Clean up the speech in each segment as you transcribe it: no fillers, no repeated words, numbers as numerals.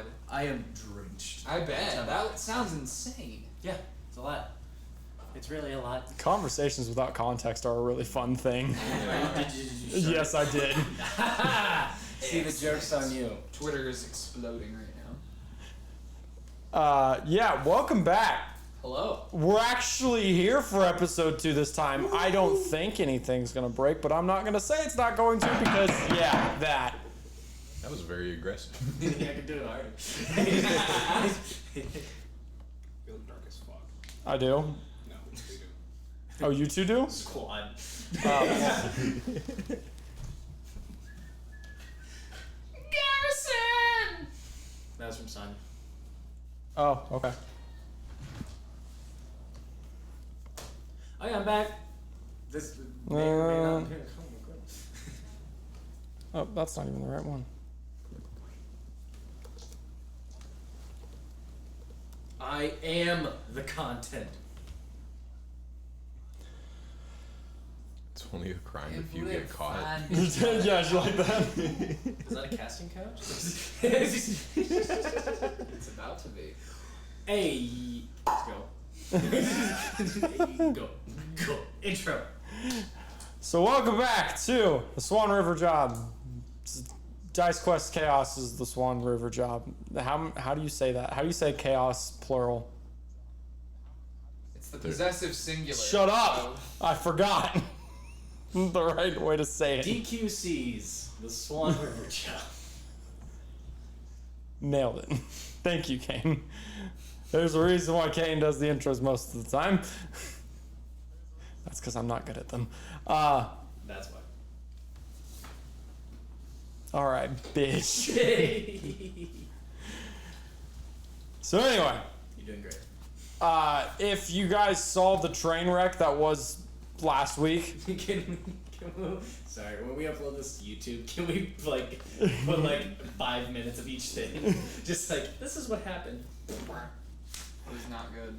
God. I am drenched. I bet. That sounds insane. Yeah, it's a lot. It's really a lot. Conversations without context are a really fun thing. Yes, I did. See, the joke's on you. Twitter is exploding right now. Yeah, welcome back. Hello. We're actually here for episode 2 this time. I don't think anything's going to break, but I'm not going to say it's not going to because, yeah, that. That was very aggressive. Yeah, I can do it harder. You look dark as fuck. I do. No, you do. Oh, you two do? Squad. Garrison! That was from Son. Oh, okay. Oh yeah, I'm back. This may or may not appear. Oh, that's not even the right one. I am the content. It's only a crime if you get caught. Yeah, you like that? Is that a casting couch? It's about to be. Hey, let's go. Go. Intro. So welcome back to the Swan River Job. Dice Quest Chaos is the Swan River Job. How do you say that? How do you say chaos plural? It's the possessive singular. Shut up! I forgot the right way to say it. DQC's the Swan River Job. Nailed it. Thank you, Caine. There's a reason why Caine does the intros most of the time. That's because I'm not good at them. That's why. Alright, bitch. So anyway, You're doing great. if you guys saw the train wreck that was last week, Sorry, when we upload this to YouTube, can we put 5 minutes of each thing? Just this is what happened. It was not good.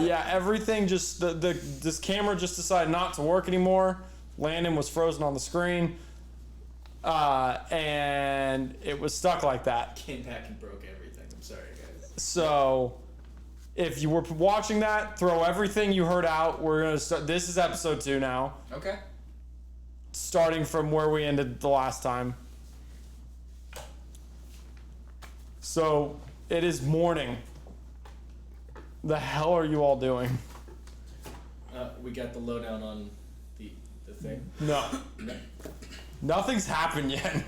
yeah, everything just this camera just decided not to work anymore. Landan was frozen on the screen, and it was stuck like that. Came back and broke everything. I'm sorry, guys. So, if you were watching that, throw everything you heard out. We're gonna start. This is episode 2 now, Okay. starting from where we ended the last time. So it is morning. The hell are you all doing? We got the lowdown on the thing. No. Nothing's happened yet.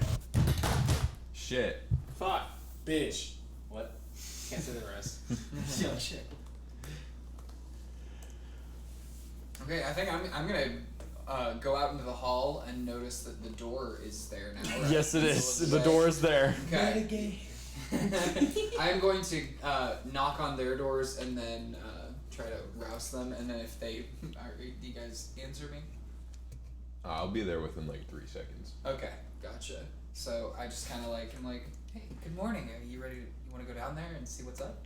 Shit. Fuck, bitch. What? Can't say the rest. Yo, shit. Okay, I think I'm gonna go out into the hall and notice that the door is there now. Right? Yes, it is. The door is there. Okay. I'm going to knock on their doors and then try to rouse them, and then if they do you guys answer me? I'll be there within 3 seconds. Okay, gotcha. So I just kind of I'm like, hey, good morning. Are you ready? You want to go down there and see what's up?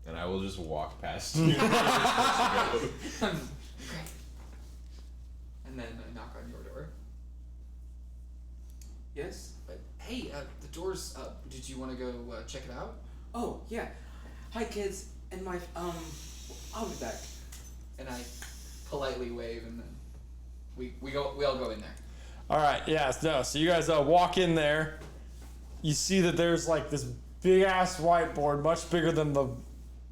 And I will just walk past you. Okay. And then I knock on your door. Yes? But hey, the door's up. Did you want to go check it out? Oh, yeah. Hi, kids. And my, I'll be back. And I politely wave, and then we all go in there. All right. Yes. No. So you guys walk in there. You see that there's this big ass whiteboard, much bigger than the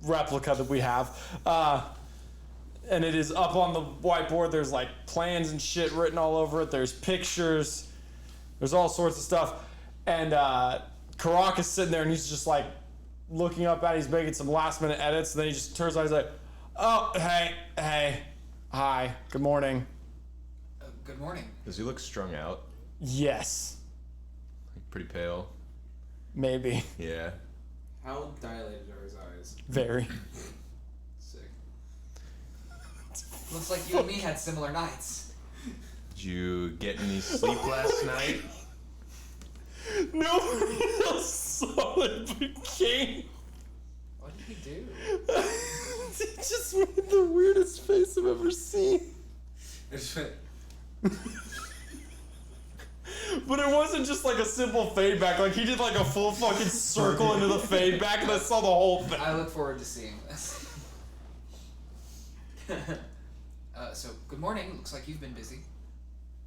replica that we have. And it is up on the whiteboard. There's plans and shit written all over it. There's pictures. There's all sorts of stuff. And Xarrakas is sitting there and he's just looking up at it. He's making some last minute edits. And then he just turns around and he's like, oh, hey, hi, good morning. Good morning. Does he look strung out? Yes. Pretty pale? Maybe. Yeah. How dilated are his eyes? Very. Sick. Looks like you and me had similar nights. Did you get any sleep last night? Nobody else saw it but Caine. What did he do? He just made the weirdest face I've ever seen. I just went. But it wasn't just like a simple fade back. Like he did like a full fucking circle into the fade back, and I saw the whole thing. I look forward to seeing this. So good morning. Looks like you've been busy.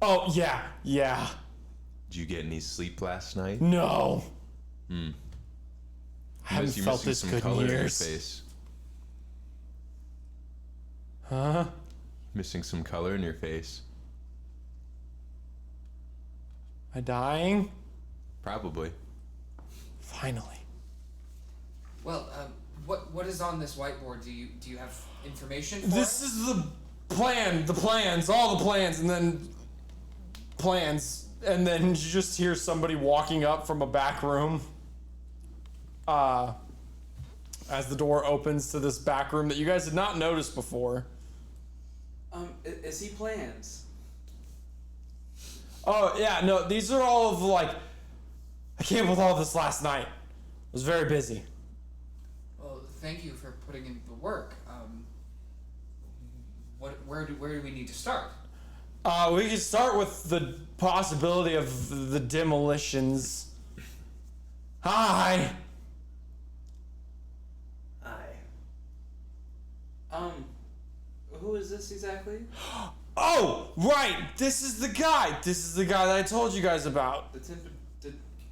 Oh yeah. Did you get any sleep last night? No. Hmm. I haven't You're felt missing this some good color in in your years. face. Huh? Missing some color in your face. Am I dying? Probably. Finally. Well, what is on this whiteboard? Do you have information for This is the plan, the plans, all the plans, and then plans, and then you just hear somebody walking up from a back room. As the door opens to this back room that you guys had not noticed before. Is he plans? Oh yeah, no, these are all of like, I came up with all this last night. I was very busy. Well, thank you for putting in the work. Where do we need to start? We can start with the possibility of the demolitions. Hi. Who is this exactly? Oh, right. This is the guy. This is the guy that I told you guys about. The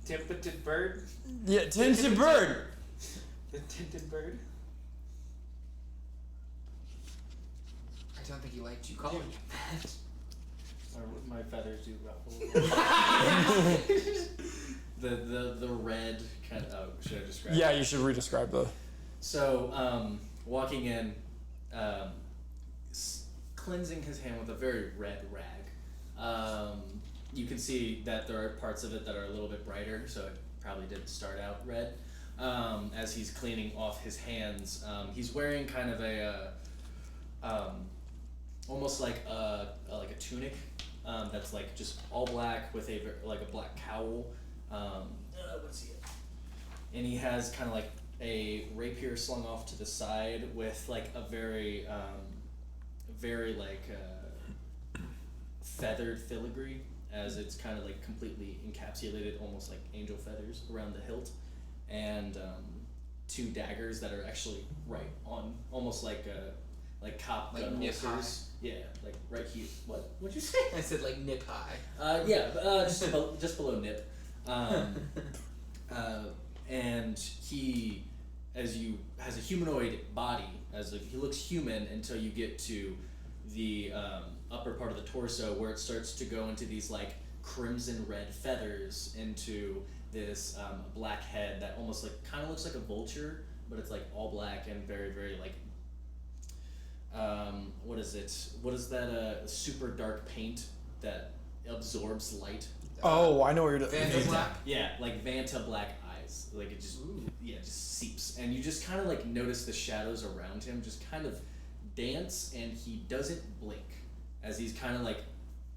tinted bird? Yeah, Tinted Bird. The tinted bird? I don't think he liked you calling him that. My feathers do ruffle. the red kind of. Oh, should I describe? Yeah, it? you should re-describe the. So, walking in, cleansing his hand with a very red rag. You can see that there are parts of it that are a little bit brighter, so it probably did start out red. As he's cleaning off his hands, he's wearing kind of a almost like a tunic that's like just all black with a black cowl. What's he? And he has kind of like a rapier slung off to the side with like a very feathered filigree, as it's kind of like completely encapsulated, almost like angel feathers around the hilt, and two daggers that are actually right on, almost like cop Like gun nip holsters. Yeah, like right here. What'd you say? I said like nip high. Just below nip. And he, has a humanoid body, he looks human until you get to the upper part of the torso, where it starts to go into these like crimson red feathers into this black head that almost like kind of looks like a vulture, but it's like all black and very, very like what is it? What is that super dark paint that absorbs light? Oh, I know what you're doing. Vanta Black. Yeah, like Vanta black eyes. Like it just just seeps, and you just kind of like notice the shadows around him just kind of dance, and he doesn't blink as he's kind of like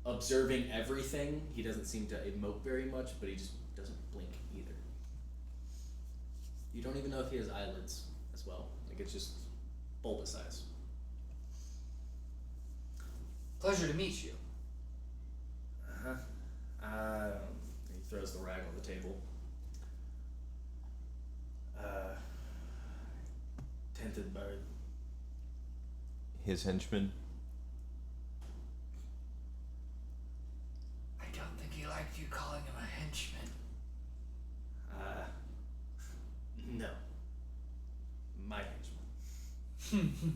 observing everything. He doesn't seem to emote very much, but he just doesn't blink either. You don't even know if he has eyelids as well. Like it's just bulbous eyes. Pleasure to meet you. He throws the rag on the table. Tinted bird. His henchman. I don't think he liked you calling him a henchman. No. My henchman.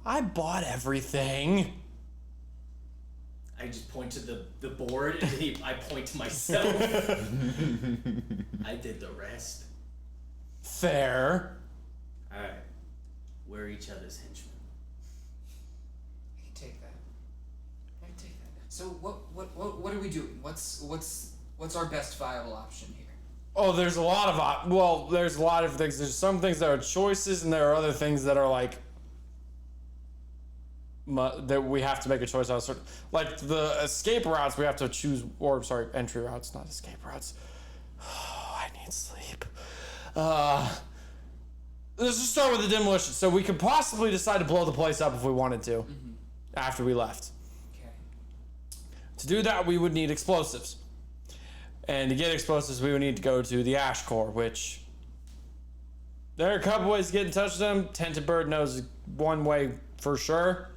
I bought everything. I just point to the board and I point to myself. I did the rest. Fair. Alright. We're each other's henchmen. I can take that. So what are we doing? What's our best viable option here? Oh, there's a lot of there's a lot of things. There's some things that are choices, and there are other things that are like that we have to make a choice on. Like the escape routes, we have to choose, or sorry, entry routes, not escape routes. Oh, I need sleep. Let's just start with the demolition. So we could possibly decide to blow the place up if we wanted to, after we left. Okay. To do that, we would need explosives. And to get explosives, we would need to go to the Ash Core, which... There are a couple ways to get in touch with them. Tinted Bird knows one way for sure.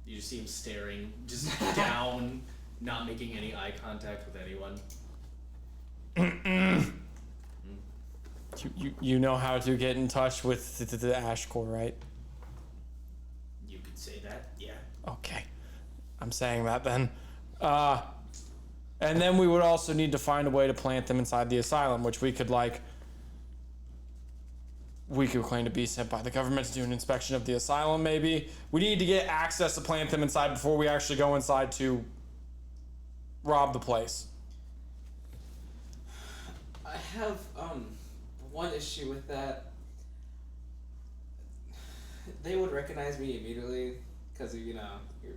You just see him staring, just down, not making any eye contact with anyone. You know how to get in touch with the Ash Core, right? You could say that, yeah. Okay. I'm saying that then. And then we would also need to find a way to plant them inside the asylum, which we could claim to be sent by the government to do an inspection of the asylum, maybe. We need to get access to plant them inside before we actually go inside to rob the place. I have one issue with that. They would recognize me immediately because of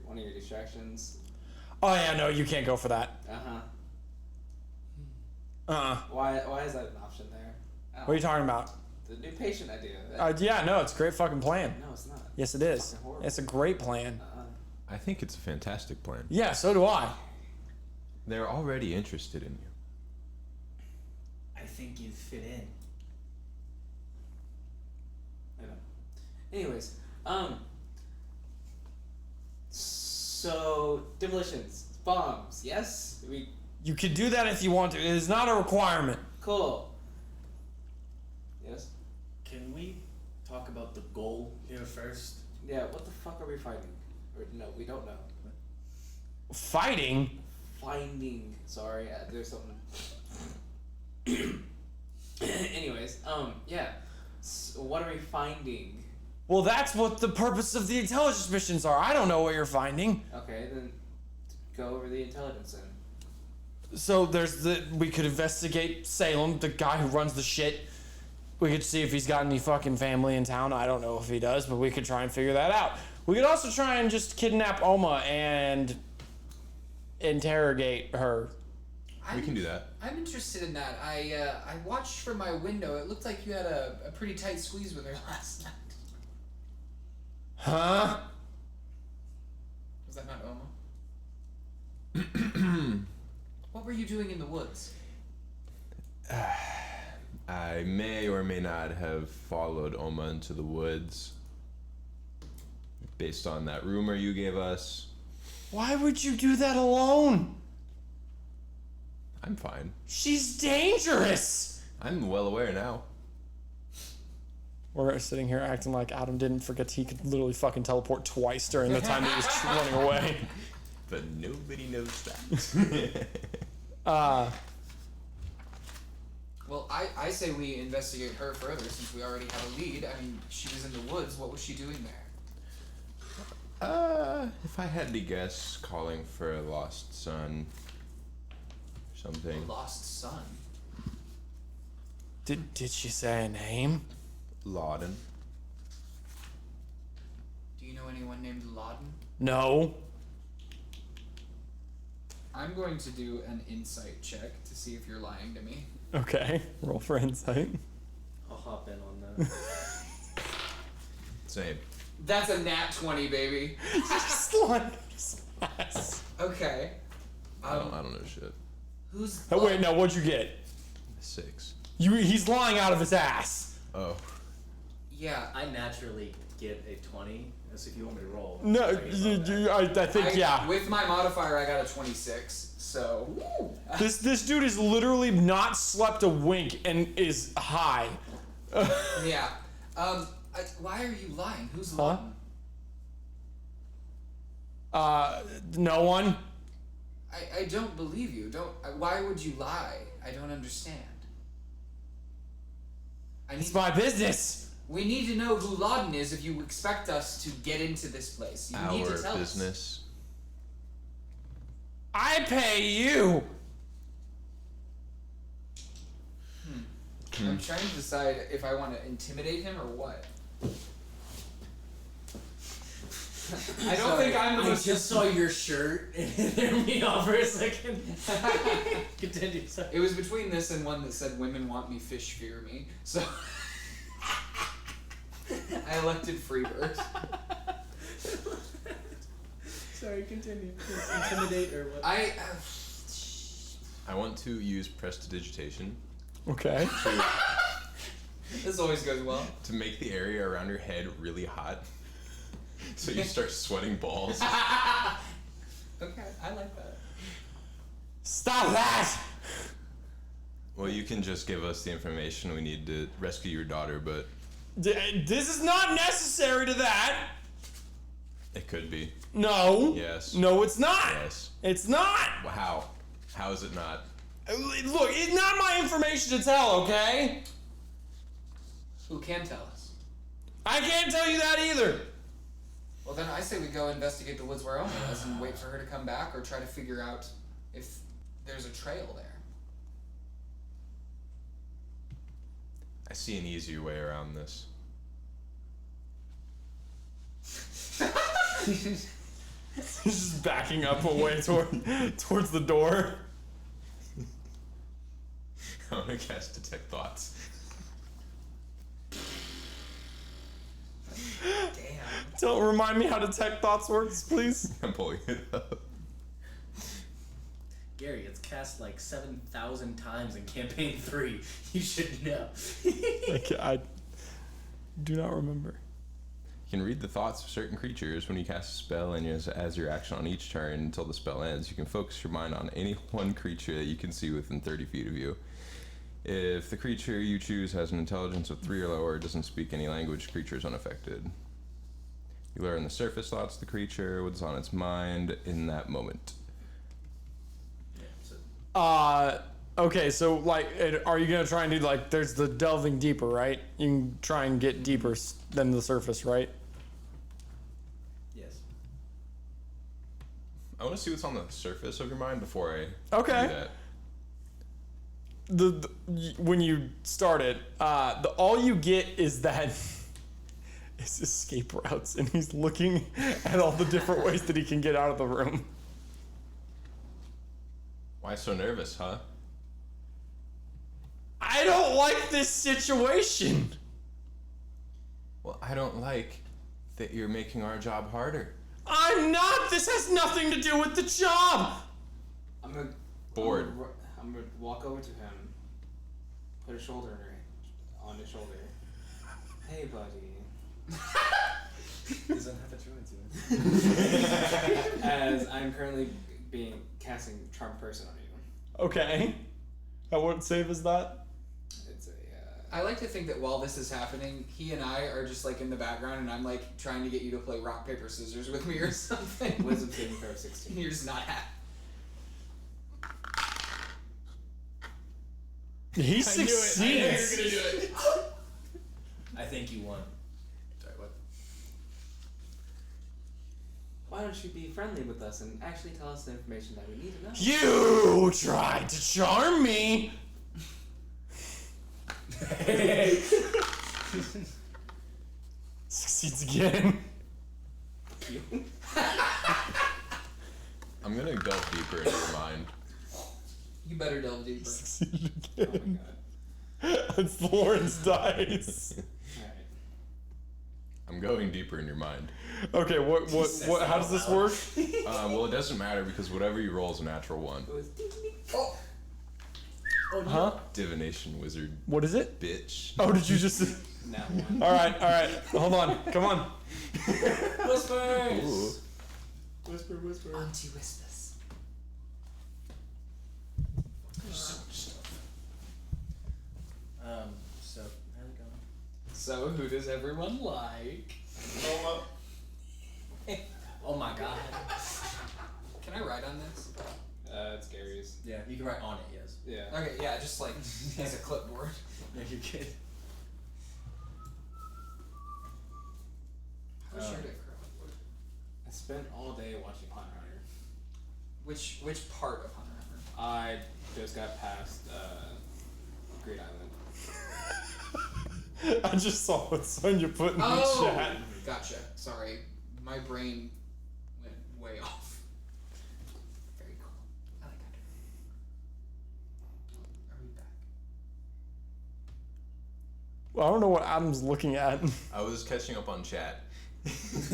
one of your distractions. Oh yeah, no, you can't go for that. Why is that an option there? What are you talking about? The new patient idea. Yeah, no, it's a great fucking plan. No, it's not. Yes, it is. Fucking horrible. It's a great plan. I think it's a fantastic plan. Yeah, so do I. They're already interested in you. I think you'd fit in. I know. Anyways, so demolitions, bombs, yes? You can do that if you want to. It is not a requirement. Cool. Yes? Can we talk about the goal here first? Yeah, what the fuck are we fighting? Or no, we don't know. Fighting? Finding. Sorry, there's something. Anyways, yeah. So what are we finding? Well, that's what the purpose of the intelligence missions are. I don't know what you're finding. Okay, then go over the intelligence then. So we could investigate Salem, the guy who runs the shit. We could see if he's got any fucking family in town. I don't know if he does, but we could try and figure that out. We could also try and just kidnap Oma and interrogate her. We can do that. I'm interested in that. I watched from my window. It looked like you had a pretty tight squeeze with her last night. Huh? Was that not Oma? What were you doing in the woods? I may or may not have followed Oma into the woods based on that rumor you gave us. Why would you do that alone? I'm fine. She's dangerous! I'm well aware now. We're sitting here acting like Adam didn't forget he could literally fucking teleport twice during the time that he was running away. But nobody knows that. Well, I say we investigate her further since we already have a lead. I mean, she was in the woods. What was she doing there? If I had to guess, calling for a lost son. Something. A lost son. Did she say a name? Landan. Do you know anyone named Landan? No. I'm going to do an insight check to see if you're lying to me. Okay, roll for insight. I'll hop in on that. Same. That's a nat 20, baby. Just like his ass. Okay. I don't know shit. Who's? Oh, wait, no, what'd you get? 6. He's lying out of his ass. Oh. Yeah. I naturally get a 20, as if you want me to roll. No, I think, yeah. With my modifier, I got a 26. So. This dude has literally not slept a wink and is high. Yeah. Why are you lying? Who's Huh? Landan? No one. I don't believe you. Why would you lie? I don't understand. It's my business. We need to know who Landan is if you expect us to get into this place. You need to tell Our business. I pay you. I'm trying to decide if I want to intimidate him or what. I don't think I'm I just saw your shirt and it threw me off for a second. Continue, sorry. It was between this and one that said "Women want me, fish fear me." So I elected Freebird. Sorry, continue. Intimidate or what? I want to use prestidigitation Okay. this always goes well. to make the area around your head really hot. So you start sweating balls. Okay, I like that. Stop that! Well, you can just give us the information we need to rescue your daughter, but This is not necessary to that. it could be. No. Yes. No, it's not. Yes. It's not. Well, how? How is it not? Look, it's not my information to tell, okay? Who can tell us? I can't tell you that either. Well, then I say we go investigate the woods where Oma is and wait for her to come back, or try to figure out if there's a trail there. I see an easier way around this. He's just backing up away towards the door. I want to cast Detect Thoughts. Damn. Don't remind me how Detect Thoughts works, please. I'm pulling it up. Gary, it's cast like 7,000 times in campaign 3. You should know. I do not remember. You can read the thoughts of certain creatures when you cast a spell, and as your action on each turn until the spell ends, you can focus your mind on any one creature that you can see within 30 feet of you. If the creature you choose has an intelligence of 3 or lower, doesn't speak any language, the creature is unaffected. You learn the surface thoughts of the creature, what's on its mind in that moment. Okay, so, like, are you gonna try and do, like, there's the delving deeper, right? You can try and get deeper than the surface, right? Yes. I want to see what's on the surface of your mind before I Okay. do that. When you start it, all you get is that is escape routes, and he's looking at all the different ways that he can get out of the room. Why so nervous, huh? I don't like this situation. Well, I don't like that you're making our job harder. I'm not. This has nothing to do with the job. I'm gonna Bored. I'm gonna walk over to him, put a shoulder on his shoulder. Hey, buddy. He doesn't have to join to As I'm currently casting Charm Person on you. Okay. At what save is that? It's a. I like to think that while this is happening, he and I are just like in the background, and I'm like trying to get you to play rock paper scissors with me or something. Wisdom saving throw of 16. You're just not happy. He succeeds. do it. I think you won. Sorry, what? Why don't you be friendly with us and actually tell us the information that we need to know? You tried to charm me. Succeeds again. I'm gonna delve deeper into your mind. You better delve deeper. Succeeded Oh again. my god. It's Lauren's dice. Alright. I'm going deeper in your mind. Okay, what how does this work? Well, it doesn't matter because whatever you roll is a natural one. It was ding, ding. Oh, Huh? Divination wizard, What is it? bitch. Oh, did you just Now one. All right. Hold on. Come on. Whispers! Ooh. Whisper, whisper. Auntie whispers. So how's it going? So, who does everyone like? Oh my god. Can I write on this? It's Gary's. Yeah, you can write on it, yes. Yeah. Okay, yeah, just like as a clipboard. Yeah, you're good. How's your day, Crowe? I spent all day watching Hunter x Hunter. Which part of Hunter x Hunter? I just got past Great Island. I just saw what Sonya put in the chat. Gotcha. Sorry, my brain went way off. Very cool. I like Hunter. Are we back? Well, I don't know what Adam's looking at. I was catching up on chat. This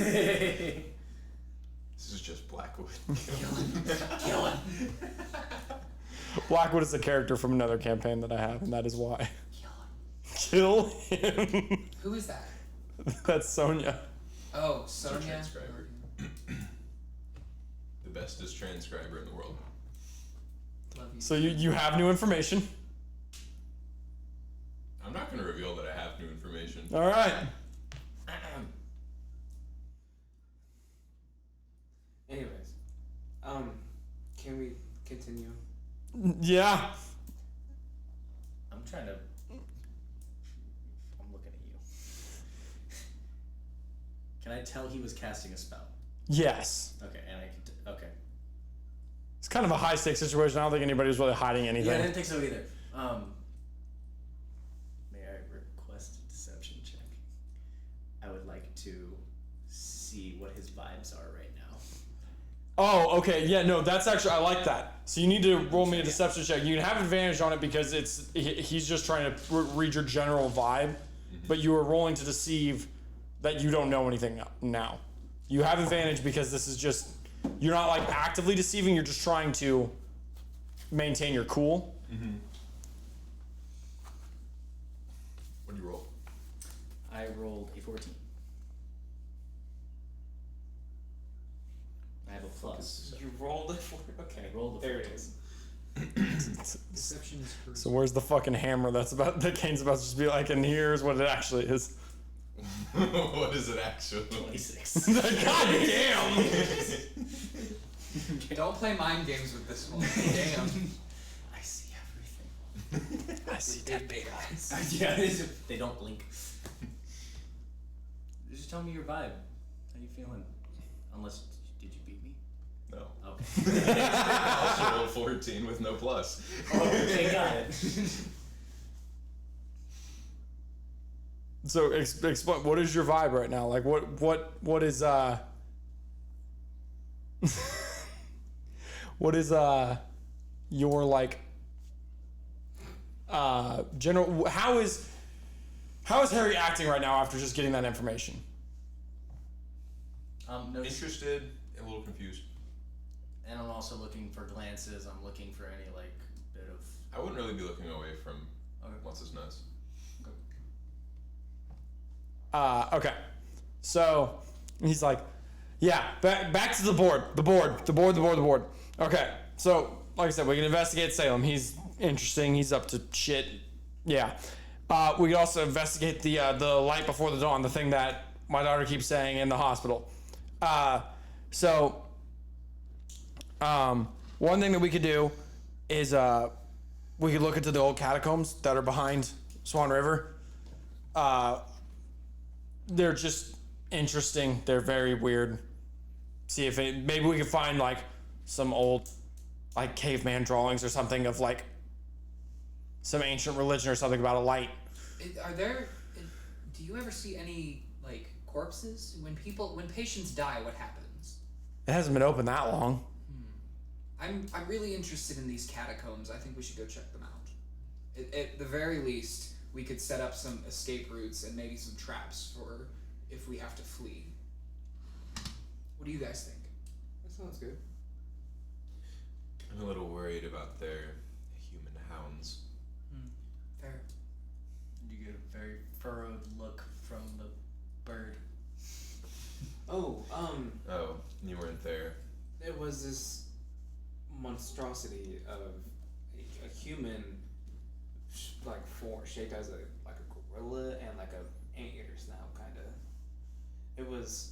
is just blank. Blackwood. Kill him. Blackwood is a character from another campaign that I have, and that is why. Kill him. Who is that? That's Sonia. Oh, It's our Sonia. transcriber. The bestest transcriber in the world. Love you. So you have new information. I'm not going to reveal that I have new information. All right. Anyways, can we continue? Yeah. I'm trying to. I'm looking at you. Can I tell he was casting a spell? Yes. Okay, and I can. Okay. It's kind of a high stakes situation. I don't think anybody's really hiding anything. Yeah, I didn't think so either. May I request a deception check? I would like to see what his vibes are right now. Oh, okay. Yeah, no, that's actually, I like that. So you need to roll me a deception check. You can have advantage on it because he's just trying to read your general vibe, but you are rolling to deceive that you don't know anything now. You have advantage because this is just, you're not like actively deceiving, you're just trying to maintain your cool. Mm-hmm. What do you roll? I rolled a 14. I have a plus. You rolled it for okay. I rolled a there it 14. is. Deception is charisma. So where's the fucking hammer that Caine's about to just be like, and here's what it actually is. What is it actually? 26. God damn! Don't play mind games with this one. Damn. I see everything. I see dead big eyes. Yeah, they don't blink. Just tell me your vibe. How you feeling? Unless, did you beat me? No. Okay. I also rolled 14 with no plus. Okay, got it. So explain, what is your vibe right now? Like what is what is your like general, how is Harry acting right now after just getting that information? No, Interested, a little confused. and I'm also looking for glances. I'm looking for any like bit of. I wouldn't really be looking away from what's his nuts. Okay. So he's like, yeah, back to the board. Okay. So, like I said, we can investigate Salem. He's interesting. He's up to shit. Yeah. We can also investigate the light before the dawn, the thing that my daughter keeps saying in the hospital. One thing that we could do is we could look into the old catacombs that are behind Swan River. They're just interesting. They're very weird. See if maybe we could find like some old like caveman drawings or something of like some ancient religion or something about a light. Do you ever see any like corpses when patients die? What happens? It hasn't been open that long. I'm really interested in these catacombs. I think we should go check them out. At the very least, we could set up some escape routes and maybe some traps for if we have to flee. What do you guys think? That sounds good. I'm a little worried about their human hounds. Fair. You get a very furrowed look from the bird. Oh, Oh, you weren't there. there was this monstrosity of a human, like shaped as a gorilla and like a anteater snout kind of. It was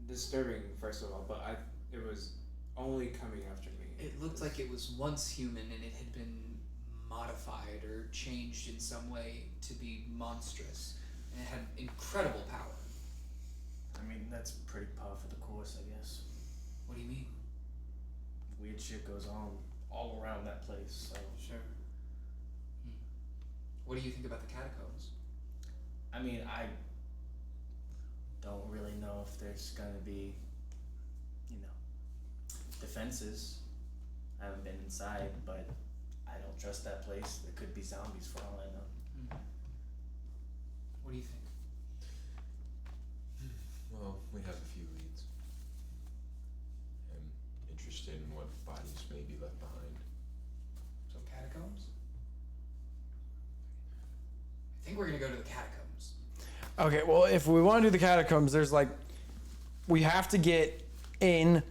disturbing, first of all, but it was only coming after me. It looked like it was once human and it had been modified or changed in some way to be monstrous. And it had incredible power. I mean, that's pretty par for the course, I guess. What do you mean? Weird shit goes on all around that place, so. Sure. What do you think about the catacombs? I mean, I don't really know if there's gonna be, defenses. I haven't been inside, but I don't trust that place. There could be zombies for all I know. What do you think? Well, we have a few leads. interested in what bodies may be left behind. So catacombs? I think we're gonna go to the catacombs. Okay, well, if we want to do the catacombs, there's like, we have to get in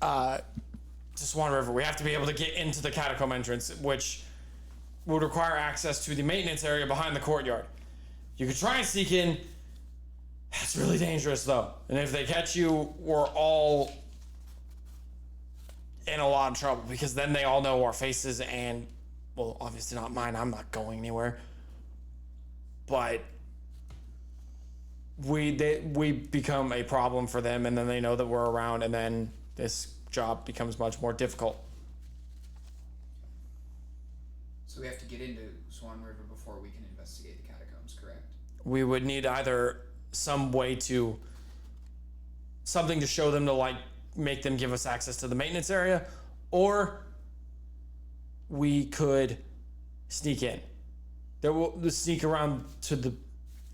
to Swan River. We have to be able to get into the catacomb entrance, which would require access to the maintenance area behind the courtyard. You could try and sneak in. That's really dangerous, though. And if they catch you, we're all in a lot of trouble because then they all know our faces and, well, obviously not mine. I'm not going anywhere. But we become a problem for them, and then they know that we're around, and then this job becomes much more difficult. So we have to get into Swan River before we can investigate the catacombs, correct? We would need either some way to, something to show them to like make them give us access to the maintenance area, or we could sneak in. There will sneak around to the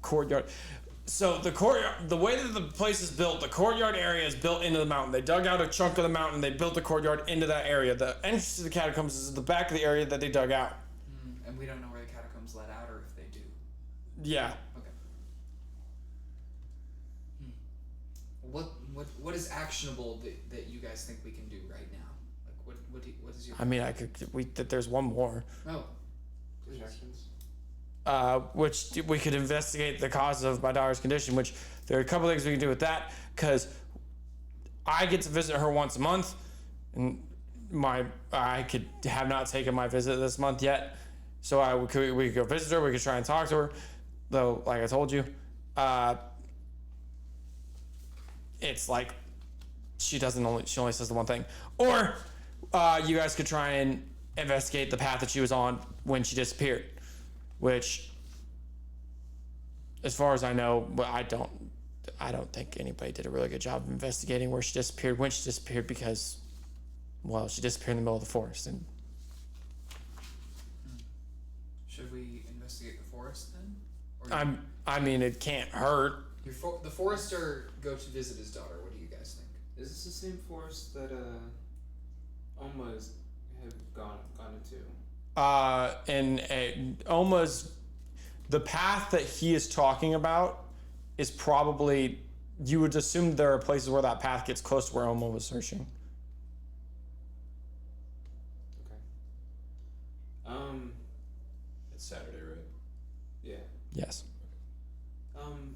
courtyard. So the courtyard, the way that the place is built, the courtyard area is built into the mountain. They dug out a chunk of the mountain. They built the courtyard into that area. The entrance to the catacombs is at the back of the area that they dug out. And we don't know where the catacombs let out, or if they do. Yeah. Okay. What is actionable that you guys think we can do right now? Like what is your? I mean, there's one more. Oh. Distractions. Which we could investigate the cause of my daughter's condition, which there are a couple things we can do with that, because I get to visit her once a month, and I could have not taken my visit this month yet, so we could go visit her, we could try and talk to her, though, like I told you, it's like she only says the one thing. Or you guys could try and investigate the path that she was on when she disappeared, which, as far as I know, I don't think anybody did a really good job of investigating where she disappeared, when she disappeared, because, well, she disappeared in the middle of the forest. And should we investigate the forest then? Or I mean, it can't hurt. the forester go to visit his daughter. What do you guys think? Is this the same forest that Oma's had gone into? And Oma's, the path that he is talking about is probably, you would assume there are places where that path gets close to where Oma was searching. Okay. It's Saturday, right? Yeah. Yes.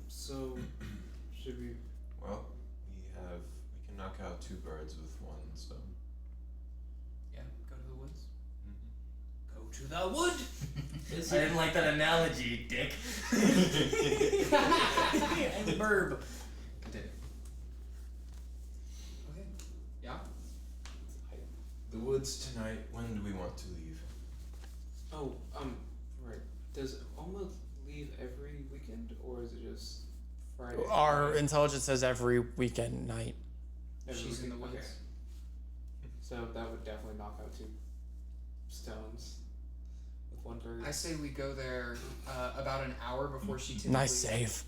So should we? Well, we can knock out two birds with one stone. Yeah, go to the woods. Go to the wood. I didn't like that analogy, Dick. And burb. Continue. Okay. Yeah. The woods tonight. When do we want to leave? Oh, right. Does Oma leave every weekend, or is it just Friday? Our intelligence says every weekend night. Every She's in the weekend? woods. Okay. So that would definitely knock out two stones with one bird. I say we go there about an hour before she typically. Nice save.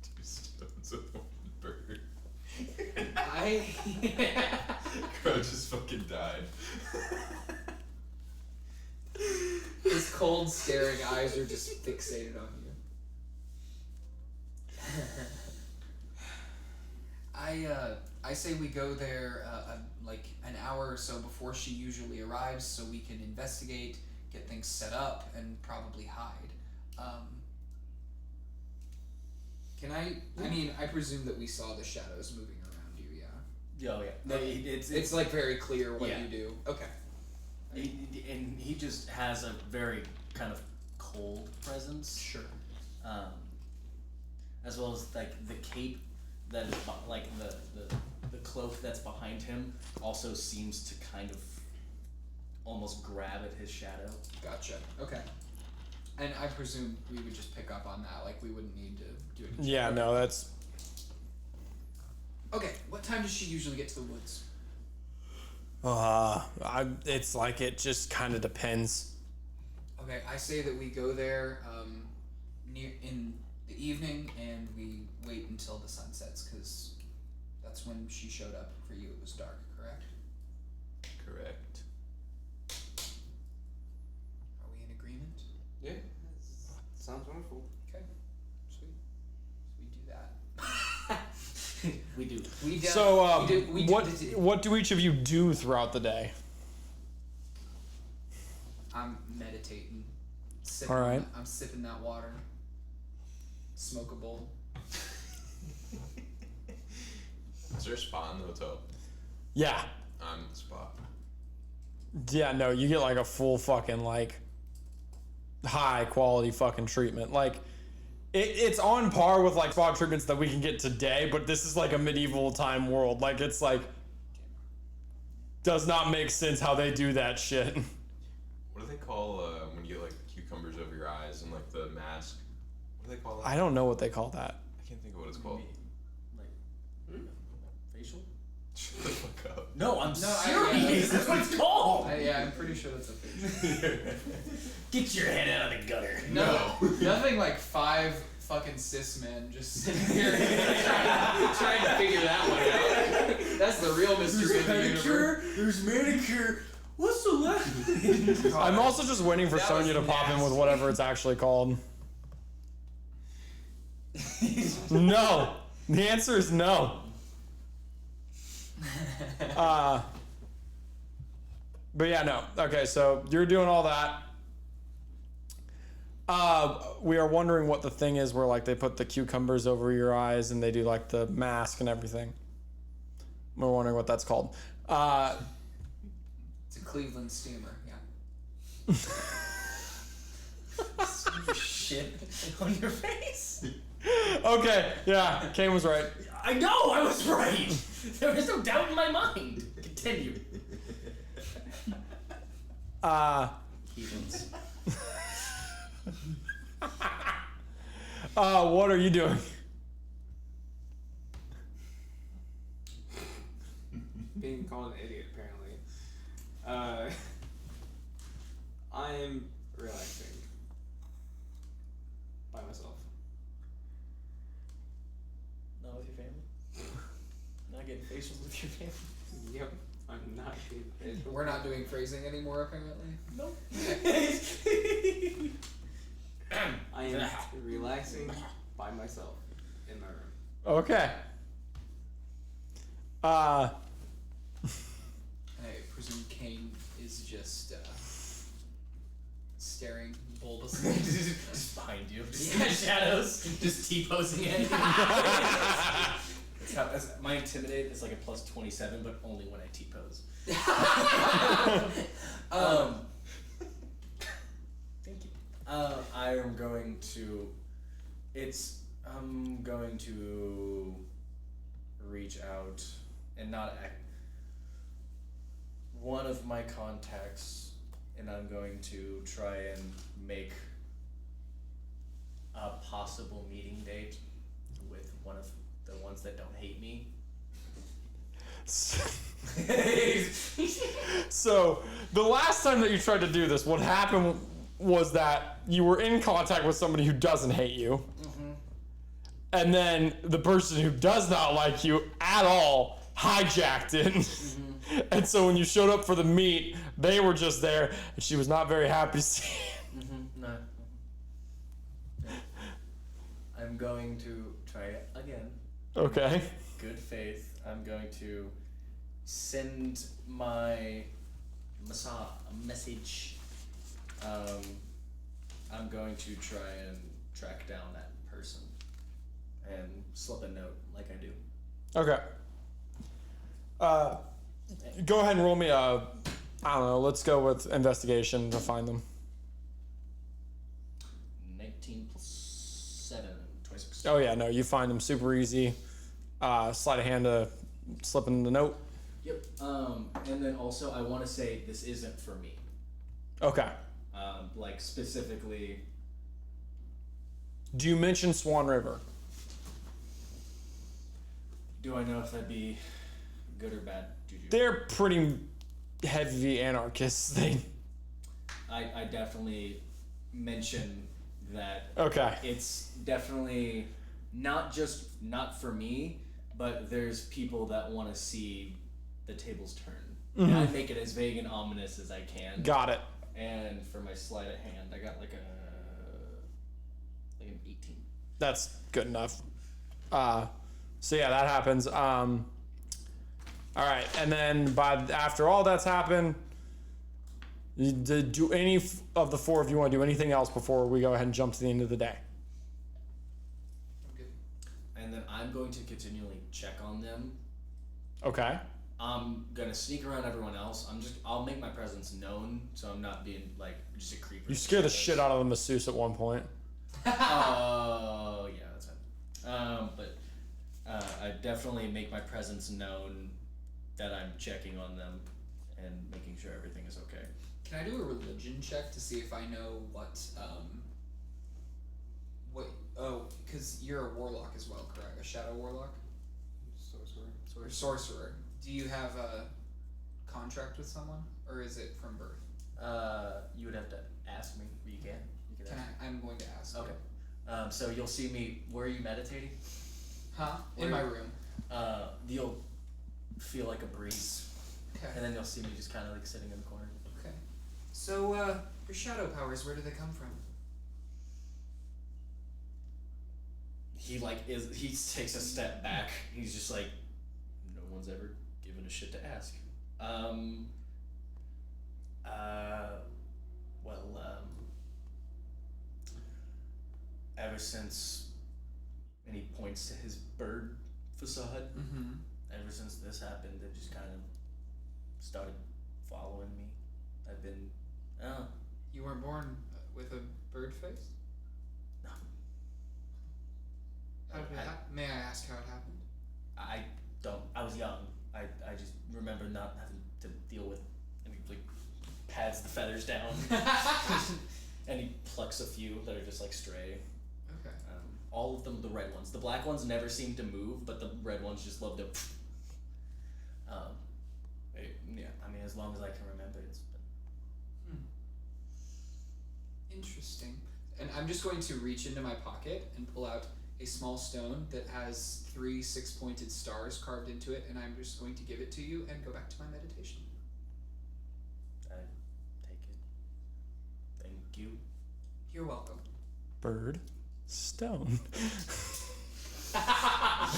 Two stones with one bird. Crowe just fucking died. His cold, staring eyes are just fixated on you. I say we go there like an hour or so before she usually arrives, so we can investigate, get things set up, and probably hide. Can I? I mean, I presume that we saw the shadows moving around you. Yeah. Oh yeah. No, It's like very clear what Yeah. you do. Okay. And he just has a very kind of cold presence. Sure. As well as like the cape that is like the cloak that's behind him also seems to kind of almost grab at his shadow. Gotcha. Okay. And I presume we would just pick up on that. Like we wouldn't need to do it. Yeah, no, that's. Okay. What time does she usually get to the woods? It's like it just kind of depends. Okay, I say that we go there in the the evening, and we wait until the sun sets, because that's when she showed up. For you, it was dark, correct? Correct. Are we in agreement? Yeah, sounds wonderful. Okay, sweet. We do that. We do. We do. So, we do what do each of you do throughout the day? I'm meditating. Sipping All right. I'm sipping that water. Smoke a bowl. Is there a spa in the hotel? Yeah. I'm in the spa. Yeah, no, you get like a full fucking like high quality fucking treatment. Like it's on par with like spa treatments that we can get today, but this is like a medieval time world. Like it's like does not make sense how they do that shit. What do they call when you get like cucumbers over your eyes and like the mask? What do they call that? I don't know what they call that. I can't think of what it's called. Like, facial? Shut the fuck up. No, I'm I- serious. That's what it's called. Yeah, I'm pretty sure that's a thing. Get your head out of the gutter. No, nothing like 5 fucking cis men just sitting here trying to figure that one out. That's the real mystery of the universe. There's manicure. What's the last? I'm also just waiting for That Sonya to was pop in with nasty. whatever it's actually called. No. The answer is no. But yeah, no. Okay, so you're doing all that. We are wondering what the thing is where like they put the cucumbers over your eyes and they do like the mask and everything. We're wondering what that's called. It's a Cleveland steamer, yeah. Shit on your face. Okay, yeah, Caine was right. I know I was right. There was no doubt in my mind. Continue. Heathens. What are you doing? Being called an idiot, apparently. I'm relaxing by myself. Not with your family? Not getting facials with your family? Yep, I'm not being facial. We're not doing phrasing anymore, apparently. Nope. I am relaxing by myself in my room. Okay. I presume Caine is just staring bulbously. Just behind you. Just in Yeah. the shadows. Just T-posing it. My intimidate is like a plus 27, but only when I T-pose. Thank you. I'm going to reach out and not act. One of my contacts, and I'm going to try and make a possible meeting date with one of the ones that don't hate me. So, the last time that you tried to do this, what happened was that you were in contact with somebody who doesn't hate you. And then the person who does not like you at all hijacked it. And so when you showed up for the meet, they were just there, and she was not very happy to see you. No. I'm going to try it again. Okay. Good faith. I'm going to send my message. I'm going to try and track down that person and slip a note like I do. Okay. Go ahead and roll me a, I don't know, let's go with investigation to find them. 19 plus 7, 26. Oh yeah, no, you find them super easy. Sleight of hand to slip in the note. Yep. And then also I want to say this isn't for me. Okay. Like specifically. Do you mention Swan River? Do I know if that'd be good or bad juju? They're pretty heavy anarchists. I definitely mention that Okay. it's definitely not for me, but there's people that want to see the tables turn. And I make it as vague and ominous as I can. Got it. And for my sleight of hand, I got like an 18. That's good enough. So yeah, that happens. All right, and then after all that's happened, do any of the four of you want to do anything else before we go ahead and jump to the end of the day? I'm good. And then I'm going to continually check on them. Okay. I'm gonna sneak around everyone else. I'll make my presence known, so I'm not being like just a creeper. You scare the shit out of the masseuse at one point. Oh, yeah, that's fine. But I definitely make my presence known that I'm checking on them and making sure everything is okay. Can I do a religion check to see if I know what because you're a warlock as well, correct? A shadow warlock? Sorcerer. Do you have a contract with someone, or is it from birth? You would have to ask me, but you can. You can ask. I'm going to ask. Okay. You. So you'll see me. Where are you meditating? Huh? In my room. You'll feel like a breeze, Okay. and then you'll see me just kind of like sitting in the corner. Okay. So, your shadow powers, where do they come from? He takes a step back. He's just like, no one's ever given a shit to ask. Ever since, and he points to his bird facade. Mm-hmm. Ever since this happened, it just kind of started following me. I've been, You weren't born with a bird face? No. How did it happen? May I ask how it happened? I was young. I just remember not having to deal with, and he like pats the feathers down, and he plucks a few that are just like stray. Okay. All of them, the red ones. The black ones never seem to move, but the red ones just love to. Yeah, I mean, as long as I can remember, it's been. Interesting. And I'm just going to reach into my pocket and pull out a small stone that has 3 6-pointed stars carved into it, and I'm just going to give it to you and go back to my meditation. I take it. Thank you. You're welcome. Bird, stone.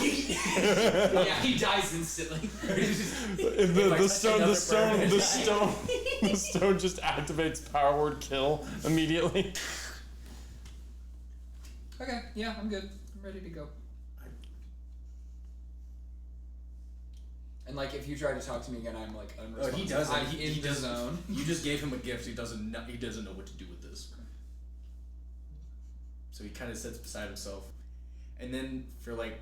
Yeah, he dies instantly. The stone just activates power word kill immediately. Okay, yeah, I'm good. I'm ready to go. And like, if you try to talk to me again, I'm like unresponsive. He doesn't. I'm in the zone. You just gave him a gift. He doesn't know what to do with this. So he kind of sits beside himself, and then for like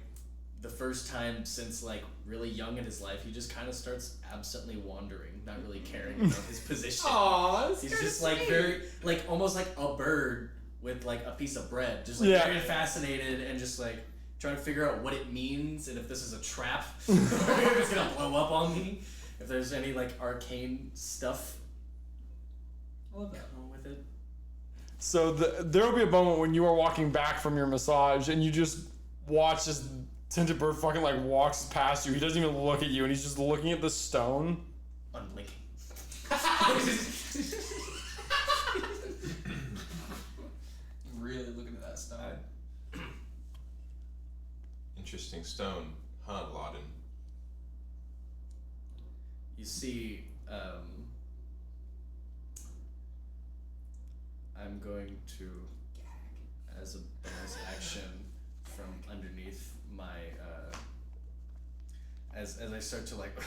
the first time since like really young in his life, he just kind of starts absently wandering, not really caring about his position. Aww, that's He's kinda just like sweet. very like almost like a bird with like a piece of bread, just like very fascinated and just like trying to figure out what it means and if this is a trap or if it's gonna blow up on me. If there's any like arcane stuff. I love that. Wrong with it. So there will be a moment when you are walking back from your massage and you just watch this Tinted bird fucking like walks past you. He doesn't even look at you, and he's just looking at the stone. Unblinking. Really looking at that stone. Interesting stone, huh, Landan? You see, I'm going to, as a bonus action from underneath my, as I start to like,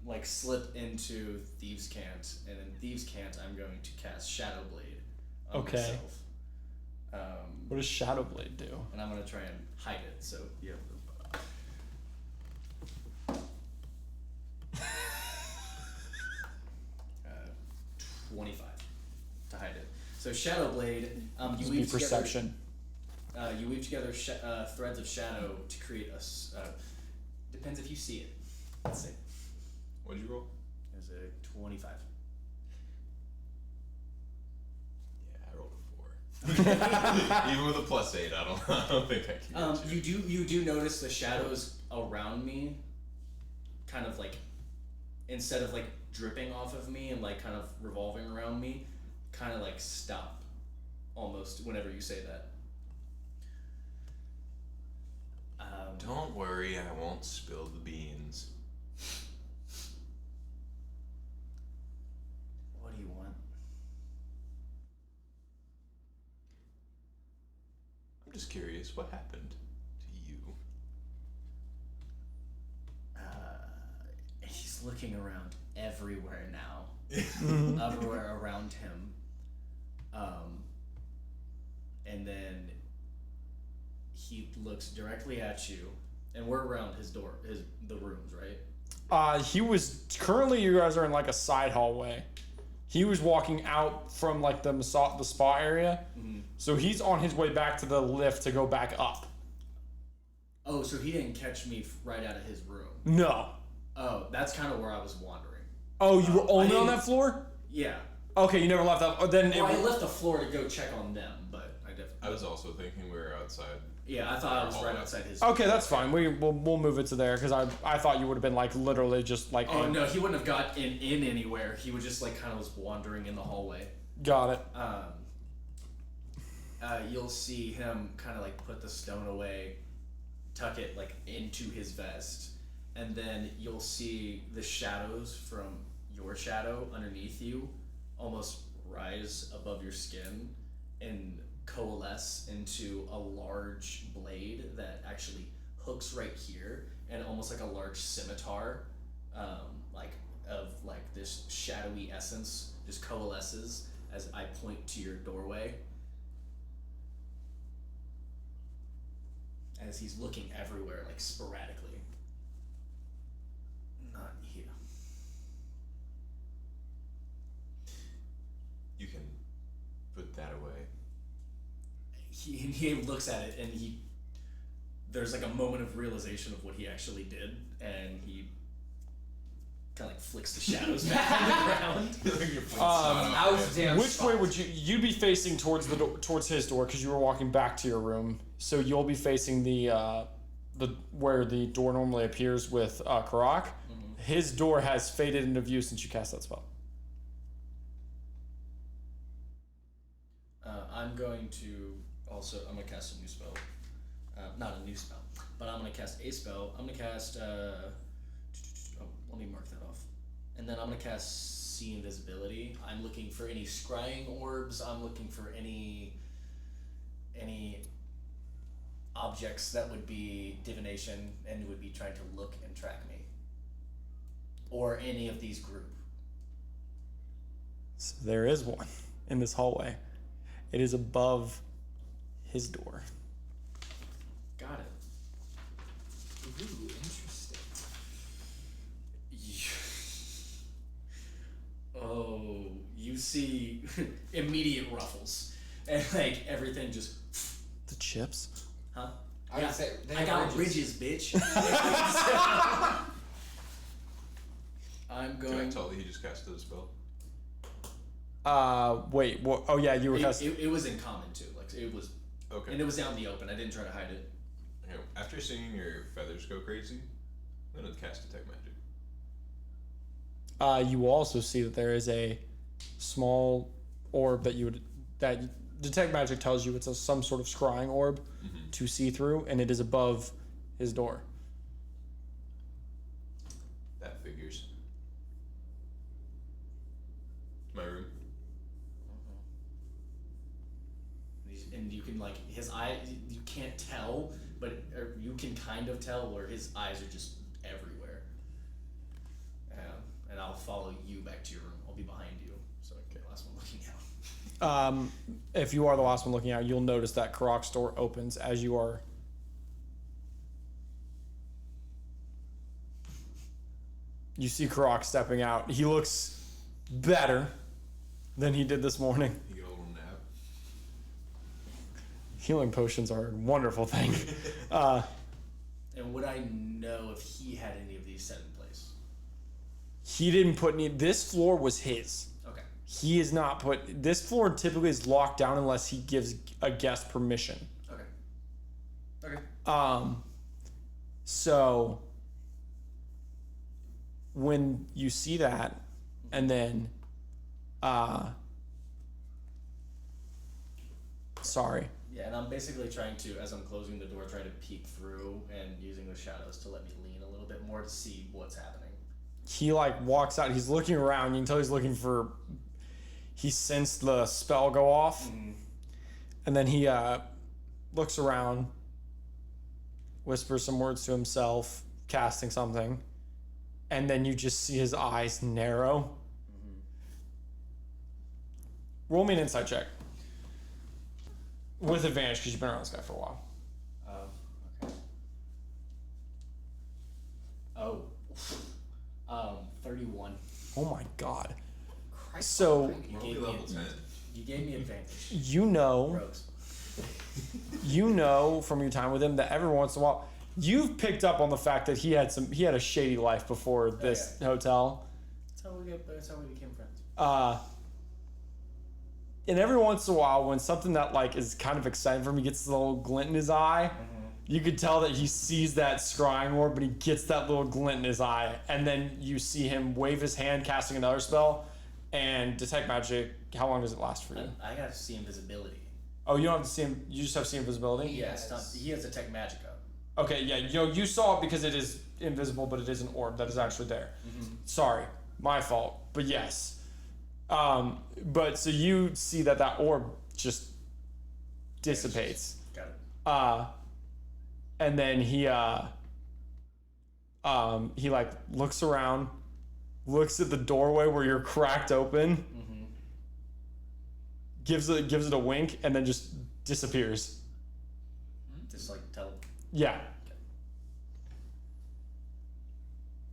like slip into Thieves' Cant, and in Thieves' Cant, I'm going to cast Shadow Blade on myself. What does Shadow Blade do? And I'm gonna try and hide it. So you have 25 to hide it. So Shadow Blade, you weave together. Perception. You weave together threads of shadow to create a. Depends if you see it. Let's see. What'd you roll? There's a 25. Yeah, I rolled a Even with a +8, I don't think I can get you. You do notice the shadows around me, kind of like, instead of like dripping off of me and like kind of revolving around me, kind of like stop, almost whenever you say that. Don't worry, I won't spill the beans. What do you want? I'm just curious, what happened to you? He's looking around everywhere now. Everywhere around him. And then he looks directly at you, and we're around the rooms, right? He was currently. You guys are in like a side hallway. He was walking out from like the spa area, so he's on his way back to the lift to go back up. Oh, so he didn't catch me right out of his room. No. Oh, that's kind of where I was wandering. Oh, you were only on that floor? Yeah. Okay, you never left that. Well, I left the floor to go check on them, but I definitely. I was also thinking we were outside. Yeah, I thought I was right outside his. Okay, that's fine. We'll move it to there because I thought you would have been like literally just like. Oh no, he wouldn't have got in anywhere. He would just like kind of was wandering in the hallway. Got it. You'll see him kind of like put the stone away, tuck it like into his vest, and then you'll see the shadows from your shadow underneath you almost rise above your skin and coalesce into a large blade that actually hooks right here, and almost like a large scimitar, of this shadowy essence just coalesces as I point to your doorway. As he's looking everywhere, like sporadically. Not here. You can put that away. He looks at it, and there's like a moment of realization of what he actually did, and he kind of like flicks the shadows back on the ground. Which way would you'd be facing towards the towards his door because you were walking back to your room, so you'll be facing the where the door normally appears with Xarrakas. His door has faded into view since you cast that spell. I'm going to cast a new spell. Not a new spell, but I'm going to cast a spell. I'm going to cast, let me mark that off. And then I'm going to cast See Invisibility. I'm looking for any scrying orbs. I'm looking for any objects that would be divination and would be trying to look and track me. Or any of these group. So there is one in this hallway. It is above his door. Got it. Ooh, interesting. Oh, you see immediate ruffles. And like everything just... The chips? Huh? I would say they I have got ridges, bitch. I'm going... Can I tell that he just casted a spell? Wait. What? Oh yeah, you were casting. It was in common too. Like it was... Okay. And it was out in the open. I didn't try to hide it. Okay. After seeing your feathers go crazy, I'm going to cast Detect Magic. You will also see that there is a small orb that Detect Magic tells you it's some sort of scrying orb to see through, and it is above his door. That figures. My room. And you can like his eye. You can't tell, but you can kind of tell where his eyes are just everywhere. And I'll follow you back to your room. I'll be behind you, so I get the last one looking out. If you are the last one looking out, you'll notice that Xarrakas' door opens as you are. You see Xarrakas stepping out. He looks better than he did this morning. You get a little nap. Healing potions are a wonderful thing. And would I know if he had any of these set in place? He didn't put any. This floor was his. Okay. He is not put. This floor typically is locked down unless he gives a guest permission. Okay. So when you see that, and then, sorry. Yeah, and I'm basically trying to, as I'm closing the door, try to peek through and using the shadows to let me lean a little bit more to see what's happening. He like walks out. He's looking around. You can tell he's looking for. He sensed the spell go off, and then he looks around, whispers some words to himself, casting something, and then you just see his eyes narrow. Roll me an insight check with advantage because you've been around this guy for a while. Okay. 31. Oh my god! Christ So almighty. You Roll gave, me me, level 10. you gave me advantage. you know. Rogues. You know from your time with him that every once in a while you've picked up on the fact that he had a shady life before this hotel. That's how we became friends. And every once in a while when something that like is kind of exciting for him, he gets a little glint in his eye. You could tell that he sees that scrying orb, but he gets that little glint in his eye, and then you see him wave his hand casting another spell and detect magic. How long does it last for you? I gotta see invisibility. Oh, you don't have to see him. You just have to see invisibility. Yes. He has detect magica. Okay, yeah, you saw it because it is invisible, but it is an orb that is actually there. Sorry, my fault. But yes, but so you see that orb just dissipates. Got it. And then he like looks around, looks at the doorway where you're cracked open, gives it a wink, and then just disappears. Just like tell. Yeah.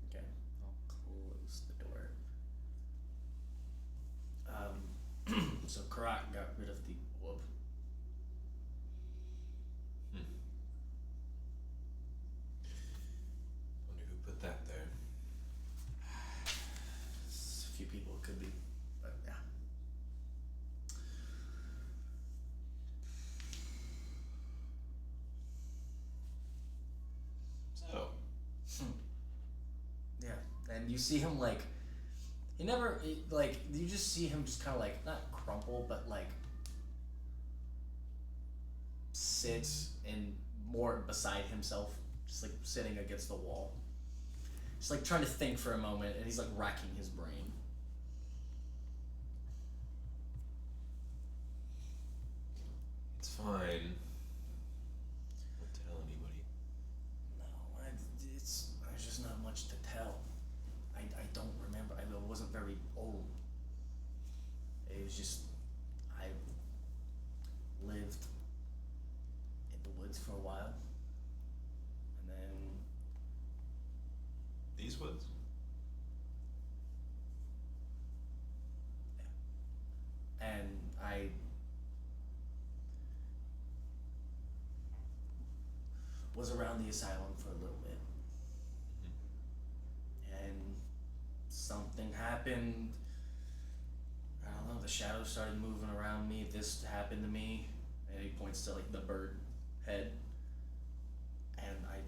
Okay. I'll close the door. So Karak got rid of the orb. Wonder who put that there. A few people it could be, but yeah. So, Yeah, and you see him like, you just see him just kind of like, not crumple, but like sit and more beside himself, just like sitting against the wall. Just like trying to think for a moment, and he's like racking his brain. it's fine. Don't tell anybody. No, there's just not much to tell. I don't remember. I wasn't very old. It was just, I lived in the woods for a while, and then These woods? and I was around the asylum for a little bit, and something happened. I don't know, the shadows started moving around me. This happened to me, and he points to like the bird head, and I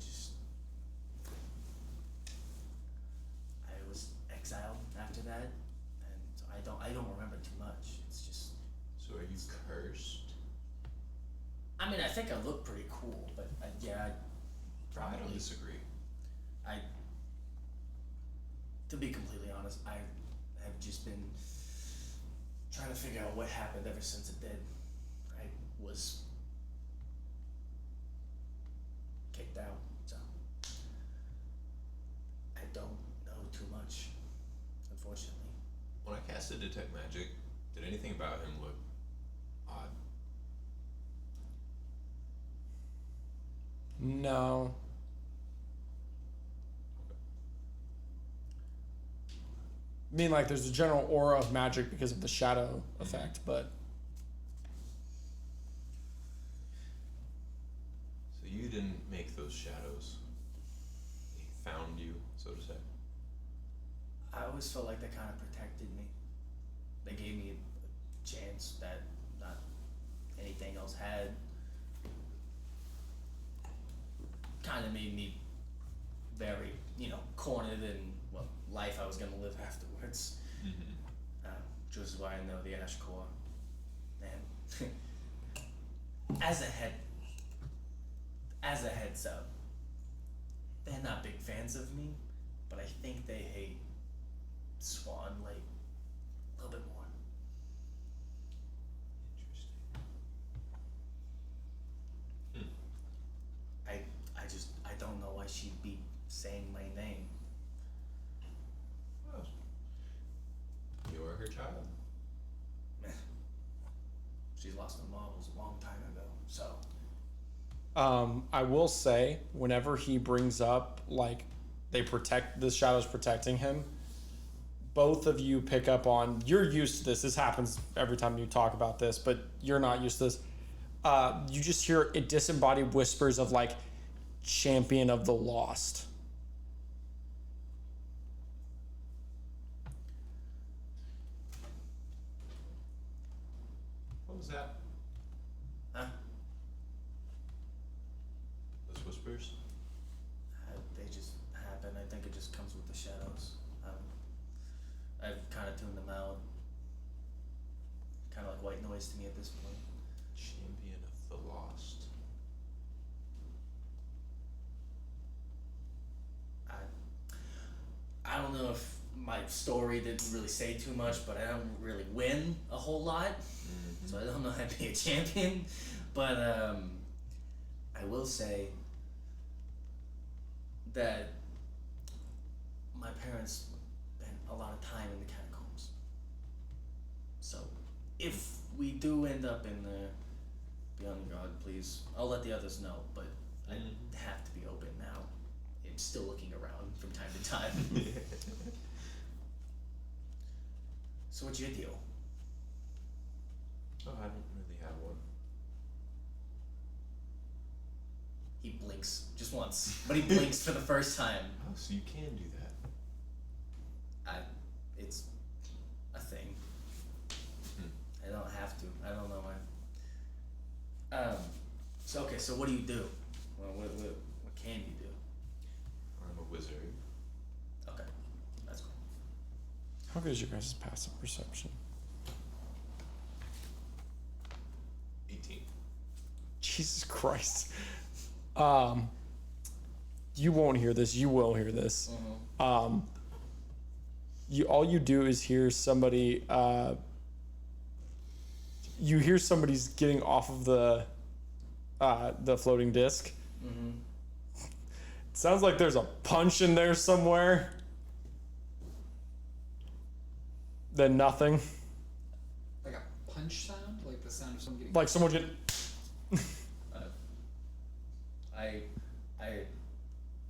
was exiled after that, and I don't remember too much. It's just, So are you cursed? I mean, I think I look pretty cool, but yeah, I don't probably. disagree. To be completely honest, I have just been trying to figure out what happened ever since it did. I was kicked out, so I don't know too much, unfortunately. When I casted Detect Magic, did anything about him look odd? No. I mean, like, there's a general aura of magic because of the shadow effect, but So you didn't make those shadows. They found you, so to say. I always felt like they kind of protected me. they gave me a chance that not anything else had. Kind of made me very, cornered in what life I was gonna live afterwards. Which is why I know the Ash Corps. And as a heads up, they're not big fans of me, but I think they hate Swan like a little bit more. Interesting. I don't know why she'd be saying my name. Well, you are her child. She's lost her marbles a long time ago, so. I will say, whenever he brings up, like, the shadows protecting him, both of you pick up on, you're used to this happens every time you talk about this, but you're not used to this. You just hear disembodied whispers of, like, champion of the lost. What was that? Huh? Those whispers? They just happen. I think it just comes with the shadows. I've kind of tuned them out. Kind of like white noise to me at this point. Champion of the lost. I don't know if my story didn't really say too much, but I don't really win a whole lot, so I don't know how to be a champion. But I will say that my parents spent a lot of time in the catacombs. So if we do end up in there, be on guard, please. I'll let the others know, but I have to be open now. I'm still looking around from time to time. So what's your deal? Oh, I don't really have one. He blinks just once, but he blinks for the first time. Oh, so you can do that. It's a thing. I don't have to. I don't know why. So what do you do? What can you do? I'm a wizard. Okay, that's cool. How good is your guys' passive perception? 18. Jesus Christ. You won't hear this. You will hear this. All you do is hear somebody. You hear somebody's getting off of the floating disc. It sounds like there's a punch in there somewhere. Then nothing. Like a punch sound? Like the sound of someone getting... Like someone getting... I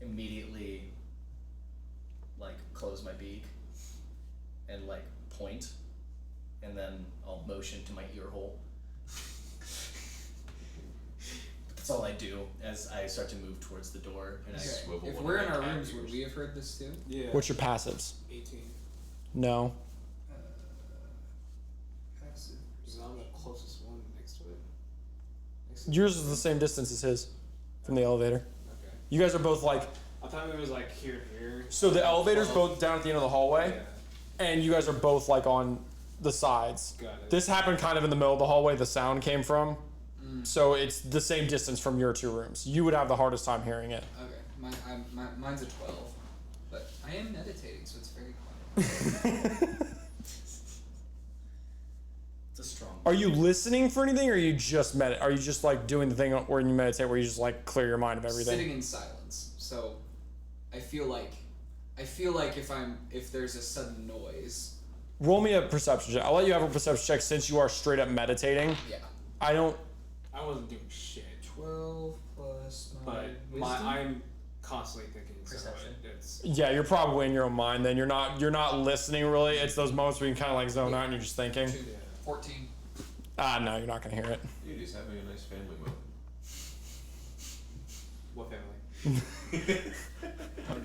immediately like close my beak and like point, and then I'll motion to my ear hole. That's all I do as I start to move towards the door. And Okay. Swivel If one we're of in my our cat rooms, would ears. we have heard this too? Yeah. What's your passives? 18. No. Passive. Because I'm the closest one next to it. Yours is the same distance as his from the elevator. Okay. You guys are both like... I thought it was like here and here. So the elevator's both down at the end of the hallway, Yeah. and you guys are both like on the sides. Got it. This happened kind of in the middle of the hallway the sound came from. So it's the same distance from your two rooms. You would have the hardest time hearing it. Okay. Mine's a 12. But I am meditating, so it's very quiet. It's a strong. Are you listening for anything, or are you just are you just like doing the thing where you meditate, where you just like clear your mind of everything? Sitting in silence. So I feel like if there's a sudden noise. Roll me a perception check. I'll let you have a perception check since you are straight up meditating. Yeah. I wasn't doing shit. 12 plus my But wisdom. I'm constantly thinking. Perception. So it's Yeah, you're probably in your own mind. Then you're not listening really. It's those moments where you kind of like zone out and you're just thinking. 14. No, you're not gonna hear it. You're just having a nice family moment. what family?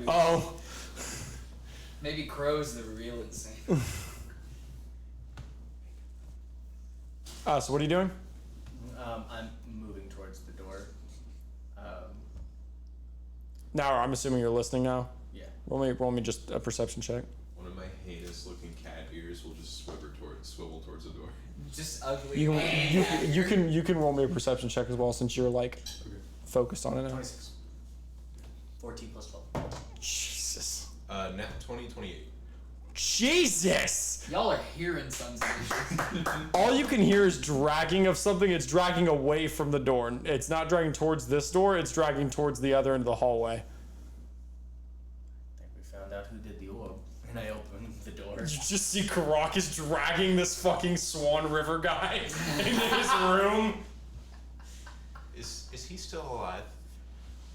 Oh, Maybe Crowe's the real insane. So what are you doing? I'm moving towards the door. Now I'm assuming you're listening now. Yeah. Roll me just a perception check. One of my heinous-looking cat ears will just swivel towards the door. Just ugly. You can roll me a perception check as well since you're like focused on it now. 26. 14 plus 12. Jesus. Nat 20, 28. Jesus! Y'all are hearing sons of bitches. All you can hear is dragging of something. It's dragging away from the door. It's not dragging towards this door. It's dragging towards the other end of the hallway. I think we found out who did the orb. And I opened the door. You just see Xarrakas dragging this fucking Swan River guy into his room. Is he still alive?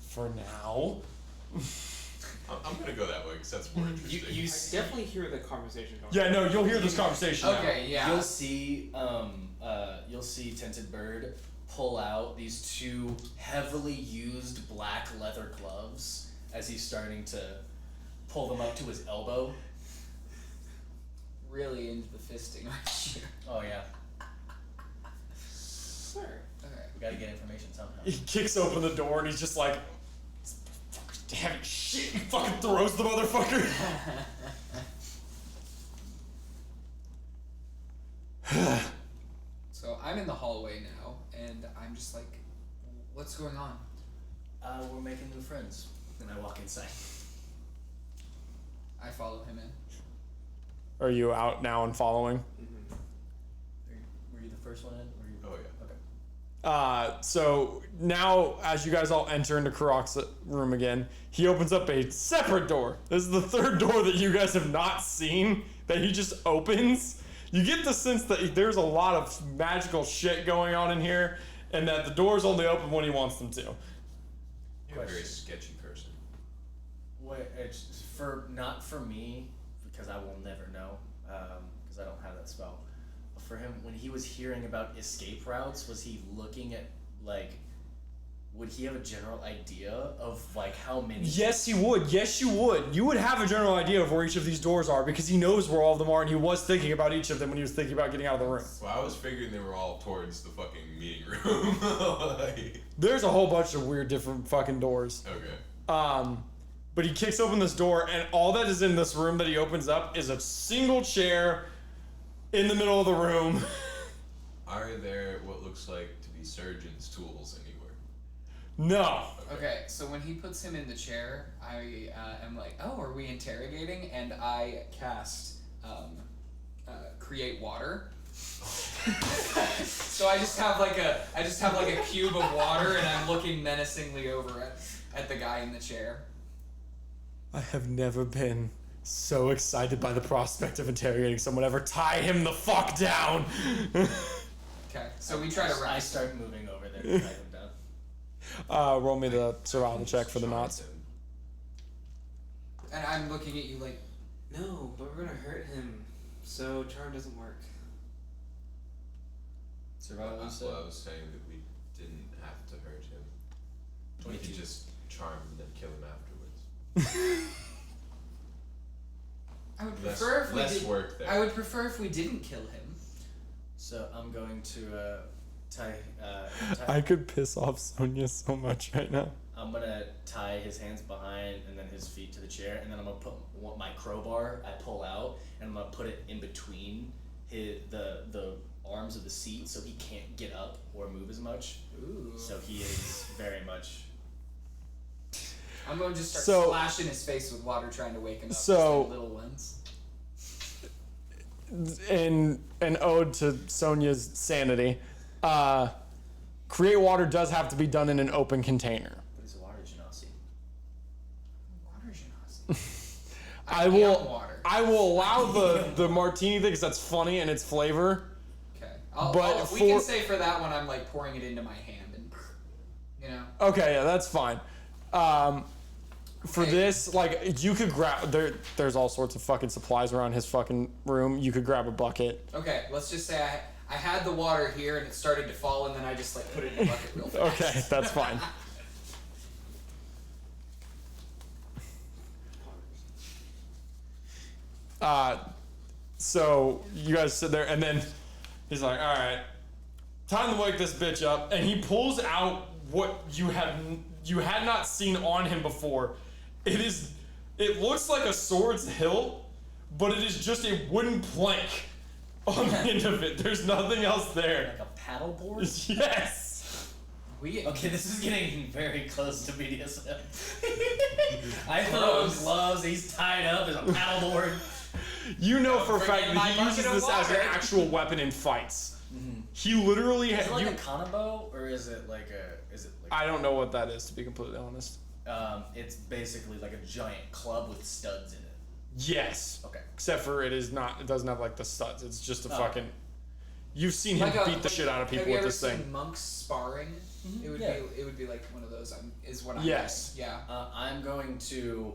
For now. I'm gonna go that way because that's more interesting. You I see, definitely hear the conversation going Yeah, on. no, you'll hear this conversation now. Okay, yeah. You'll see Tinted Bird pull out these 2 heavily used black leather gloves as he's starting to pull them up to his elbow. Really into the fisting, aren't you? Oh yeah, Sir. Okay. we gotta get information somehow. He kicks open the door and he's just like, damn shit, he fucking throws the motherfucker. So I'm in the hallway now, and I'm just like, what's going on? We're making new friends. And I walk inside. I follow him in. Are you out now and following? Mm-hmm. Were you the first one in? Were you... Oh, yeah. Okay. So now, as you guys all enter into Xarrakas' room again, he opens up a separate door. This is the 3rd door that you guys have not seen that he just opens. You get the sense that there's a lot of magical shit going on in here, and that the doors only open when he wants them to. You're a very sketchy person. Wait, it's not for me, because I will never know, because I don't have that spell. But for him, when he was hearing about escape routes, was he looking at, like, would he have a general idea of, like, how many? Yes, he would. Yes, you would. You would have a general idea of where each of these doors are because he knows where all of them are, and he was thinking about each of them when he was thinking about getting out of the room. Well, I was figuring they were all towards the fucking meeting room. Like, There's a whole bunch of weird different fucking doors. okay. But he kicks open this door, and all that is in this room that he opens up is a single chair in the middle of the room. Are there what looks like to be surgeon's tools anywhere? No. Okay, so when he puts him in the chair, I am like, oh, are we interrogating? And I cast create water. So I just have like a cube of water, and I'm looking menacingly over at the guy in the chair. I have never been so excited by the prospect of interrogating someone ever. Tie him the fuck down. Okay, so we try to I rise. start moving over there to tie him down. Roll me the survival check for the knots. And I'm looking at you like, No, but we're gonna hurt him, so charm doesn't work. Survival, you said? Well, I was saying that we didn't have to hurt him. We 22. could just charm and then kill him afterwards. I would prefer if we less did. work there. I would prefer if we didn't kill him. So I'm going to tie. I could piss off Sonia so much right now. I'm gonna tie his hands behind and then his feet to the chair, and then I'm gonna put my crowbar I pull out, and I'm gonna put it in between the arms of the seat so he can't get up or move as much. Ooh. So he is very much. I'm going to just start So- splashing his face with water, trying to wake him up. So- just like little ones. In an ode to Sonia's sanity, create water does have to be done in an open container. But it's a water genasi. Water genasi. I am will. Water. I will allow the martini thing because that's funny and it's flavor. Okay. But we can for- say for that one, I'm like pouring it into my hand, and you know. Okay, yeah, that's fine. For Okay. this, like, you could grab there's all sorts of fucking supplies around his fucking room. You could grab a bucket. Okay, let's just say I had the water here and it started to fall, and then I just like put it in a bucket real fast. Okay, that's fine. So you guys sit there, and then he's like, "All right, time to wake this bitch up, and he pulls out what you had not seen on him before. It looks like a sword's hilt, but it is just a wooden plank on the end of it. There's nothing else there. Like a paddleboard? Yes. Okay, this is getting very close to BDSM. I throw him gloves, he's tied up, there's a paddleboard. You know for a Bring fact in that my he bucket uses of this as an water. actual weapon in fights. He literally Is it like a kanabo, or is it like I don't know what that is, to be completely honest. it's basically like a giant club with studs in it. Yes. Okay. Except for it doesn't have like the studs. It's just a Oh. fucking. You've seen him beat the shit out of people with this Have you ever thing. seen monks sparring? Mhm. It would Yeah. be. It would be like one of those. Is what I'm. Yes. Getting. Yeah. I'm going to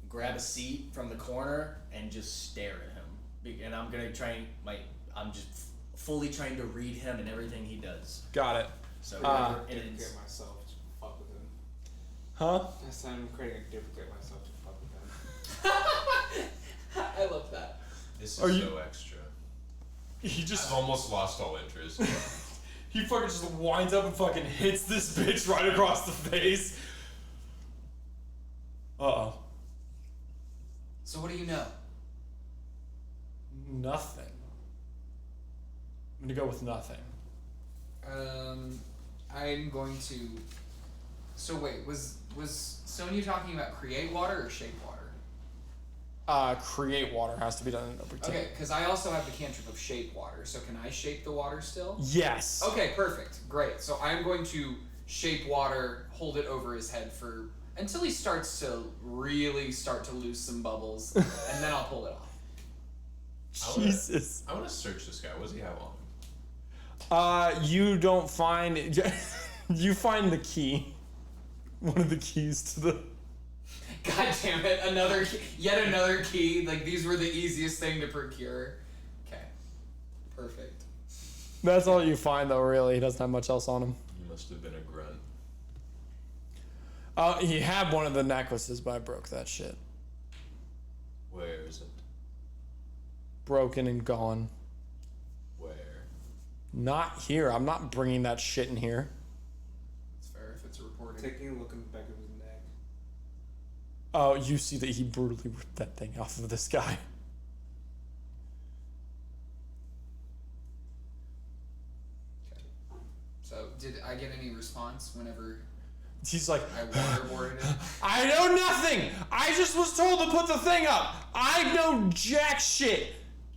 grab a seat from the corner and just stare at him, and I'm gonna I'm just fully trying to read him and everything he does. Got it. So I'm and creating a it's, duplicate myself to fuck with him. Huh? I said I'm creating a duplicate myself to fuck with him. I love that. This Are is you- so extra. He just I've almost lost all interest. he fucking just winds up and fucking hits this bitch right across the face. Uh-oh. So what do you know? Nothing. I'm gonna go with nothing. I'm going to. So wait, was Sonya talking about create water or shape water? Create water has to be done in number 10. Okay, because I also have the cantrip of shape water. So can I shape the water still? Yes. Okay, perfect, great. So I'm going to shape water, hold it over his head until he starts to really start to lose some bubbles, and then I'll pull it off. Jesus. I want to search this guy. What does he have on him? You don't find you find the key. One of the keys to the. God damn it! Yet another key. Like these were the easiest thing to procure. Okay, perfect. That's all you find, though. Really, he doesn't have much else on him. He must have been a grunt. He had one of the necklaces, but I broke that shit. Where is it? Broken and gone. Where? Not here. I'm not bringing that shit in here. It's fair if it's reported. Taking a look in the back of his neck. Oh, you see that he brutally ripped that thing off of this guy. So did I get any response whenever He's like, I waterboarded him? I know nothing. I just was told to put the thing up. I know jack shit.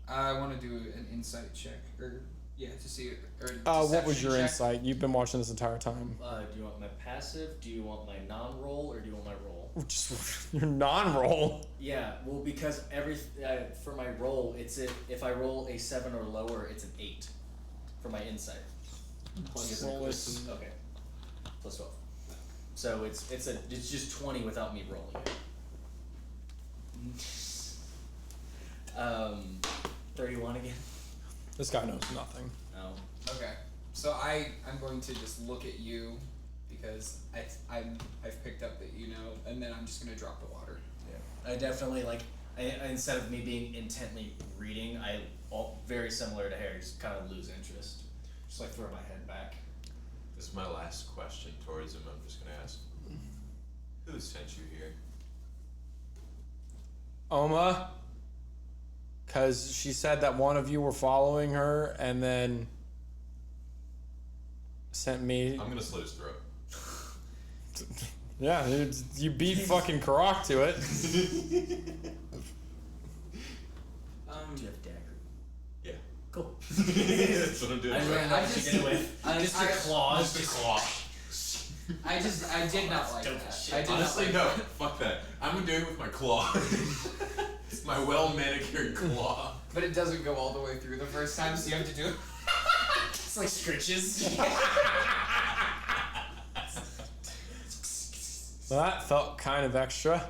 I want to do an insight check, or to see it. Or What was deception your check. insight? You've been watching this entire time. do you want my passive? Do you want my non-roll, or do you want my roll? Just your non-roll. Yeah, well, because for my roll, if I roll a 7 or lower, it's an 8 for my insight. Roll is- Okay, plus 12. So it's just 20 without me rolling it. 31 again. This guy knows nothing. Oh. Okay, so I'm going to just look at you because I've picked up that you know, and then I'm just gonna drop the water. Yeah. I definitely instead of me being intently reading, very similar to Harry, just kind of lose interest. Just like throw my head back. This is my last question towards him. I'm just gonna ask. Who sent you here? Oma, because she said that one of you were following her and then sent me. I'm gonna slit his throat. Yeah, you beat fucking Karak to it. Do you have a dagger? Yeah. Cool. That's what I'm doing. I ran I up to just- get away. Just your claws. Just a claw. I did not like Dope that. as shit. I did Honestly, not no. like that. Fuck that. I'm gonna do it with my claw. It's my well manicured claw. But it doesn't go all the way through the first time, so you have to do it. It's like scritches. Well, that felt kind of extra.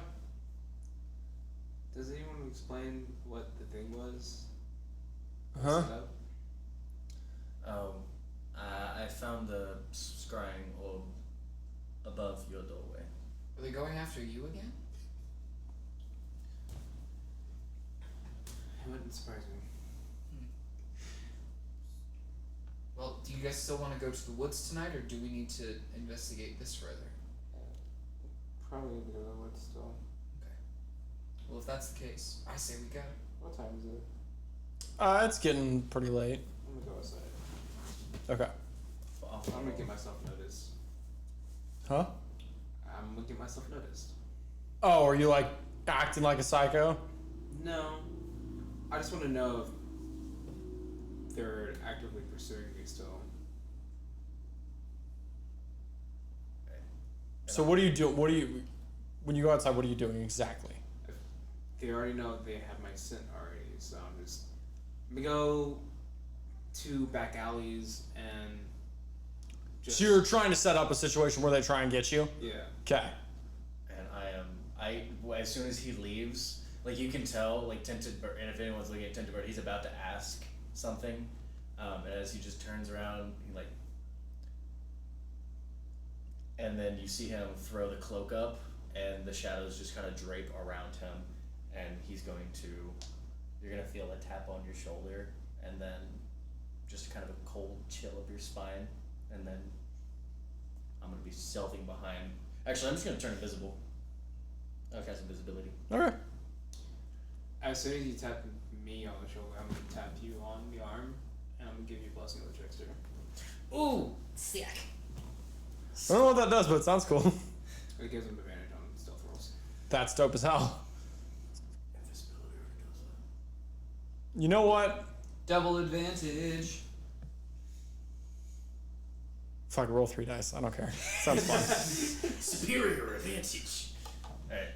Does anyone explain what the thing was? Huh? Set up? I found the scrying orb above your doorway. Are they going after you again? It wouldn't surprise me. Well, do you you guys still want to go to the woods tonight, or do we need to investigate this further? Probably need to go to the woods still. Well, if that's the case, I say we go. What time is it? It's getting pretty late. I'm gonna go outside. Okay. I'm gonna get myself noticed. Huh? I'm gonna get myself noticed. Oh, are you like acting like a psycho? No. I just want to know if they're actively pursuing me still. So what do you do? What do you, when you go outside? What are you doing exactly? They already know they have my scent already, so I'm just gonna go to back alleys and just. So you're trying to set up a situation where they try and get you. Yeah. Okay. And as soon as he leaves, like you can tell, like Tinted Bird, and if anyone's looking at Tinted Bird, he's about to ask something, and as he just turns around, he like, and then you see him throw the cloak up, and the shadows just kind of drape around him, and he's going to, you're gonna feel a tap on your shoulder, and then just kind of a cold chill of your spine, and then I'm gonna be stealthing behind. Actually, I'm just gonna turn invisible. I'll cast invisibility. Okay. As soon as you tap me on the shoulder, I'm gonna tap you on the arm, and I'm gonna give you a blessing of the trickster. Ooh, sick. I don't know what that does, but it sounds cool. It gives them advantage on stealth rolls. That's dope as hell. Invisibility already does that. You know what? Double advantage. Fuck, roll 3 dice. I don't care. Sounds fun. Superior advantage. Alright.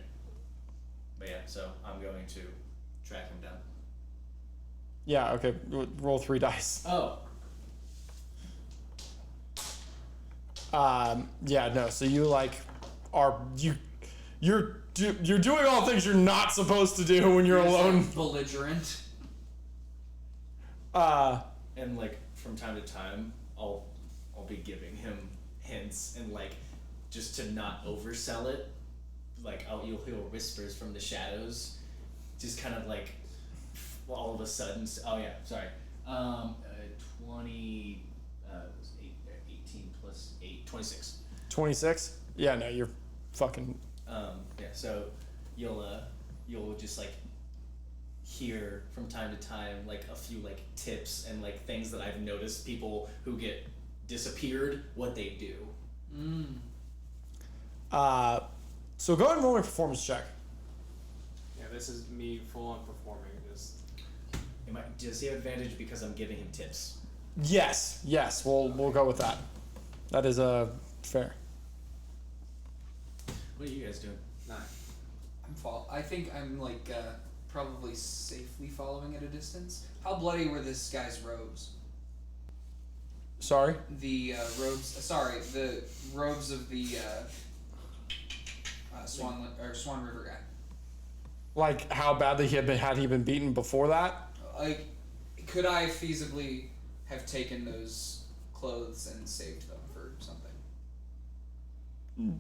But yeah, so I'm going to track him down. Yeah. Okay. Roll 3 dice. Oh. Yeah. No. So you like are you're doing all things you're not supposed to do when you're alone. Belligerent. And like from time to time, I'll be giving him hints and like just to not oversell it. Like you'll hear whispers from the shadows, just kind of like all of a sudden. Oh yeah, sorry. 20. Was 18 plus 8, 26. 26. Yeah. No. You're fucking. Yeah. So you'll just like hear from time to time like a few like tips and like things that I've noticed people who get disappeared what they do. So go ahead and roll a performance check. Yeah, this is me full on performing this. Does he have advantage because I'm giving him tips? Yes. Yes. We'll go with that. That is fair. What are you guys doing? 9. I think I'm like probably safely following at a distance. How bloody were this guy's robes? Sorry. The the robes of the Swan River guy. Like how badly had he been beaten before that? Like, could I feasibly have taken those clothes and saved them for something?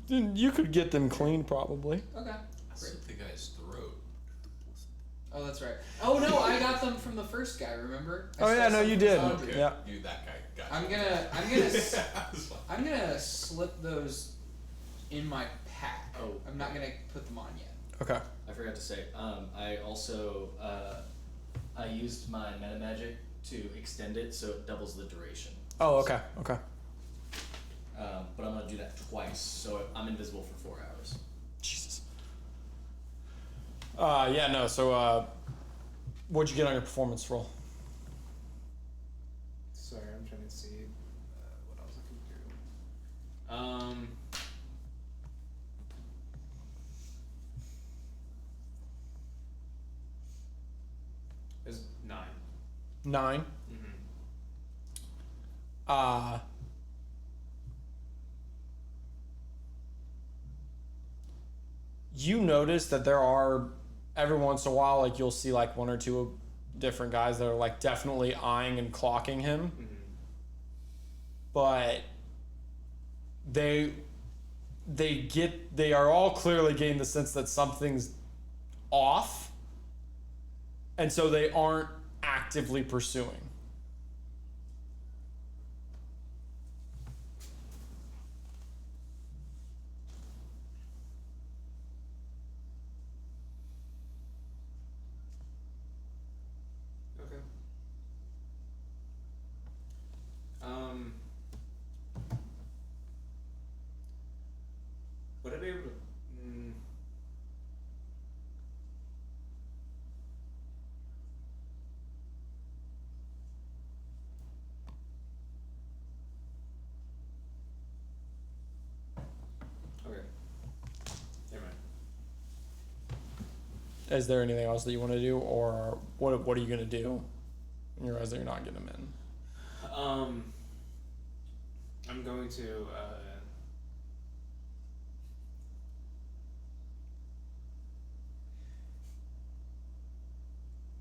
You could get them clean, probably. Okay. I slit the guy's throat. Oh, that's right. Oh no, I got them from the first guy. Remember? I Oh yeah, stole no, some you from did. Sandra. Yeah. You, that guy. Gotcha. I'm gonna slip those in my pack. Oh. I'm not gonna put them on yet. Okay. I forgot to say. I also I used my meta magic to extend it so it doubles the duration. Oh, okay. Okay. But I'm gonna do that twice, so I'm invisible for 4 hours. Jesus. Yeah, no, so, what'd you get on your performance roll? Sorry, I'm trying to see what I was looking through. It's 9. 9. Mm-hmm. You notice that there are, every once in a while, like, you'll see, like, 1 or 2 different guys that are, like, definitely eyeing and clocking him. Mm-hmm. But they are all clearly getting the sense that something's off, and so they aren't actively pursuing. Is there anything else that you want to do, or what are you gonna do when you realize that you're not getting them in? I'm going to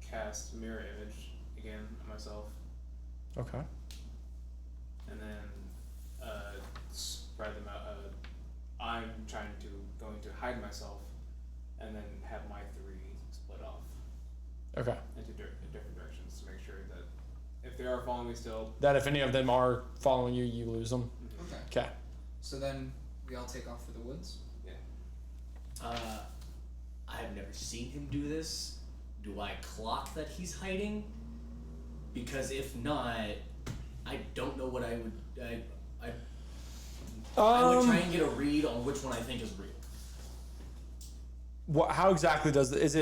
cast mirror image again on myself, Okay. and then spread them out. I'm going to hide myself, and then have my 3 split off Okay. into different directions to make sure that if they are following me still. That if any of them are following you, you lose them. Okay. Okay. So then we all take off for the woods. I have never seen him do this. Do I clock that he's hiding? Because if not, I don't know what I would. I would try and get a read on which one I think is real. What? How exactly is it? Is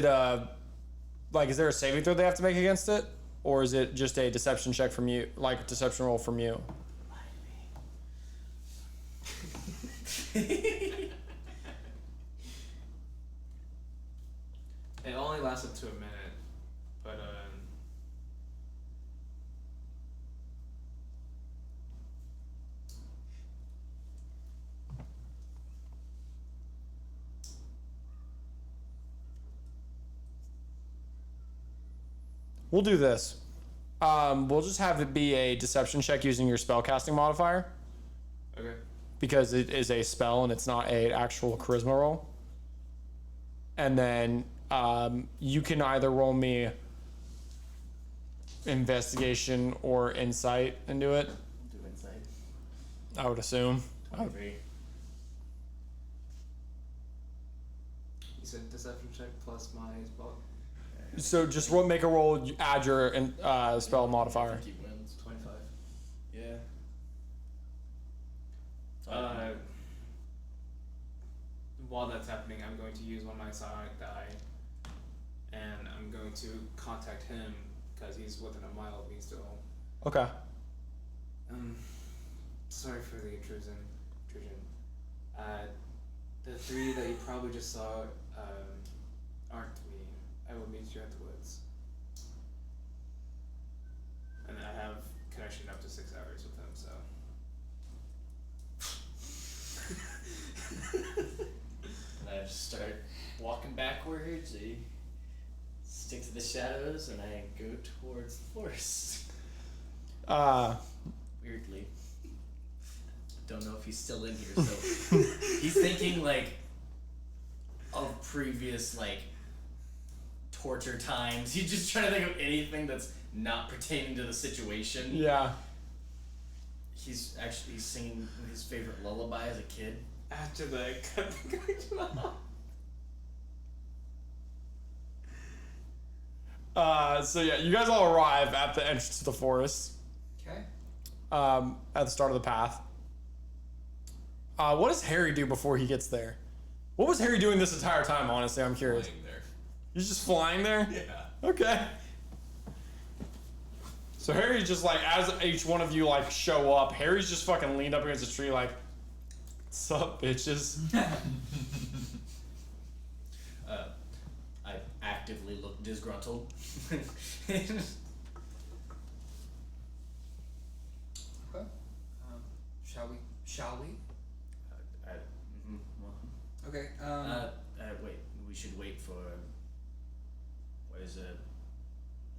there a saving throw they have to make against it, or is it just a deception check from you, like a deception roll from you? It only lasts up to a minute, but We'll do this. We'll just have it be a deception check using your spellcasting modifier, okay. because it is a spell and it's not a actual charisma roll. And then you can either roll me investigation or insight into it. Do insight. I would assume. 23. You said deception check plus my spell. So just make a roll. You add your spell modifier. I think he wins. 25. Yeah. While that's happening, I'm going to use one of my psionic die, and I'm going to contact him because he's within a mile of me still. Okay. Sorry for the intrusion. The 3 that you probably just saw aren't me. I will meet you at the woods. And I have connection up to 6 hours with him, so. And I just start walking backwards. I stick to the shadows, and I go towards the forest. Weirdly. Don't know if he's still in here, so he's thinking like of previous like torture times. He's just trying to think of anything that's not pertaining to the situation. Yeah. He's actually singing his favorite lullaby as a kid. After the cut the guy's mouth. So yeah, you guys all arrive at the entrance to the forest. Okay. At the start of the path. What does Harry do before he gets there? What was Harry doing this entire time, honestly? I'm curious. Flying there. He's just flying there? Yeah. Okay. So Harry's just like, as each one of you like show up, Harry's just fucking leaned up against a tree like, "What's up, bitches?" I actively look disgruntled. Okay. Shall we? Okay. Wait. We should wait for. What is it?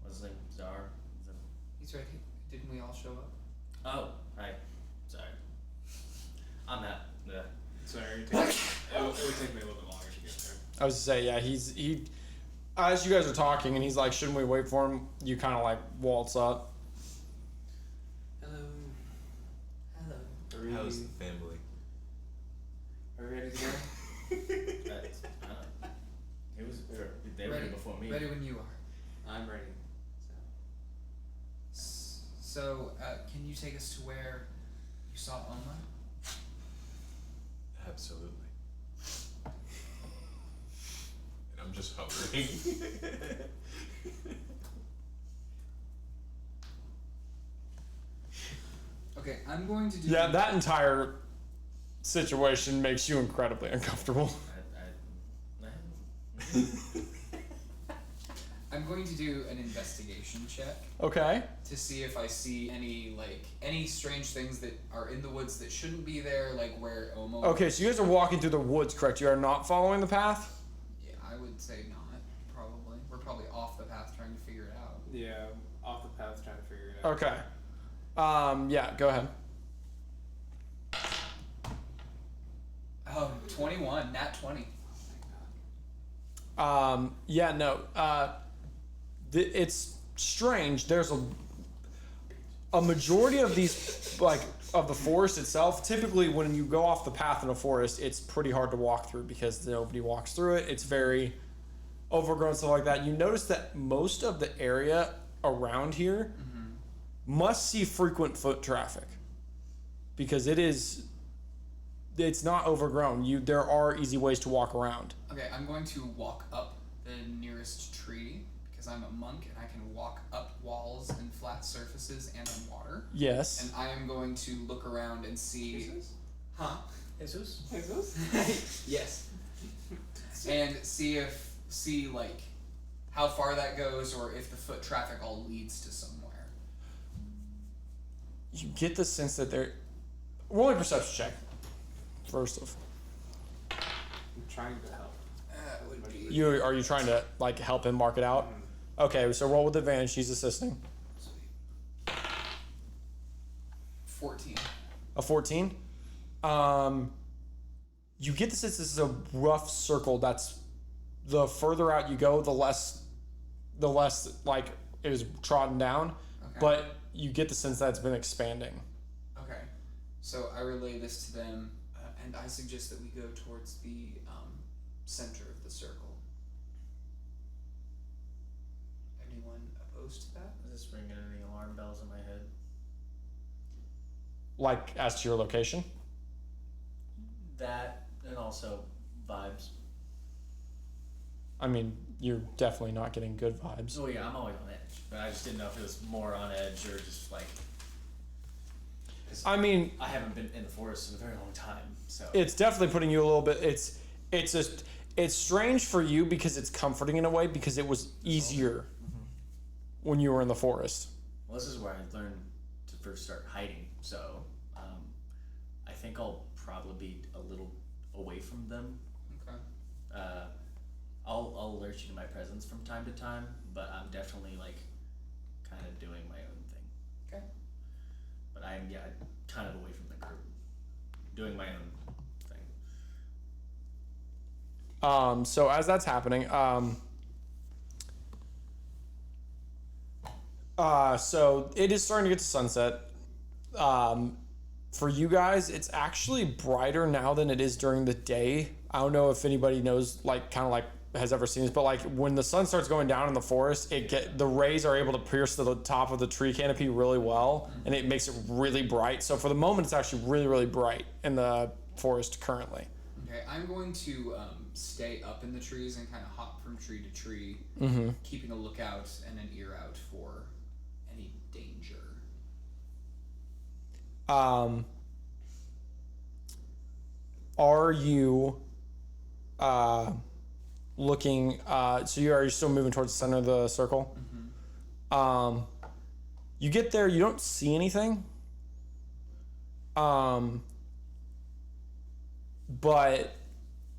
What's his name? Czar? He's right here. Didn't we all show up? Oh, hi. Sorry. I'm not. Sorry, it would take me a little bit longer to get there. I was to say, yeah, he as you guys are talking and he's like, "Shouldn't we wait for him?" You kind of like waltz up. Hello. How's the family? Are we ready to go? It was. They were Ready. here before me. Ready when you are. I'm ready. So, can you take us to where you saw Oma? Absolutely. And I'm just hovering. Okay, I'm going to do. Yeah, that entire situation makes you incredibly uncomfortable. I'm going to do an investigation check Okay. to see if I see any strange things that are in the woods that shouldn't be there, like where Omo. Okay, so you guys are walking through the woods, correct? You are not following the path? Yeah, I would say not. Probably. We're probably off the path trying to figure it out. Yeah, off the path trying to figure it out. Okay. Yeah, go ahead. Oh, 21, nat 20. Yeah, no. It's strange. There's a majority of these, like, of the forest itself. Typically, when you go off the path in a forest, it's pretty hard to walk through because nobody walks through it. It's very overgrown, stuff like that. You notice that most of the area around here must see frequent foot traffic because it's not overgrown. There are easy ways to walk around. Okay, I'm going to walk up the nearest tree because I'm a monk and I can walk up walls and flat surfaces and on water. Yes. And I am going to look around and see. Jesus? Huh? Jesus? Jesus? Yes. And see like how far that goes or if the foot traffic all leads to somewhere. You get the sense that they're... Roll a perception check. First of... I'm trying to help. Would be Are you trying to, like, help him mark it out? Okay, so roll with advantage. She's assisting. 14. A 14? You get the sense this is a rough circle. That's... The further out you go, the less like, it is trodden down. Okay. But you get the sense that it's been expanding. Okay. So I relay this to them, and I suggest that we go towards the center of the circle. Anyone opposed to that? Is this ringing any alarm bells in my head? Like, as to your location? That, and also vibes. I mean, you're definitely not getting good vibes. Oh yeah, I'm always on edge. But I just didn't know if it was more on edge or just like... I mean... I haven't been in the forest in a very long time, so... It's definitely putting you a little bit... It's strange for you because it's comforting in a way because it was easier when you were in the forest. Well, this is where I learned to first start hiding, so I think I'll probably be a little away from them. Okay. I'll alert you to my presence from time to time, but I'm definitely like kind of doing my own thing. Okay. But I'm kind of away from the group, doing my own thing. So as that's happening, so it is starting to get to sunset. For you guys, it's actually brighter now than it is during the day. I don't know if anybody knows, like, kind of like has ever seen this, but like when the sun starts going down in the forest, the rays are able to pierce to the top of the tree canopy really well, and it makes it really bright. So for the moment, it's actually really, really bright in the forest currently. Okay, I'm going to stay up in the trees and kind of hop from tree to tree, keeping a lookout and an ear out for any danger. Are you looking, so are you still moving towards the center of the circle? You get there, you don't see anything. But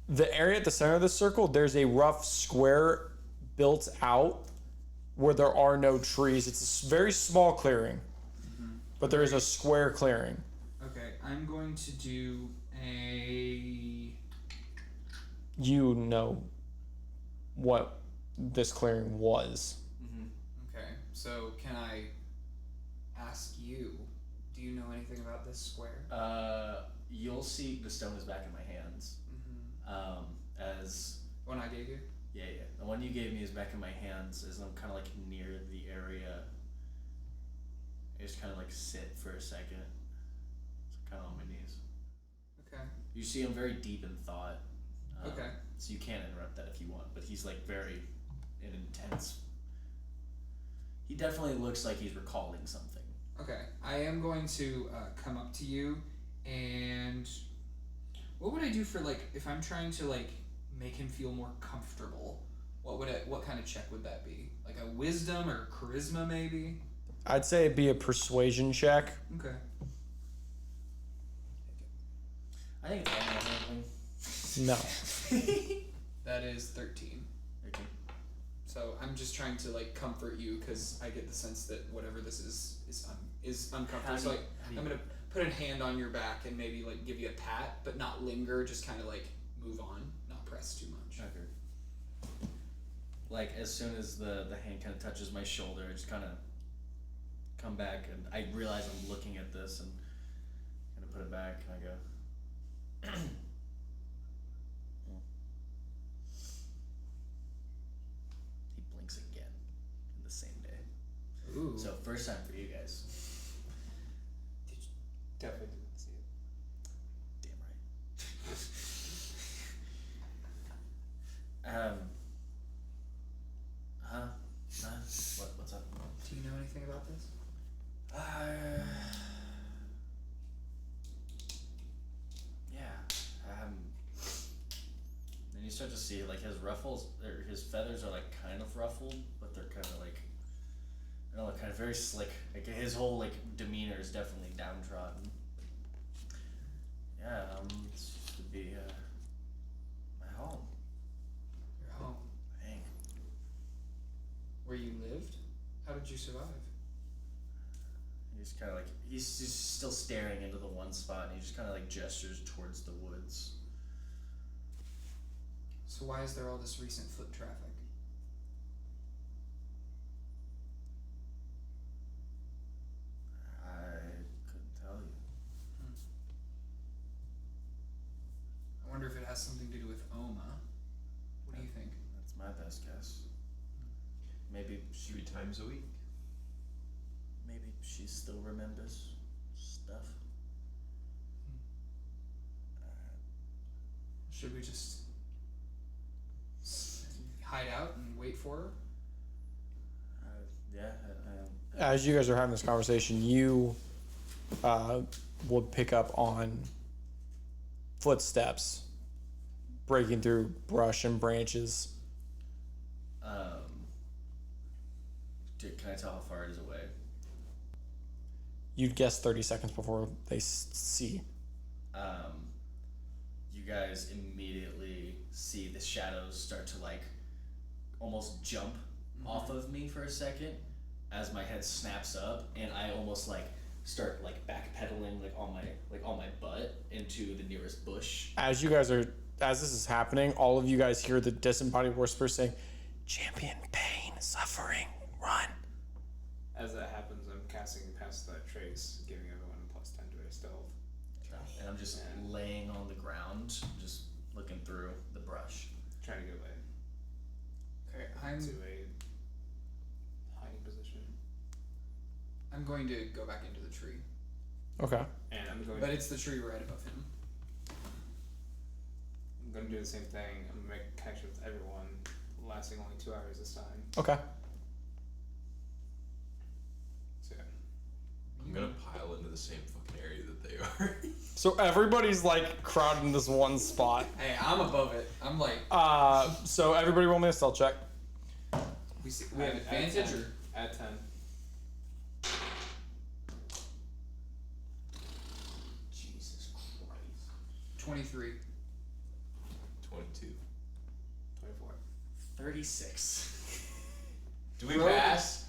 the area at the center of the circle, there's a rough square built out where there are no trees. It's a very small clearing, but there is a square clearing. Okay, I'm going to do a... You know what this clearing was. Okay, so can I ask you, do you know anything about this square? You'll see the stone is back in my hands. As One I gave you? yeah, the one you gave me is back in my hands as I'm kind of like near the area. I just kind of like sit for a second, kind of on my knees. Okay. You see him very deep in thought. Okay. So you can interrupt that if you want, but he's like very intense. He definitely looks like he's recalling something. Okay, I am going to come up to you, and what would I do for, like, if I'm trying to, like, make him feel more comfortable? What kind of check would that be? Like a wisdom or charisma, maybe? I'd say it'd be a persuasion check. Okay. I think it's animal handling. No. That is 13. 13. So I'm just trying to like comfort you because I get the sense that whatever this is uncomfortable. So like I'm gonna put a hand on your back and maybe like give you a pat, but not linger. Just kind of like move on, not press too much. Okay. Like as soon as the hand kind of touches my shoulder, I just kind of come back and I realize I'm looking at this and kind of put it back and I go. He blinks again in the same day. Ooh. So first time for you guys. Definitely didn't see it. Damn right. What's up? Do you know anything about this? Then you start to see like his ruffles or his feathers are like kind of ruffled, but they're kind of like, I don't know, kind of very slick. Like his whole like demeanor is definitely downtrodden. Yeah, this used to be my home. Your home. I think. Where you lived? How did you survive? He's kind of like he's just still staring into the one spot, and he just kind of like gestures towards the woods. So why is there all this recent foot traffic? I couldn't tell you. I wonder if it has something to do with Oma. What do you think? That's my best guess. Maybe 3 times a week. maybe she still remembers stuff. Should we just hide out and wait for her? Yeah. As you guys are having this conversation, you would pick up on footsteps breaking through brush and branches. Can I tell how far it is away? You'd guess 30 seconds before they see. You guys immediately see the shadows start to like almost jump off of me for a second as my head snaps up, and I almost like start like backpedaling like on my butt into the nearest bush. As this is happening, all of you guys hear the disembodied whisper saying, "Champion pain, suffering, run." As that happens, I'm casting past that trace, giving everyone a +10 to their stealth. And I'm just laying on the ground, just looking through the brush. Trying to get away Okay, to a hiding position. I'm going to go back into the tree. Okay. And I'm going But it's the tree right above him. to do the same thing. I'm going to make connection with everyone, lasting only 2 hours this time. Okay. So yeah. I'm gonna pile into the same fucking area that they are. So everybody's like crowded in this one spot. Hey, I'm above it. I'm like, So everybody roll me a stealth check. we have advantage or Add 10. Jesus Christ. 23. 22. 24. 36. Do we Rogue- pass?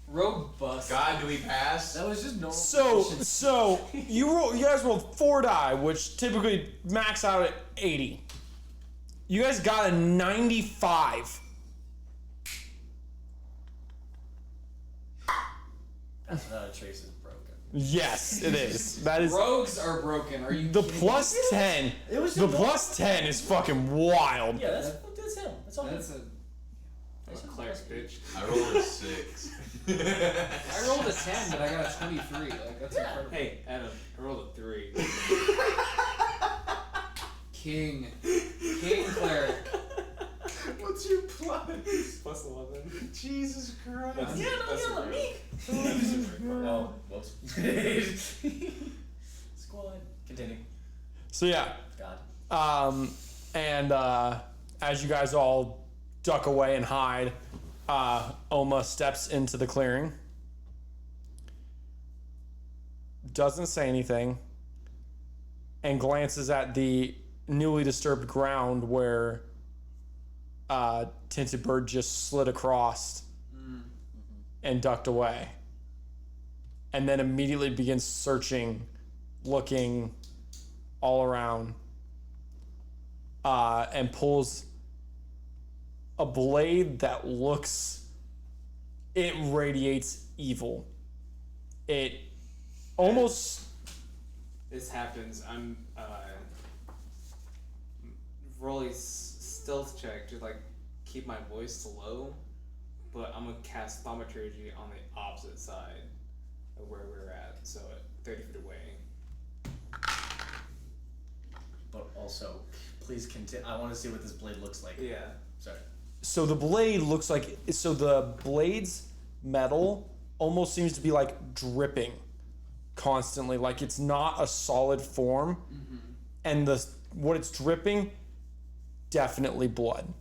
Robust. God, do we pass? That was just normal. So you guys rolled 4 die, which typically max out at 80. You guys got a 95. That's not a trace is broken. Yes, it is. That is Rogues are broken. Are you the kidding plus 10. It was The just plus 10 is fucking wild. Yeah, that's him. That's all. That's a. That's a cleric, bitch. I rolled a 6. I rolled a 10, but I got a 23. Like that's incredible. Hey, Adam, I rolled a 3. King cleric. What's your plus? +11. Jesus Christ. That's, that's a me. real. Oh, whoops. Squad. Continue. So yeah, God. and as you guys all duck away and hide, Oma steps into the clearing. Doesn't say anything. And glances at the newly disturbed ground where Tinted Bird just slid across and ducked away. And then immediately begins searching, looking all around, and pulls a blade that it radiates evil. It almost... This happens. I'm roll a stealth check to like keep my voice low, but I'm gonna cast thaumaturgy on the opposite side of where we're at, so at 30 feet away. But also, please continue. I want to see what this blade looks like. Yeah. Sorry. So the blade looks like... So the blade's metal almost seems to be like dripping constantly. Like it's not a solid form. And what it's dripping, definitely blood.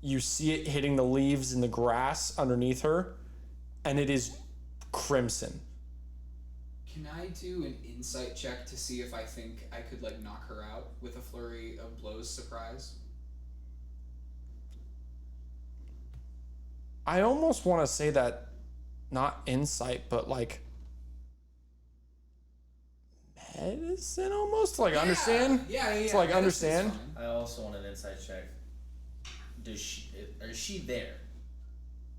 You see it hitting the leaves and the grass underneath her, and it is crimson. Can I do an insight check to see if I think I could like knock her out with a flurry of blows surprise? I almost want to say that, not insight, but like medicine almost? Like understand? Yeah. It's like medicine's understand. fine. I also want an insight check. Is she there?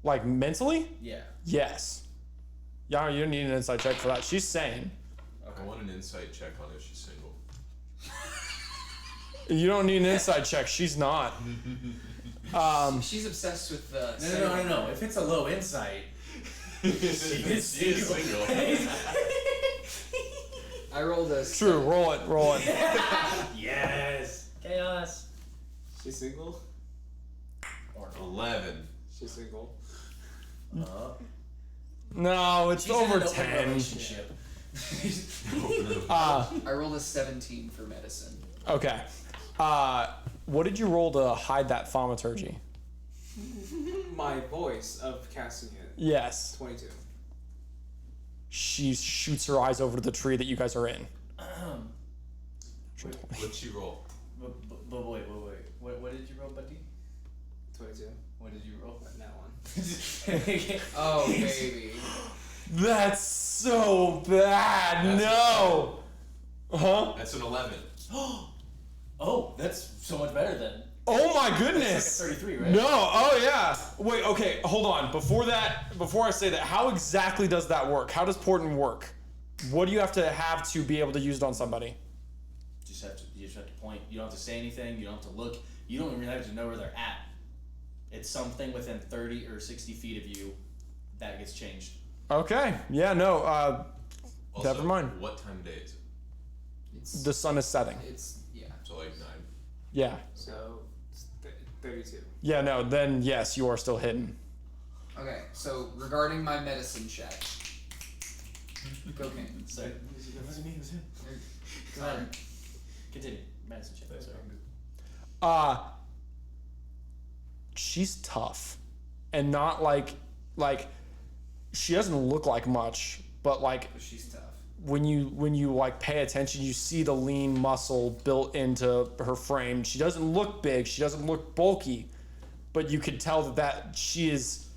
Like mentally? Yeah. Yes. Yeah, you don't need an insight check for that. She's sane. I want an insight check on if she's single. You don't need an insight check. She's not. She's obsessed with the. No. If it's a low insight, She is single. I rolled a. True. Roll it. yes. Chaos. She's single? Or 11. She's single. No, it's She's in over an open 10. relationship. I rolled a 17 for medicine. Okay. What did you roll to hide that thaumaturgy? My voice of casting it. Yes. 22. She shoots her eyes over to the tree that you guys are in. What'd she roll? But wait. What did you roll, buddy? 22. What did you roll? That one. Oh baby. That's so bad. No. Huh? That's an 11. Oh, that's so much better then. Oh my That's goodness. like a 33, right? No. Oh yeah. Wait. Okay. Hold on. Before I say that, how exactly does that work? How does Portent work? What do you have to be able to use it on somebody? You just have to point. You don't have to say anything. You don't have to look. You don't even have to know where they're at. It's something within 30 or 60 feet of you that gets changed. Okay. Yeah. No. Also, Never mind. What time of day is it? It's. The sun is setting. It's yeah. So like 9. Yeah. So, it's 32. Yeah. No. Then yes, you are still hidden. Okay. So regarding my medicine check. Cocaine. So, it wasn't me. It was him. Sorry. Continue. Medicine check. Sorry. She's tough, and not like she doesn't look like much, but like But she's tough. when you like pay attention, you see the lean muscle built into her frame. She doesn't look big, she doesn't look bulky, but you could tell that she is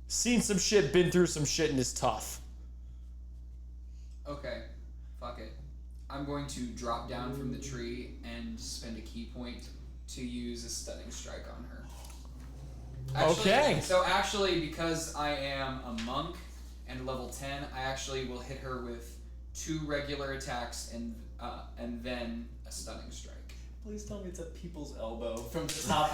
seen some shit, been through some shit, and is tough. Okay. Fuck it. I'm going to drop down from the tree and spend a key point to use a stunning strike on her. Okay. So actually, because I am a monk and level 10, I actually will hit her with 2 regular attacks and then a stunning strike. Please tell me it's a people's elbow from the top.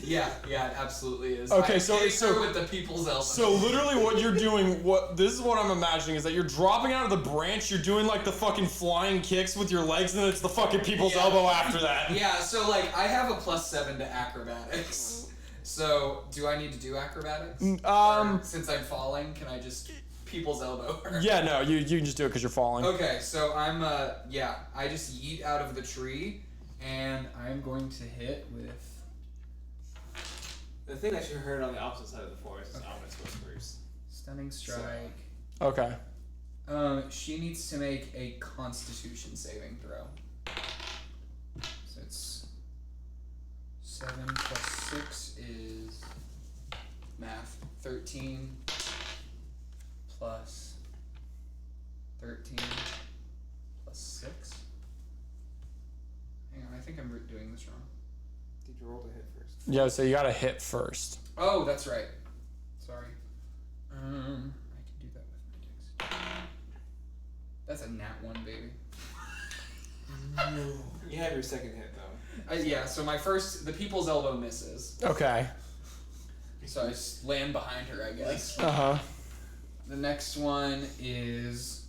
Yeah, it absolutely is. Okay, I'm so- hitting so- her with the people's elbow. So literally what you're doing, this is what I'm imagining, is that you're dropping out of the branch, you're doing like the fucking flying kicks with your legs, and then it's the fucking people's Yeah. elbow after that. Yeah, so like I have a +7 to acrobatics. So do I need to do acrobatics? Or since I'm falling, can I just people's elbow her? Yeah, no, you can just do it because you're falling. Okay, so I'm I just yeet out of the tree, And I'm going to hit with. The thing that you heard on the opposite side of the forest is Okay. ominous whispers. Stunning strike. Okay. She needs to make a Constitution saving throw. So it's 7 plus 6 is math. 13 plus 13 plus 6. Hang on, I think I'm doing this wrong. Did you roll to hit first? Yeah, so you gotta hit first. Oh, that's right. Sorry. I can do that with my dex. That's a nat 1, baby. You have your second hit though. Yeah, so my first, the people's elbow misses. Okay. So I just land behind her, I guess. Uh-huh. The next one is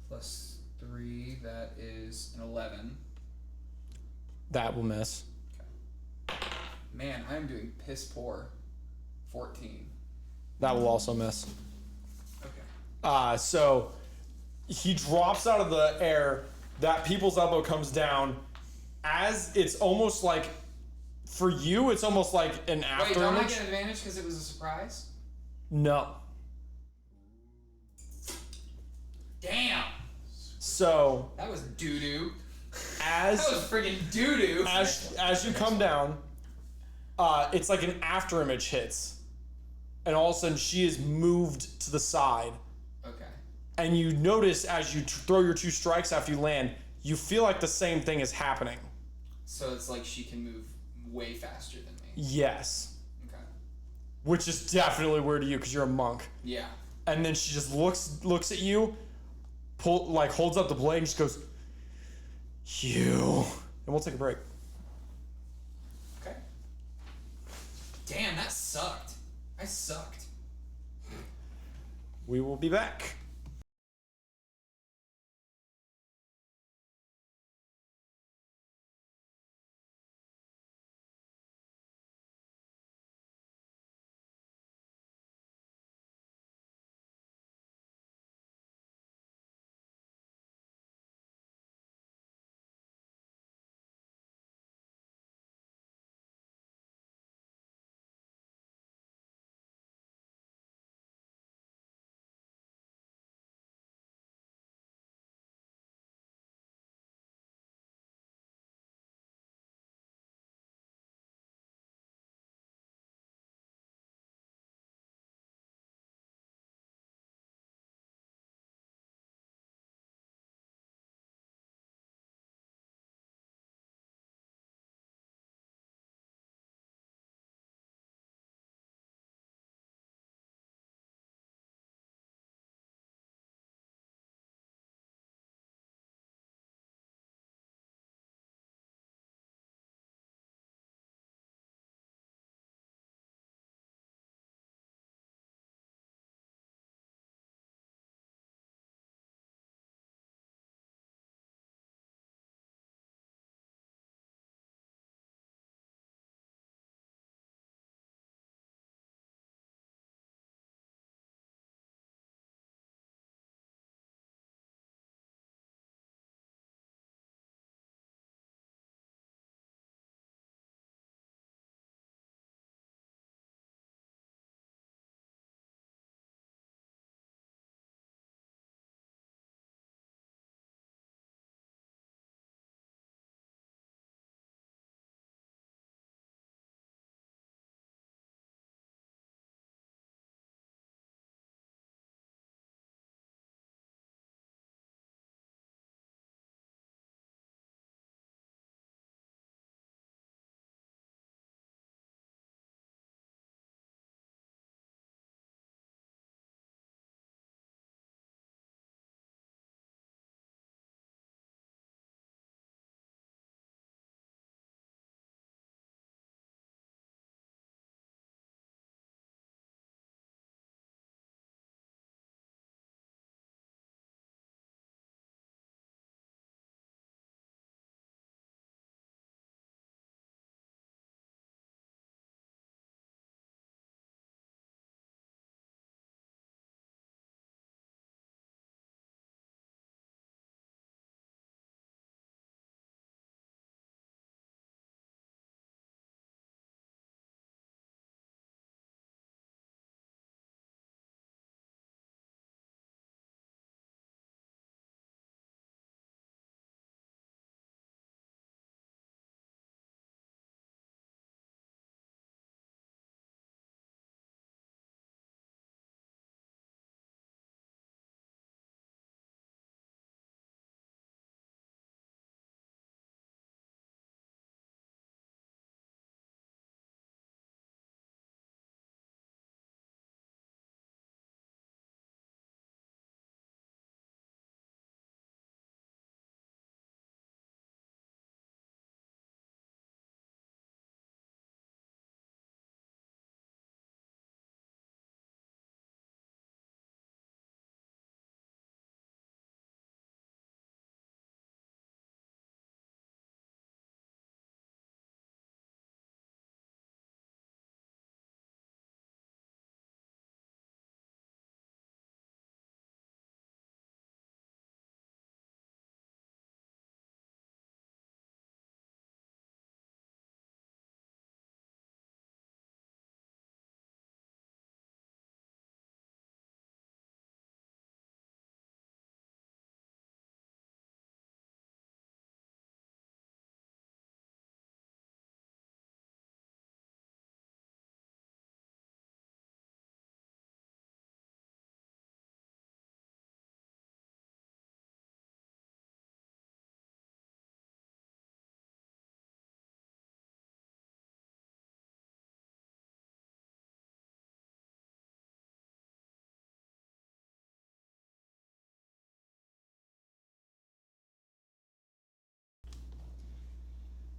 plus 3, that is an 11. That will miss. Man, I'm doing piss poor. 14. That will also miss. Okay. So he drops out of the air. That people's elbow comes down. As it's almost like, for you, it's almost like an Wait, after don't I image. get advantage because it was a surprise? No. Damn! So That was doo-doo. as That was friggin' doo-doo. as you come down, it's like an after image hits, and all of a sudden she is moved to the side, Okay. and you notice as you throw your 2 strikes after you land, you feel like the same thing is happening. So it's like she can move way faster than me. Yes, Okay. which is definitely weird to you because you're a monk. Yeah. And then she just looks at you, holds up the blade and just goes, "You." And we'll take a break. Okay. Damn, that sucked. I sucked. We will be back.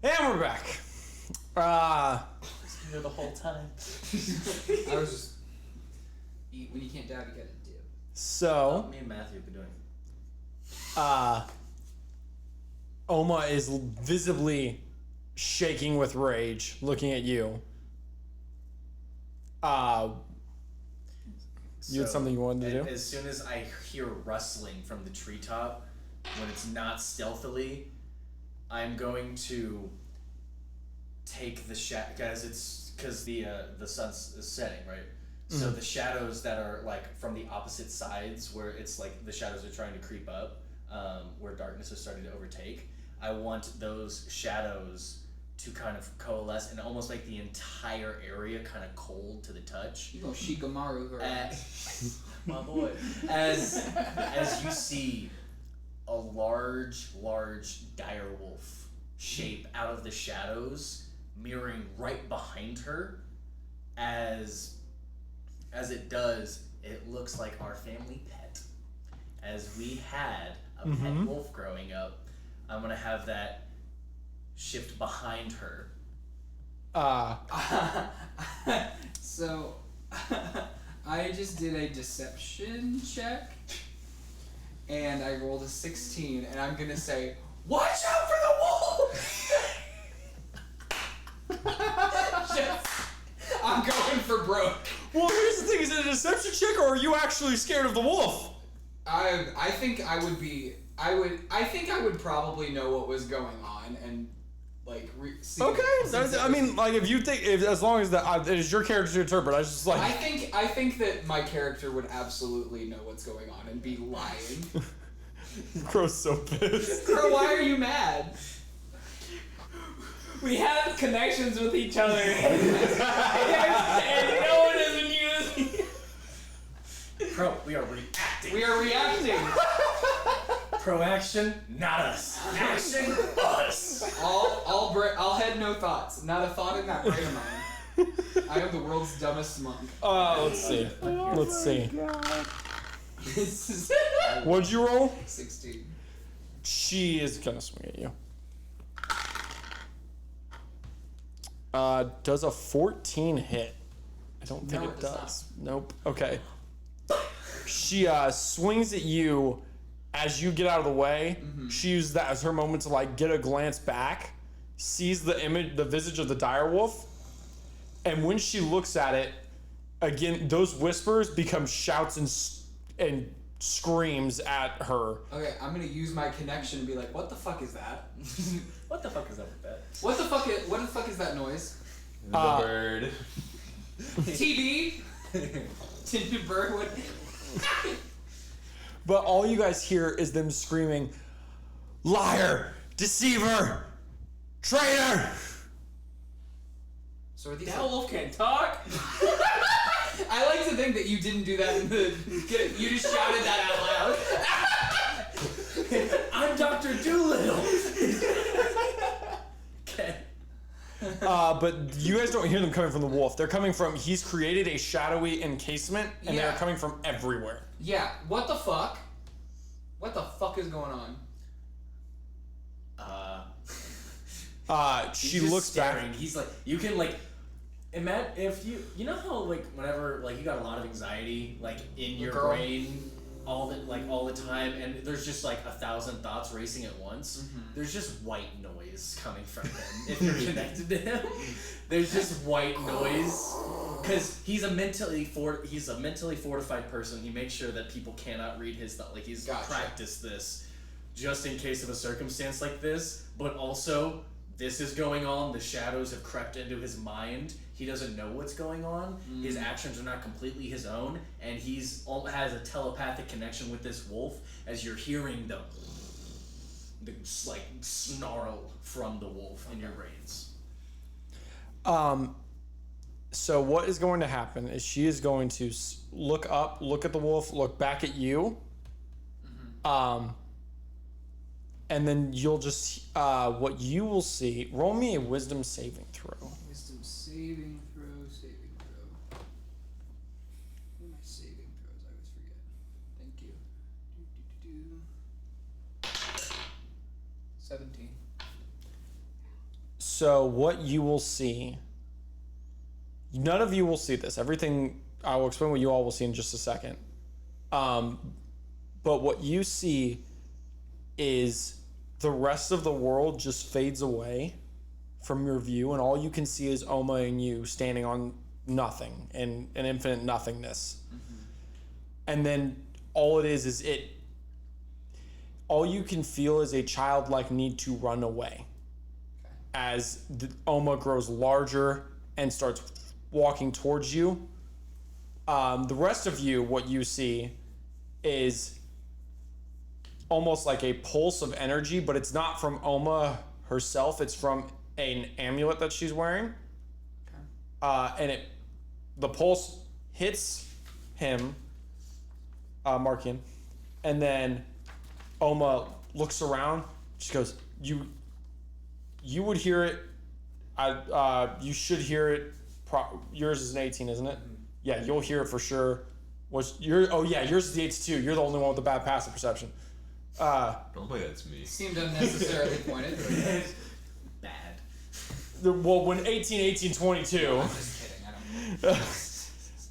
And we're back. Here the whole time. I was just. When you can't dab, you gotta dip. So, Me and Matthew have been doing. Oma is visibly shaking with rage, looking at you. You had something you wanted to do? As soon as I hear rustling from the treetop, when it's not stealthily, I'm going to take the because the sun's setting, right? So the shadows that are like from the opposite sides, where it's like the shadows are trying to creep up, where darkness is starting to overtake. I want those shadows to kind of coalesce and almost make the entire area kind of cold to the touch. You go Shikamaru her. My boy. As you see a large dire wolf shape out of the shadows, mirroring right behind her. As it does, it looks like our family pet. As we had a pet wolf growing up, I'm gonna have that shift behind her. So, I just did a deception check, and I rolled a 16, and I'm gonna say, "Watch out for the wolf!" I'm going for broke. Well, here's the thing: is it a deception check, or are you actually scared of the wolf? I think I would be. I think I would probably know what was going on and like see. Okay, I mean, like if you think, as long as that it is your character to interpret, I was just like. I think that my character would absolutely know what's going on and be lying. Crow's so pissed. Crowe, why are you mad? We have connections with each other, and no one doesn't use me. Pro, we are reacting. We are reacting. Proaction, not us. Action, us. I'll head no thoughts. Not a thought in that brain of mine. I am the world's dumbest monk. Let's see. Let's see. This is What'd you roll? 16. She is gonna swing at you. Does a 14 hit? I don't think No, it it does does. Nope. Okay. She swings at you as you get out of the way. She uses that as her moment to like get a glance back, sees the visage of the direwolf, and when she looks at it, again those whispers become shouts and screams at her. Okay, I'm gonna use my connection and be like, "What the fuck is that? What the fuck is up with that? What the fuck is that noise? The bird. TB? Tinted bird? What? But all you guys hear is them screaming, "Liar! Deceiver! Traitor!" So are these? That wolf can talk. I like to think that you didn't do that in the. You just shouted that out loud. I'm Dr. Doolittle. Okay. But you guys don't hear them coming from the wolf. They're coming from. He's created a shadowy encasement, and they're Yeah. coming from everywhere. Yeah. What the fuck? What the fuck is going on? She He's just looks staring. back. He's like, you can like, imagine if you know how like whenever like you got a lot of anxiety like in your Girl. brain all the time, and there's just like 1,000 thoughts racing at once. There's just white noise coming from him. If you're connected to him, there's just white noise because he's a mentally fortified person. He makes sure that people cannot read his thought. Like he's Gotcha. practiced this just in case of a circumstance like this, but also. This is going on. The shadows have crept into his mind. He doesn't know what's going on. His actions are not completely his own, and has a telepathic connection with this wolf. As you're hearing the like snarl from the wolf in your brains. So what is going to happen is she is going to look up, look at the wolf, look back at you. And then you'll just, what you will see, roll me a wisdom saving throw. Wisdom saving throw. What are my saving throws? I always forget. Thank you. 17. So what you will see, none of you will see this. Everything, I will explain what you all will see in just a second. But what you see is the rest of the world just fades away from your view, and all you can see is Oma and you standing on nothing and an infinite nothingness. And then all it is all you can feel is a childlike need to run away as the Oma grows larger and starts walking towards you. The rest of you, what you see is almost like a pulse of energy, but it's not from Oma herself. It's from an amulet that she's wearing. And the pulse hits him, Markian, and then Oma looks around. She goes, you would hear it. You should hear it. Yours is an 18, isn't it? Yeah, you'll hear it for sure. Yours is the 82. You're the only one with the bad passive perception. Normally that's me. Seemed unnecessarily pointed. Bad. Well, when 18, 22. I'm just kidding. I don't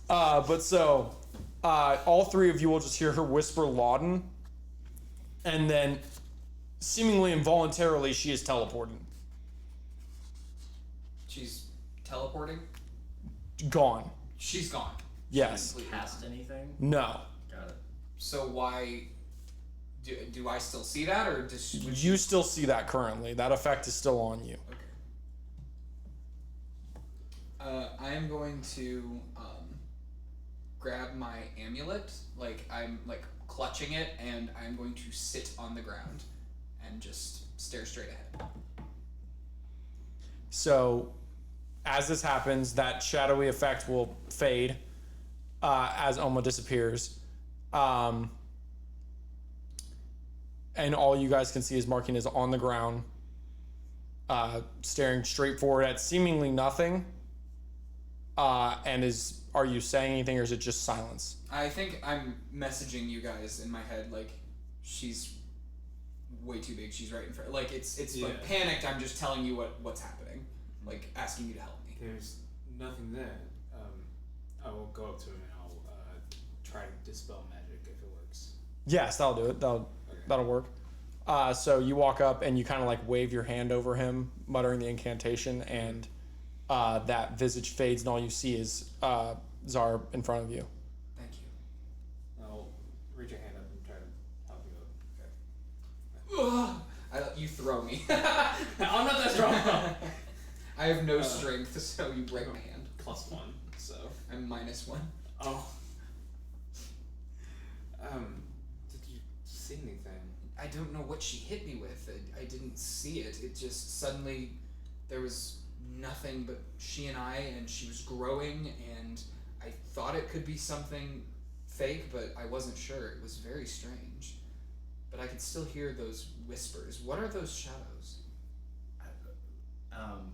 know. But so, all three of you will just hear her whisper Lauden, and then, seemingly involuntarily, she is teleporting. She's teleporting. Gone. She's gone. Yes. Completely Cast gone. anything? No. Got it. So why do I still see that, or does she, You still see that currently. That effect is still on you. okay? I am going to grab my amulet, like I'm like clutching it, and I'm going to sit on the ground and just stare straight ahead. So, as this happens, that shadowy effect will fade as Oma disappears. And all you guys can see is Markian is on the ground, staring straight forward at seemingly nothing. Are you saying anything, or is it just silence? I think I'm messaging you guys in my head like she's way too big. She's right in front. Like it's like panicked. I'm just telling you what's happening. Like asking you to help me. There's nothing there. I will go up to him and I'll try to dispel magic if it works. Yes, that'll do it. That'll work. So you walk up and you kind of like wave your hand over him, muttering the incantation, and that visage fades, and all you see is Xar in front of you. Thank you. I'll reach a hand up and try to help you up. You throw me. I'm not that strong. I have no strength, so you break my hand. +1, so. I'm -1. Oh. Did you see anything? I don't know what she hit me with. I didn't see it. It just suddenly, there was nothing but she and she was growing, and I thought it could be something fake, but I wasn't sure. It was very strange. But I could still hear those whispers. What are those shadows?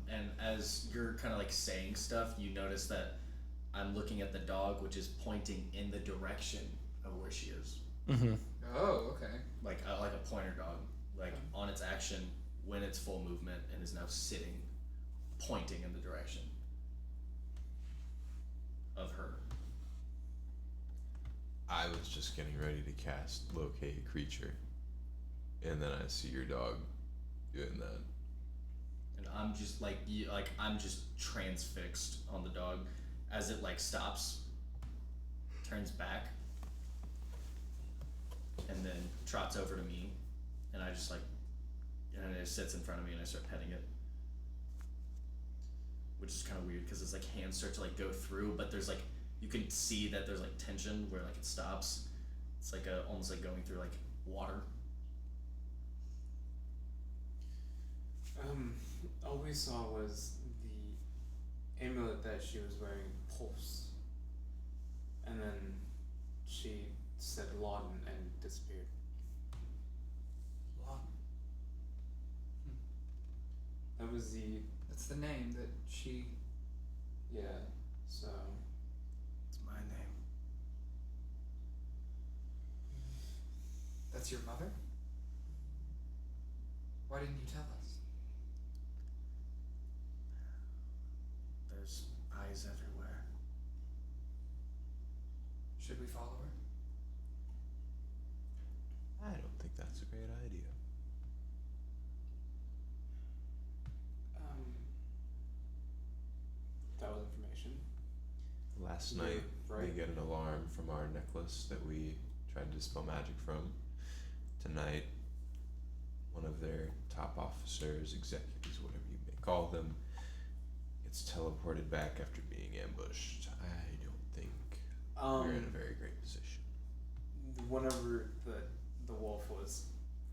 And as you're kind of like saying stuff, you notice that I'm looking at the dog, which is pointing in the direction of where she is. Mm-hmm. Oh, okay. Like a pointer dog, like on its action when it's full movement, and is now sitting, pointing in the direction of her. I was just getting ready to cast locate creature, and then I see your dog doing that. And I'm just I'm just transfixed on the dog as it like stops, turns back, and then trots over to me, and I just and it sits in front of me, and I start petting it, which is kind of weird because its like hands start to like go through, but there's like you can see that there's like tension where like it stops. It's like almost like going through like water. All we saw was the amulet that she was wearing, Pulse, and then she said Lauden and disappeared. Lauden. That was the... That's the name that she... Yeah, so... It's my name. That's your mother? Why didn't you tell us? There's eyes everywhere. Should we follow her? I don't think that's a great idea. That was information. Last Yeah, night, we right. get an alarm from our necklace that we tried to dispel magic from. Tonight, one of their top officers, executives, whatever you may call them, gets teleported back after being ambushed. I don't think we're in a very great position. Whenever the wolf was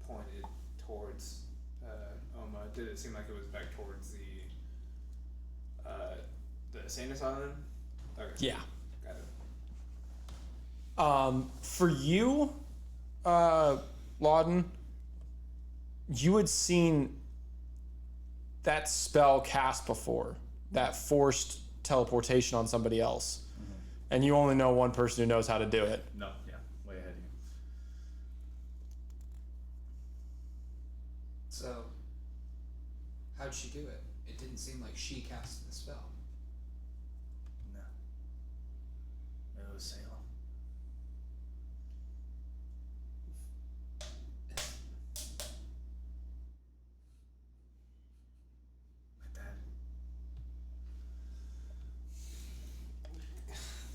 pointed towards Oma, did it seem like it was back towards the insane asylum? Okay. Yeah. Got it. For you, Lauden, you had seen that spell cast before, that forced teleportation on somebody else. And you only know one person who knows how to do it. No, yeah, way ahead of you. So, how'd she do it? It didn't seem like she cast the spell. No. It was Salem. My dad.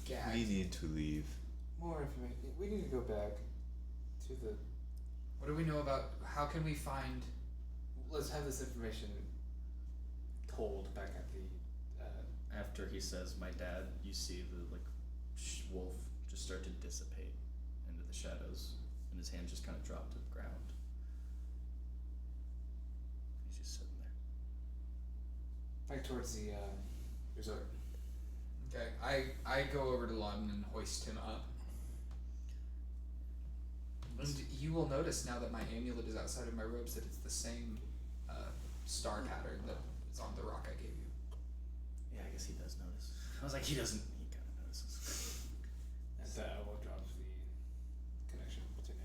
Gag. We need to leave. More information. We need to go back to the. What do we know about? How can we find? Let's have this information told back at the. After he says my dad, you see the wolf just start to dissipate into the shadows, and his hand just kind of drop to the ground. He's just sitting there. Back towards the resort. Okay, I go over to Lawton and hoist him up. And you will notice now that my amulet is outside of my robes that it's the same star pattern that is on the rock I gave you. Yeah, I guess he does notice. I was like, he doesn't. He kind of notices. And that will drop the connection between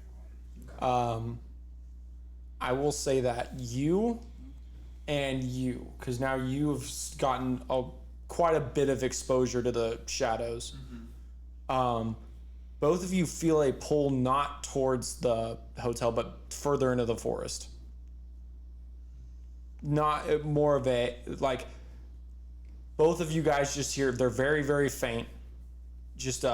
everyone. I will say that you and you, because now you've gotten quite a bit of exposure to the shadows. Both of you feel a pull not towards the hotel, but further into the forest. Not more of a, both of you guys just hear, they're very, very faint. Just,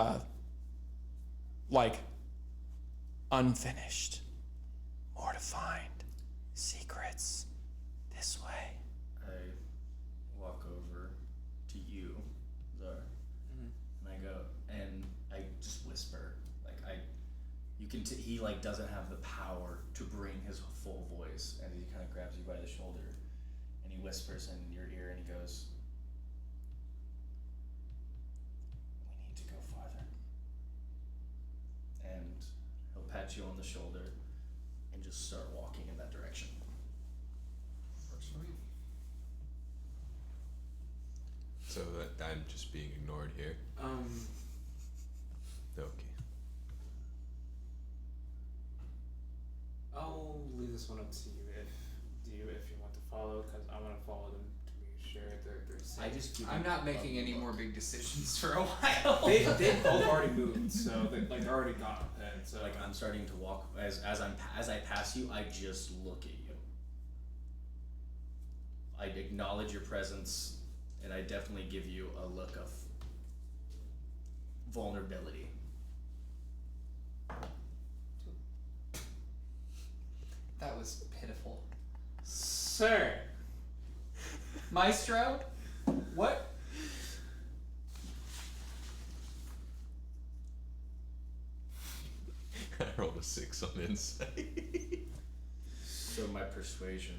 unfinished. More to find. Secrets. This way. I walk over to you, Zar, and I go, and I just whisper, you can he doesn't have the power to bring his full voice, and he kind of grabs you by the shoulder, and he whispers in your ear, and he goes, "We need to go farther," and he'll pat you on the shoulder, and just start walking in that direction. Works for me. So that I'm just being ignored here. Okay. I'll leave this one up to you if you want to follow, because I want to follow them to be sure they're safe. I just keep I'm not making any more big decisions for a while. They've both already moved, so they're already gone. And so I'm starting to walk as I pass you. I just look at you. I acknowledge your presence, and I definitely give you a look of vulnerability. That was pitiful. Sir, Maestro? What? I rolled a 6 on insight. So my persuasion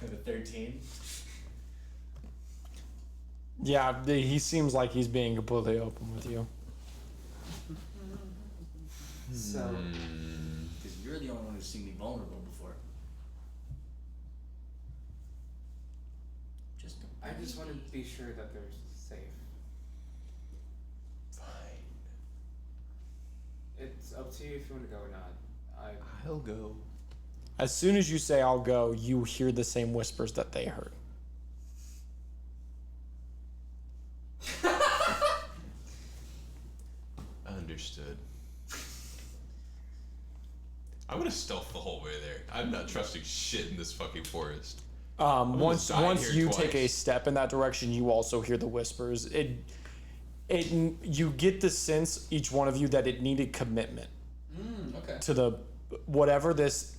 of a 13. Yeah, he seems like he's being completely open with you. so Because you're the only one who's seen me vulnerable before. I just want to be sure that they're safe. Fine. It's up to you if you want to go or not. I'll go. As soon as you say I'll go, you hear the same whispers that they heard. Understood. I'm gonna stealth the whole way there. I'm not trusting shit in this fucking forest. Once sign here you twice. take a step in that direction, you also hear the whispers. You get the sense, each one of you, that it needed commitment Okay. to the whatever this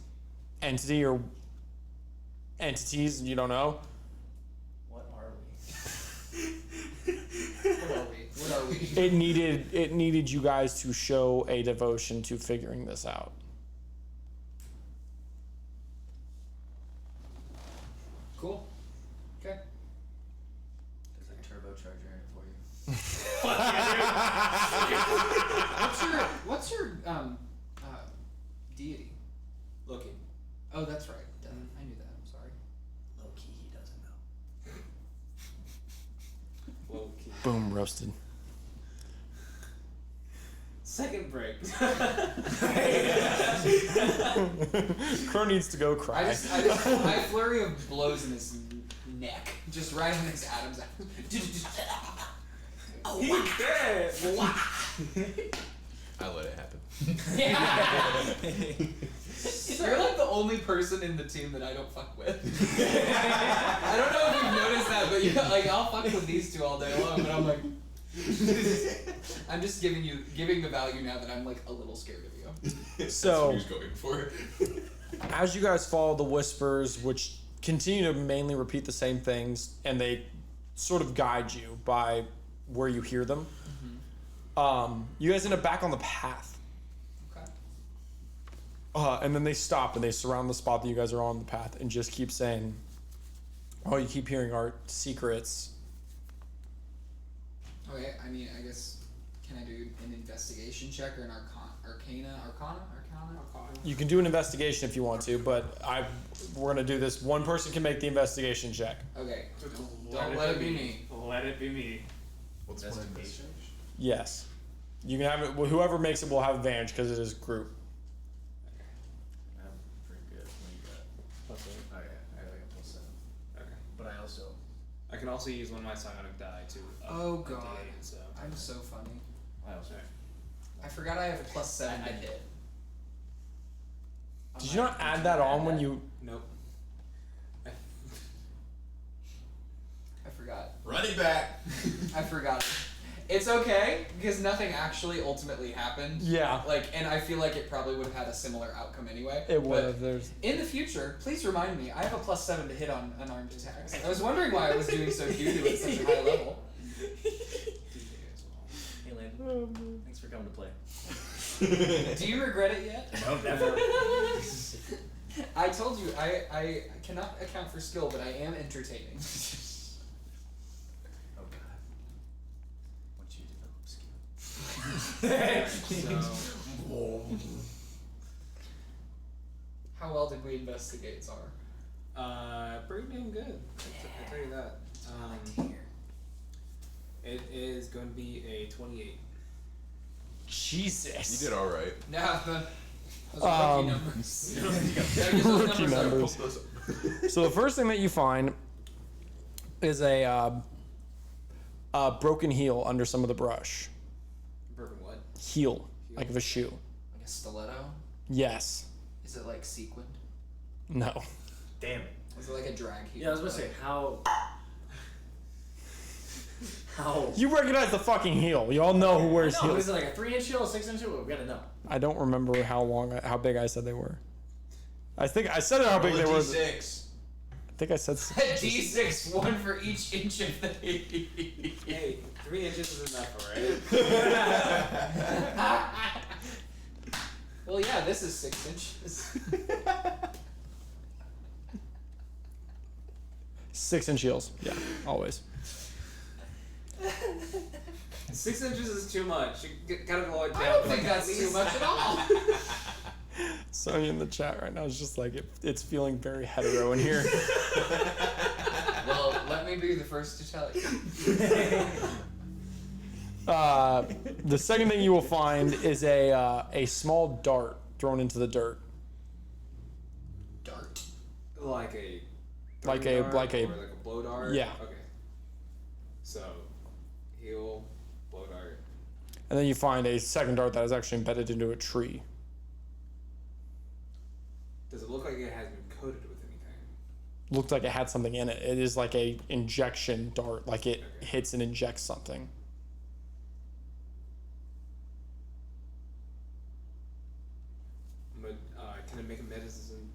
entity or entities, you don't know. What are What are we? It needed you guys to show a devotion to figuring this out. Cool. Okay. There's a turbocharger in it for you. What's your deity? Loki. Oh, that's right. I knew that. I'm sorry. Low key, he doesn't know. Loki. Boom, roasted. Second break. Crow needs to go cry. I flurry of blows in his neck, just right on his Adam's apple. He's dead. I let it happen. You're like the only person in the team that I don't fuck with. I don't know if you've noticed that, but like I'll fuck with these two all day long, but I'm like, I'm just giving the value now that I'm like a little scared of you. That's So- what he was going for. As you guys follow the whispers, which continue to mainly repeat the same things, and they sort of guide you by where you hear them, you guys end up back on the path. Okay. And then they stop and they surround the spot that you guys are on the path and just keep saying, "Oh, you keep hearing our secrets." Okay. I mean, I guess can I do an investigation check or an arcana? You can do an investigation if you want to, but we're gonna do this. One person can make the investigation check. Okay. Don't let it be me. Let it be me. What's one Investigation? Yes, you can have it. Whoever makes it will have advantage because it is group. I'm pretty good. What do you got? Plus eight. Oh yeah, I got +7. Okay. But I also. I can also use one of my psionic die to. Oh, a God. D8, so. I'm so funny. I also. I forgot I have a +7 to hit. Did you not add that on when you? Nope. I forgot. Run it back. I forgot it. It's okay because nothing actually ultimately happened. Yeah. Like, and I feel like it probably would have had a similar outcome anyway. It would but have. There's. in the future, please remind me. I have a +7 to hit on unarmed attacks. I was wondering why I was doing so doo-doo at such a high level. Hey, Landon. Thanks for coming to play. Do you regret it yet? No, never. I told you I cannot account for skill, but I am entertaining. Oh god. Once you develop skill. How well did we investigate, Czar? Pretty damn good. I'll tell you that. It is going to be a 28. Jesus. You did all right. Nah, those are rookie numbers. Gotta get those Rookie numbers up. numbers. So the first thing that you find is a broken heel under some of the brush. Broken what? Heel, like of a shoe. Like a stiletto? Yes. Is it like sequined? No. Damn it. Is it like a drag heel? Yeah, I was gonna say how. How? You recognize the fucking heel. You all know who wears No, heels. is it like a 3-inch heel, a 6-inch heel? We gotta know. I don't remember how big I said they were. I think I said how big they were. D6. I think I said. A D6, one for each inch of the. Hey, 3 inches is enough, alright? Well, yeah, this is 6 inches. 6-inch heels. Yeah, always. 6 inches is too much. You gotta go it down. I don't to, think like, that's at too least- much at all. Sonya in the chat right now is just like it's feeling very hetero in here. Well, let me be the first to tell you. The second thing you will find is a small dart thrown into the dirt. Dart. Like a. Like throwing a- dart like a- or like a blow dart? Yeah. Okay. So, heel, blow dart. And then you find a second dart that is actually embedded into a tree. Does it look like it has been coated with anything? Looked like it had something in it. It is like a injection dart, like it hits and injects something. But can I make a medicine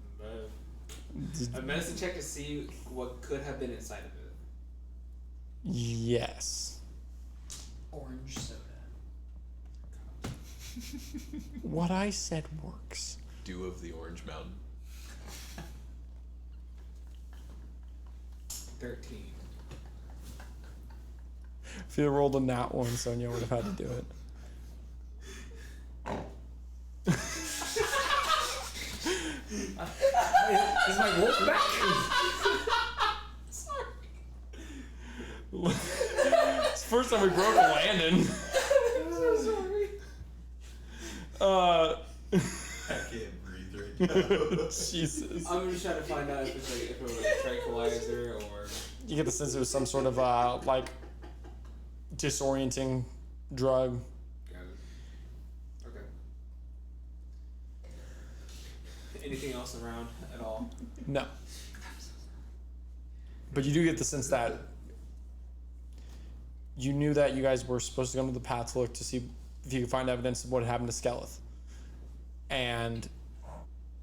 check to see what could have been inside of it? Yes. Orange soda. What I said works. Dew of the Orange Mountain. 13. If you rolled a nat one, Sonia would have had to do it. Is my wolf back? It's the first time we broke a Landan. I'm so sorry. I can't breathe right now. Jesus. I'm just trying to find out if it's like if it was a tranquilizer or. You get the sense it was some sort of like disorienting drug. Got it. Okay. Anything else around at all? No. But you do get the sense that you knew that you guys were supposed to go to the path to look to see if you could find evidence of what had happened to Skelleth. And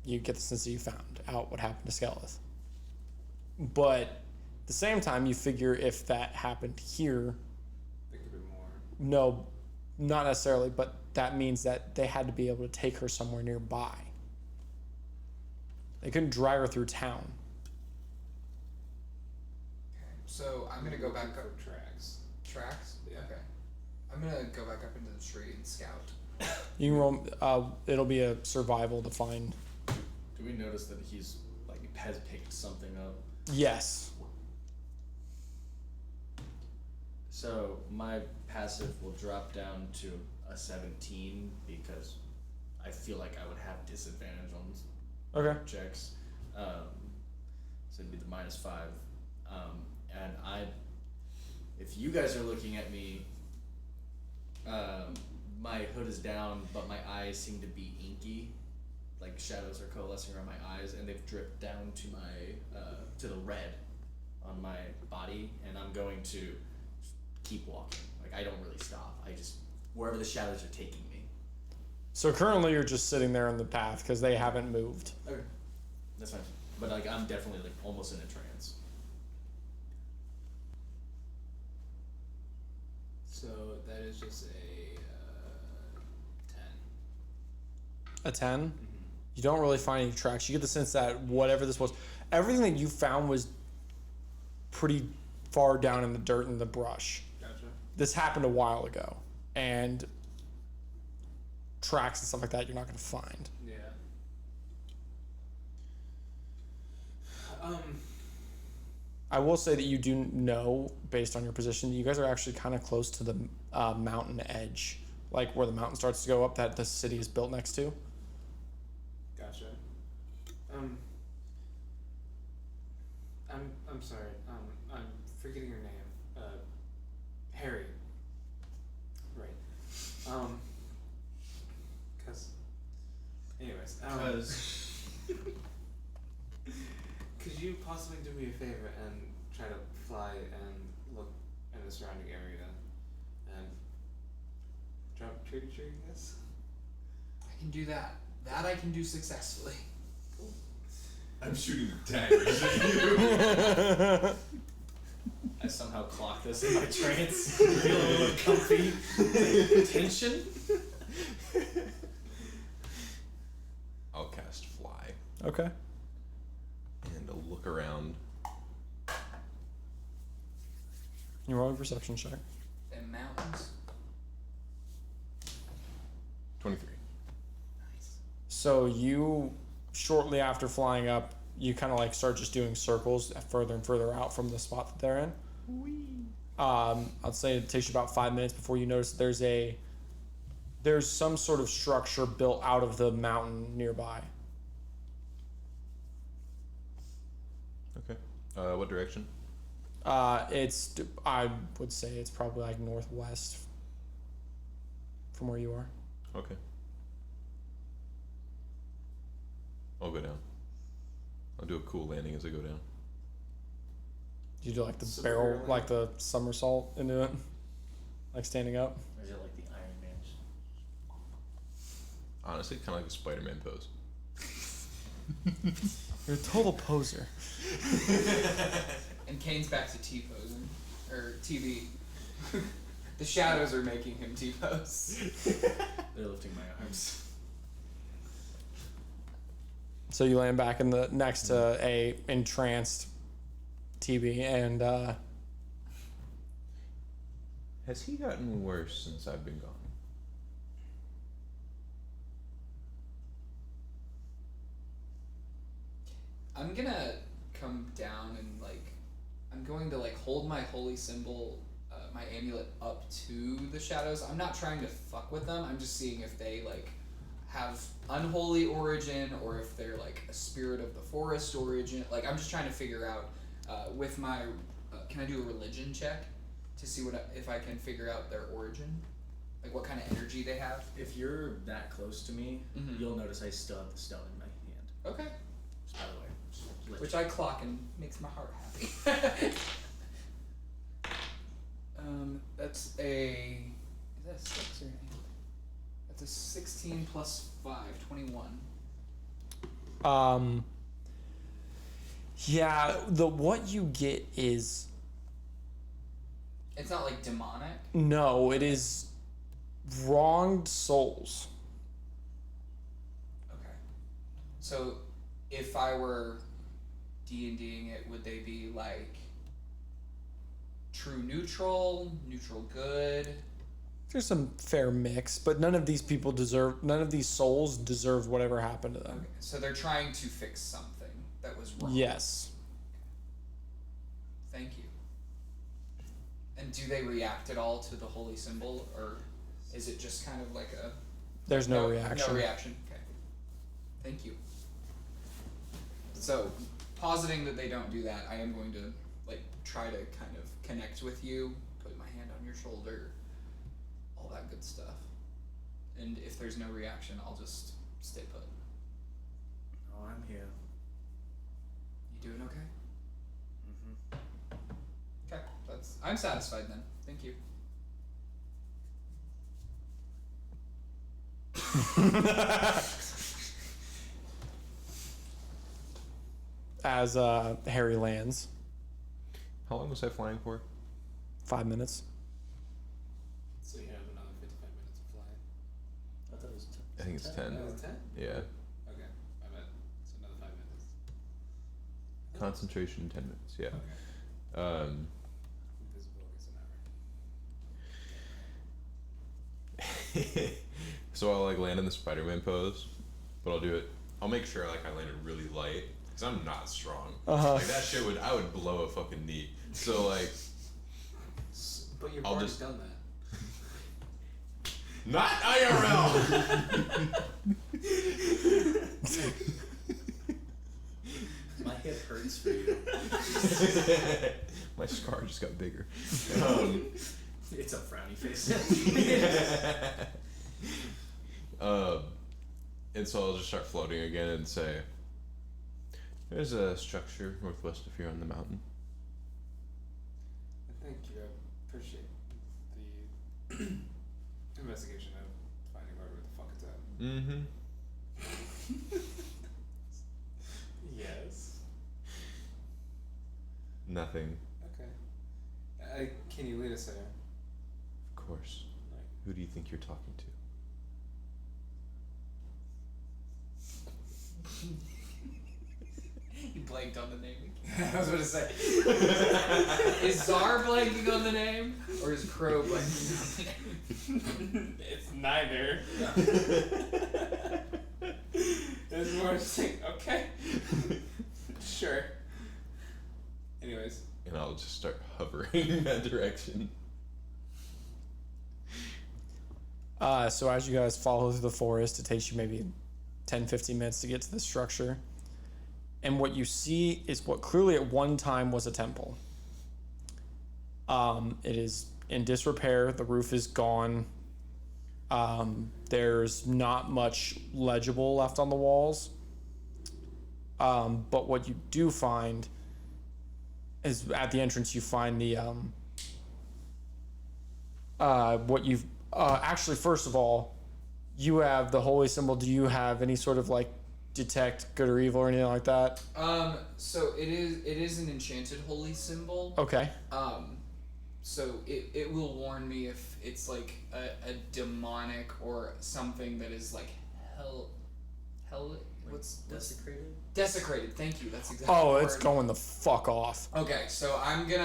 you get the sense that you found out what happened to Skelleth. But at the same time, you figure if that happened here, There could be more. no, not necessarily, but that means that they had to be able to take her somewhere nearby. They couldn't drag her through town. Okay, so I'm gonna go back up. For tracks. Tracks? Yeah. Okay. I'm gonna go back up into the tree and scout. You can roll. It'll be a survival to find. Do we notice that he's like has picked something up? Yes. So my passive will drop down to a 17 because I feel like I would have disadvantage on Okay. checks. So it'd be the -5. And if you guys are looking at me, my hood is down, but my eyes seem to be inky, like shadows are coalescing around my eyes, and they've dripped down to my to the red on my body, and I'm going to keep walking. Like I don't really stop. I just wherever the shadows are taking me. So currently you're just sitting there in the path because they haven't moved. Okay, that's fine. But like I'm definitely like almost in a trance. So that is just a 10. A 10. You don't really find any tracks. You get the sense that whatever this was, everything that you found was pretty far down in the dirt and the brush. Gotcha. This happened a while ago, and tracks and stuff like that you're not going to find. Yeah. I will say that you do know, based on your position, you guys are actually kind of close to the mountain edge, like where the mountain starts to go up that the city is built next to. Gotcha. I'm sorry. I'm forgetting your name. Harry. Right. Anyways. Could you possibly do me a favor and try to fly and look in the surrounding area and drop a tree to tree, I guess? I can do that. That I can do successfully. I'm shooting daggers at you. I somehow clock this in my trance. Feel a little comfy tension. I'll cast Fly Okay. and look around. You roll a perception check. And mountains. 23. Nice. So you, shortly after flying up, you kind of like start just doing circles further and further out from the spot that they're in. I'd say it takes you about 5 minutes before you notice there's some sort of structure built out of the mountain nearby. Okay. What direction? I would say it's probably like northwest from where you are. Okay. I'll go down. I'll do a cool landing as I go down. You do like the Super barrel, early. like the somersault into it, like standing up. Or is it like the Iron Man? Honestly, kind of like a Spider-Man pose. You're a total poser. And Caine's back to T-posing. Or TV. The shadows are making him T-pose. They're lifting my arms. So you land back in the next to a entranced TB, and Has he gotten worse since I've been gone? I'm gonna come down and I'm going to hold my holy symbol, my amulet up to the shadows. I'm not trying to fuck with them. I'm just seeing if they have unholy origin or if they're a spirit of the forest origin. I'm just trying to figure out with my. Can I do a religion check to see if I can figure out their origin, what kind of energy they have? If you're that close to me, Mhm. you'll notice I still have the stone in my hand. Okay. Just by the way. Just let Which you- I clock and makes my heart happy. That's a. Is that a 6 or an 8? That's a 16 plus 5, 21. yeah, what you get is It's not demonic. no, it is wronged souls. Okay. So, if I were D&Ding it, would they be true neutral, neutral good? There's some fair mix, but none of these souls deserve whatever happened to them. Okay. So they're trying to fix something that was wrong. Yes. Thank you. And do they react at all to the holy symbol, or is it just kind of a... There's no reaction. No reaction. Okay. Thank you. So, positing that they don't do that, I am going to try to kind of connect with you, put my hand on your shoulder, all that good stuff. And if there's no reaction, I'll just stay put. Oh, I'm here. You doing okay? Mm-hmm. Okay. I'm satisfied then. Thank you. As Harry lands, How long was I flying for? 5 minutes. So you have another 55 minutes of flying. I thought it was 10. I think it's 10. Oh, it's 10? Yeah. Okay. I bet it's another 5 minutes. Concentration 10 minutes. Yeah. Okay. Invisibility's an hour. So I'll land in the Spider-Man pose, but I'll make sure I landed really light because I'm not strong. Uh-huh. That shit I would blow a fucking knee. So But you've I'll already just- done that. not IRL. My hip hurts for you. My scar just got bigger. It's a frowny face. And so I'll just start floating again and say, "There's a structure northwest of here on the mountain. Thank you. I appreciate the investigation of finding wherever the fuck it's at. Mm-hmm. Yes. Nothing. Okay. Can you lead us there? Of course. Who do you think you're talking to?" You blanked on the name. I was about to say. Is Czar blanking on the name? Or is Crowe blanking on the name? It's neither. It's more just okay. Sure. Anyways. And I'll just start hovering in that direction. So as you guys follow through the forest, it takes you maybe 10-15 minutes to get to the structure. And what you see is what clearly at one time was a temple. It is in disrepair. The roof is gone. There's not much legible left on the walls. But what you do find is at the entrance you find the actually, first of all, you have the holy symbol. Do you have any sort of like detect good or evil or anything like that? So it is an enchanted holy symbol. Okay. So it will warn me if it's like a demonic or something that is like hell what's desecrated. Thank you. That's exactly. Oh, the it's word. going the fuck off. Okay, so I'm going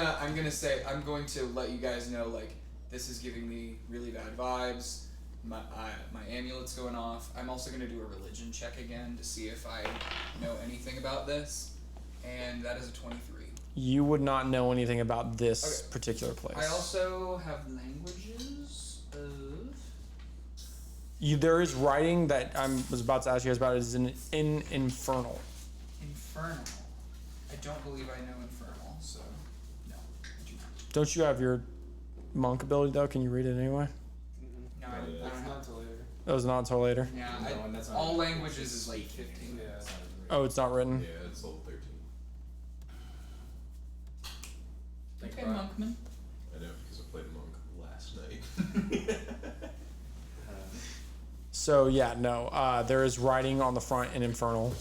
to let you guys know, like, this is giving me really bad vibes. My amulet's going off. I'm also going to do a religion check again to see if I know anything about this, and that is a 23. You would not know anything about this particular place. I also have languages of... There is writing that I was about to ask you guys about. Is in Infernal. Infernal. I don't believe I know Infernal, so no, I do not. Don't you have your monk ability though? Can you read it anyway? No, I It's don't not have. until later. That was not until later. Yeah, No, and that's not all even- languages is like 15. Yeah. Oh, it's not written. Yeah, it's level 13. Thanks, Okay, Brian. Monkman. I know, because I played monk last night. So yeah, no. There is writing on the front in Infernal.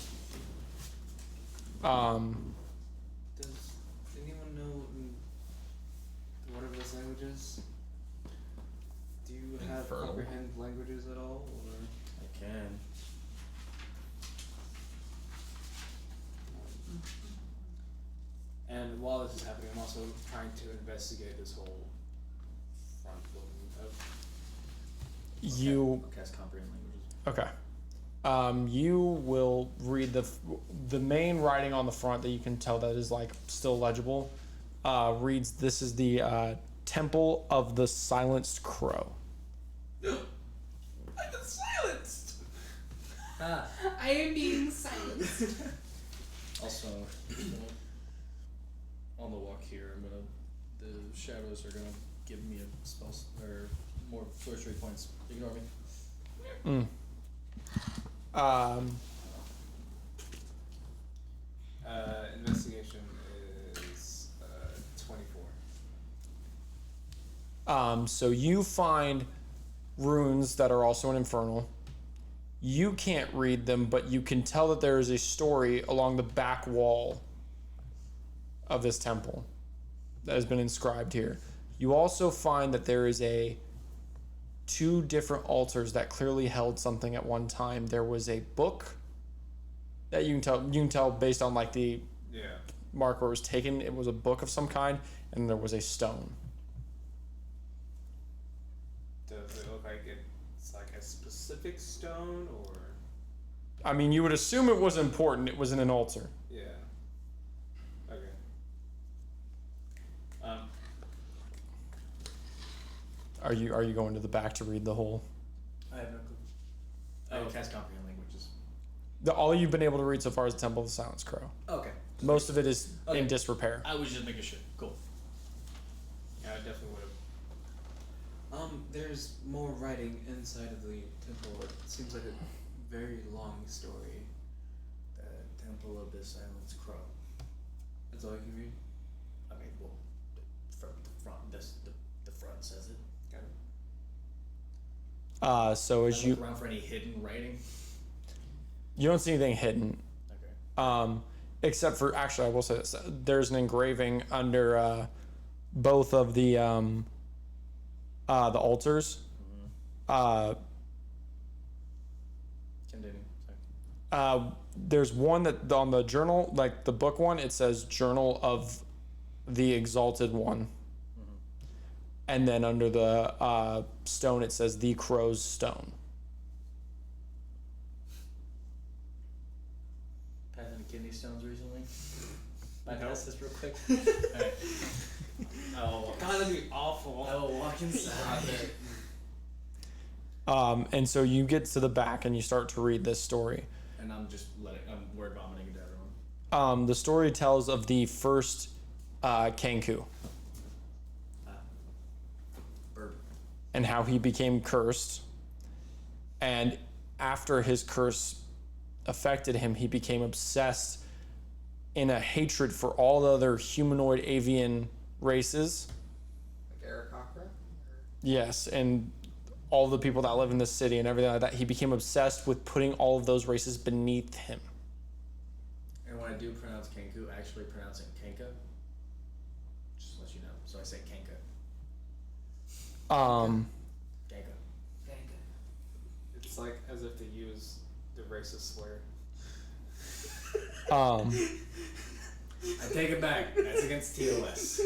Does anyone know one of those languages? Do you have Infernal. comprehend languages at all, or? I can. And while this is happening, I'm also trying to investigate this whole front building of. You I'll cast comprehend languages. okay? You will read the main writing on the front that you can tell that is like still legible. Reads, "This is the Temple of the Silenced Crow." I've been silenced. Ah. I am being silenced. Also, on the walk here, the shadows are gonna give me a spell or more sorcery points. Ignore me. Investigation is 24. So you find runes that are also in Infernal. You can't read them, but you can tell that there is a story along the back wall of this temple that has been inscribed here. You also find that there is two different altars that clearly held something at one time. There was a book that you can tell based on like the Yeah. mark where it was taken. It was a book of some kind, and there was a stone. Does it look like it's like a specific stone, or? I mean, you would assume it was important. It was in an altar. Yeah. Okay. Are you going to the back to read the whole? I have no clue. I will cast comprehend languages. All you've been able to read so far is the Temple of the Silenced Crow. Okay. Most of it is Okay. in disrepair. I was just making sure. Cool. Yeah, I definitely would have. There's more writing inside of the temple. It seems like a very long story. The Temple of the Silenced Crow. That's all you can read? I mean, well, from the front, the front says it. Got it. So as I you look around for any hidden writing. don't see anything hidden, Okay. except for actually I will say this: there's an engraving under both of the altars. Continue. Sorry. There's one that on the journal, like the book one, it says Journal of the Exalted One. And then under the stone, it says the Crow's Stone. Had any kidney stones recently? My No. analysis real quick. Alright. Oh, God, that'd be awful. I will walk inside. And so you get to the back and you start to read this story. And I'm word vomiting into everyone. The story tells of the first Kenku Burp. and how he became cursed And after his curse affected him, he became obsessed in a hatred for all the other humanoid avian races. Like Xarrakas? Yes, and all the people that live in this city and everything like that. He became obsessed with putting all of those races beneath him. And when I do pronounce Kenku, I actually pronounce it Kenka. Just to let you know. So I say Kenka. Um, Kenka. It's like as if they use the racist slur. um, I take it back. That's against TOS.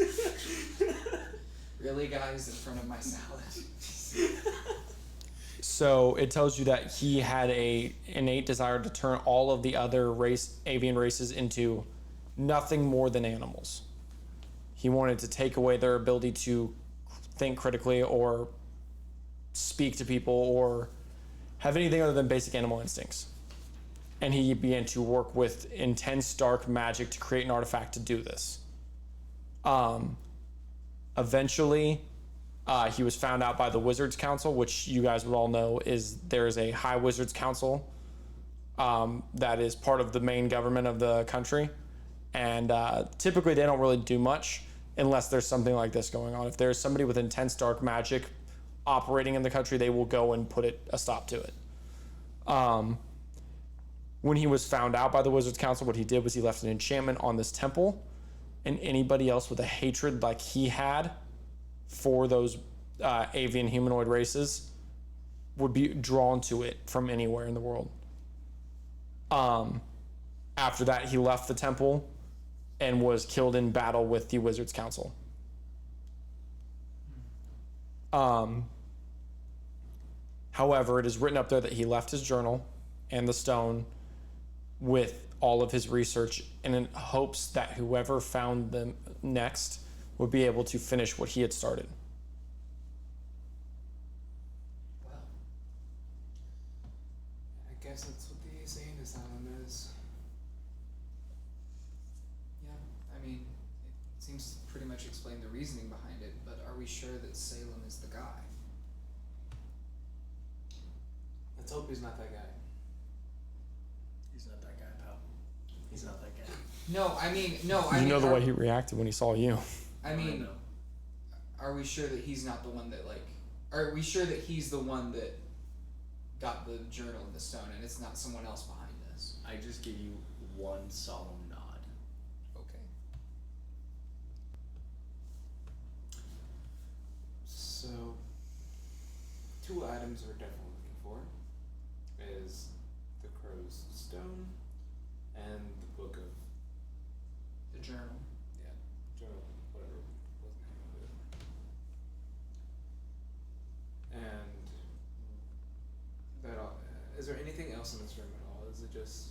Really, guys, in front of my salad? so it tells you that he had a innate desire to turn all of the other avian races into nothing more than animals. He wanted to take away their ability to think critically or speak to people or have anything other than basic animal instincts. And he began to work with intense dark magic to create an artifact to do this. Eventually, he was found out by the Wizards Council, which you guys would all know there's a High Wizards Council that is part of the main government of the country. And typically they don't really do much unless there's something like this going on. If there's somebody with intense dark magic operating in the country, they will go and put a stop to it. When he was found out by the Wizards Council, what he did was he left an enchantment on this temple, and anybody else with a hatred like he had for those avian humanoid races would be drawn to it from anywhere in the world. After that, he left the temple and was killed in battle with the Wizards Council. However, it is written up there that he left his journal and the stone with all of his research in hopes that whoever found them next would be able to finish what he had started. Well, I guess that's what the Insane Asylum is. yeah, I mean, it seems to pretty much explain the reasoning behind it, but are we sure that Salem is the guy? Let's hope he's not that guy. He's not that guy, pal. He's not that guy. No, I mean, You know the way he reacted when he saw you. I mean, are we sure that he's not the one that, like, are we sure that he's the one that got the journal and the stone and it's not someone else behind this? I just give you one solemn nod. Okay. So, 2 items we're definitely looking for is the Crow's stone and the book of The journal. journal, whatever was the name of it. And that all, is there anything else in this room at all? Is it just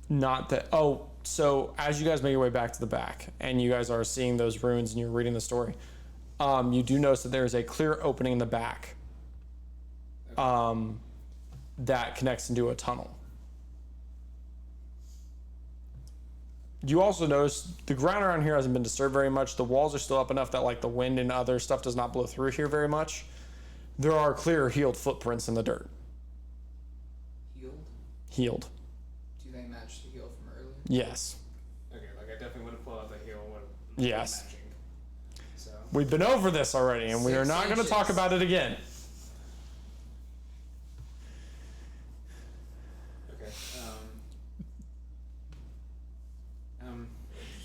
Not that. Oh, so as you guys make your way back to the back and you guys are seeing those ruins and you're reading the story, you do notice that there is a clear opening in the back that connects into a tunnel. You also notice the ground around here hasn't been disturbed very much. The walls are still up enough that like the wind and other stuff does not blow through here very much. There are clear healed footprints in the dirt. Healed. Do they match the heel from earlier? Yes. okay? Like I definitely would have pulled out the heel. Yes. Matching. So We've been over this already and we are 6 not going to talk inches. about it again. okay.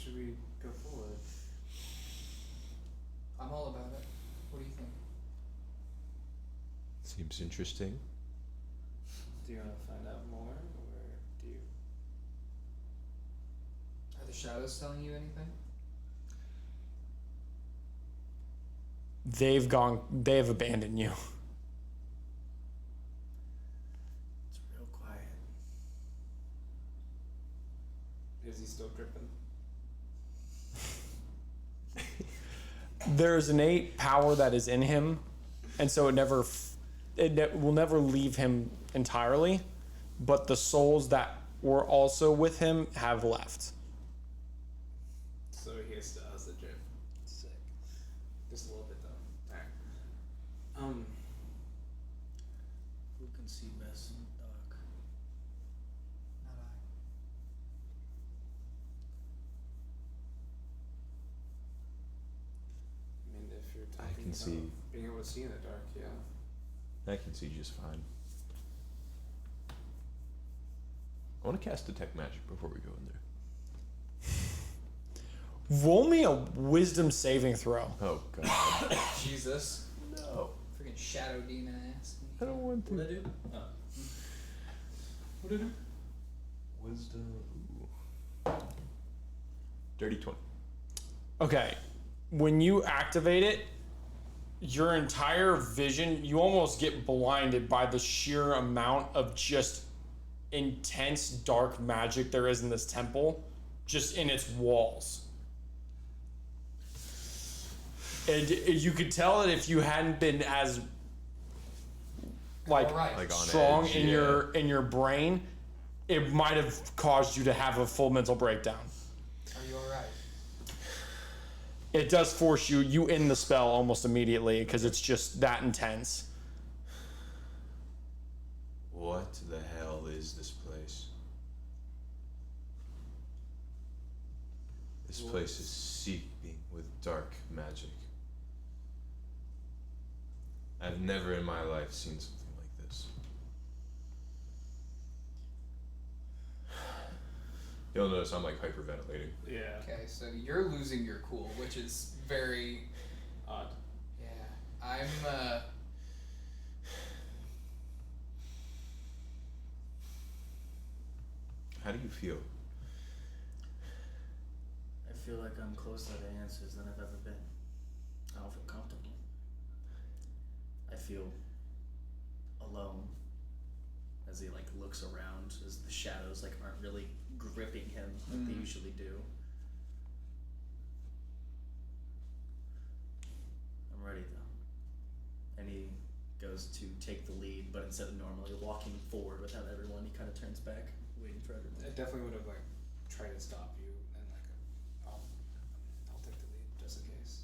Should we go forward? I'm all about it. What do you think? Seems interesting. Do you want to find out more, or do you? Are the shadows telling you anything? They've abandoned you. It's real quiet. Is he still dripping? There's innate power that is in him, and so it will never leave him entirely, but the souls that were also with him have left. So he still has the drip. Sick. Just a little bit though. Alright. can see best in the dark? Not I. I mean, if you're I talking can about see. being able to see in the dark, yeah. I can see just fine. I want to cast detect magic before we go in there. Roll me a wisdom saving throw. Oh god. Jesus. No. Freaking shadow demon ass. I don't want to. What did I do? Oh. What did I do? Wisdom. Ooh. Dirty 20. Okay. When you activate it, your entire vision, you almost get blinded by the sheer amount of just intense dark magic there is in this temple, just in its walls. And you could tell that if you hadn't been as Alright. Like on strong edge, in yeah. your brain, it might have caused you to have a full mental breakdown. Are you alright? It does force you end the spell almost immediately because it's just that intense. What the hell is this place? This place is seeping with dark magic. I've never in my life seen something like this. You'll notice I'm like hyperventilating. Yeah. Okay, so you're losing your cool, which is very Odd. yeah. I'm How do you feel? I feel like I'm closer to answers than I've ever been. I don't feel comfortable. I feel alone as he like looks around, as the shadows like aren't really gripping him like they usually do. I'm ready though. And he goes to take the lead, but instead of normally walking forward without everyone, he kind of turns back, waiting for everyone. I definitely would have like tried to stop you and like I'll take the lead just in case.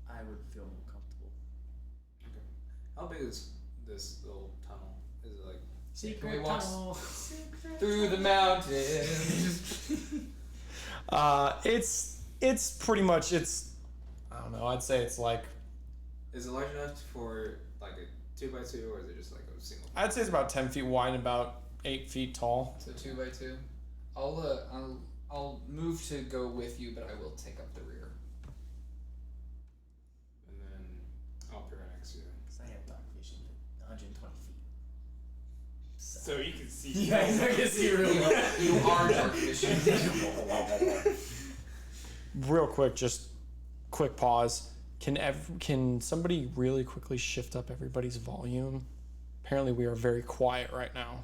I would feel more comfortable. Okay. How big is this little tunnel? Is it like Can we walk tunnel. through the mountains? It's pretty much I don't know, I'd say it's like is it large enough for like a 2x2 or is it just like a single? I'd say it's about 10 feet wide and about 8 feet tall. So 2x2. I'll move to go with you, but I will take up the rear. And then I'll be right next to you. Because I have dark vision at 120 feet. So you can see. Yeah, I can see really well. You are dark vision. Real quick, just quick pause. Can somebody really quickly shift up everybody's volume? Apparently we are very quiet right now.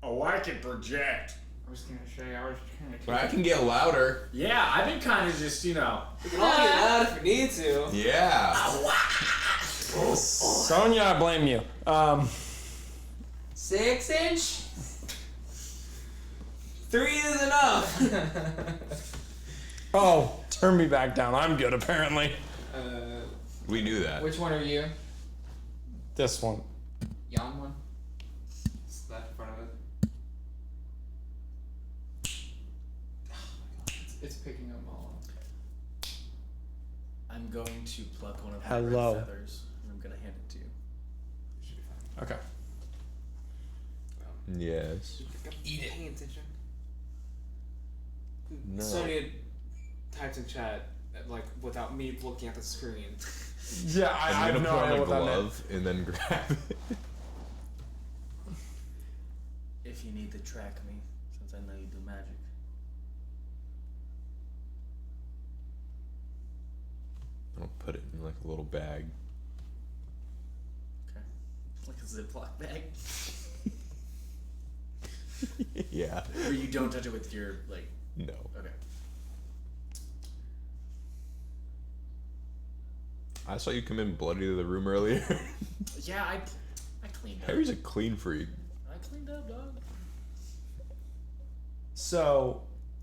Oh, I can project. I was gonna say, I was trying to But I can get louder. Yeah, I've been kind of just, We can all get loud if we need to. Yeah. Sonya, I blame you. 6 inch? 3 is enough. Oh, turn me back down. I'm good apparently. We knew that. Which one are you? This one. Yon one? Is that in front of it? It's picking them all up. I'm going to pluck one of my Hello. red feathers and I'm going to hand it to you. Should be fine. Okay. Yes. Eat it. Paying attention. No. Sonya types in chat like without me looking at the screen. Yeah, I I'm have gonna no put idea on a what that meant. glove and then grab it. If you need to track me, since I know you do magic. I'll put it in like a little bag. Okay. Like a Ziploc bag. Yeah. Or you don't touch it with your, like, No. okay. I saw you come in bloody to the room earlier. Yeah, I cleaned up. Harry's a clean freak. I cleaned up, dog. So,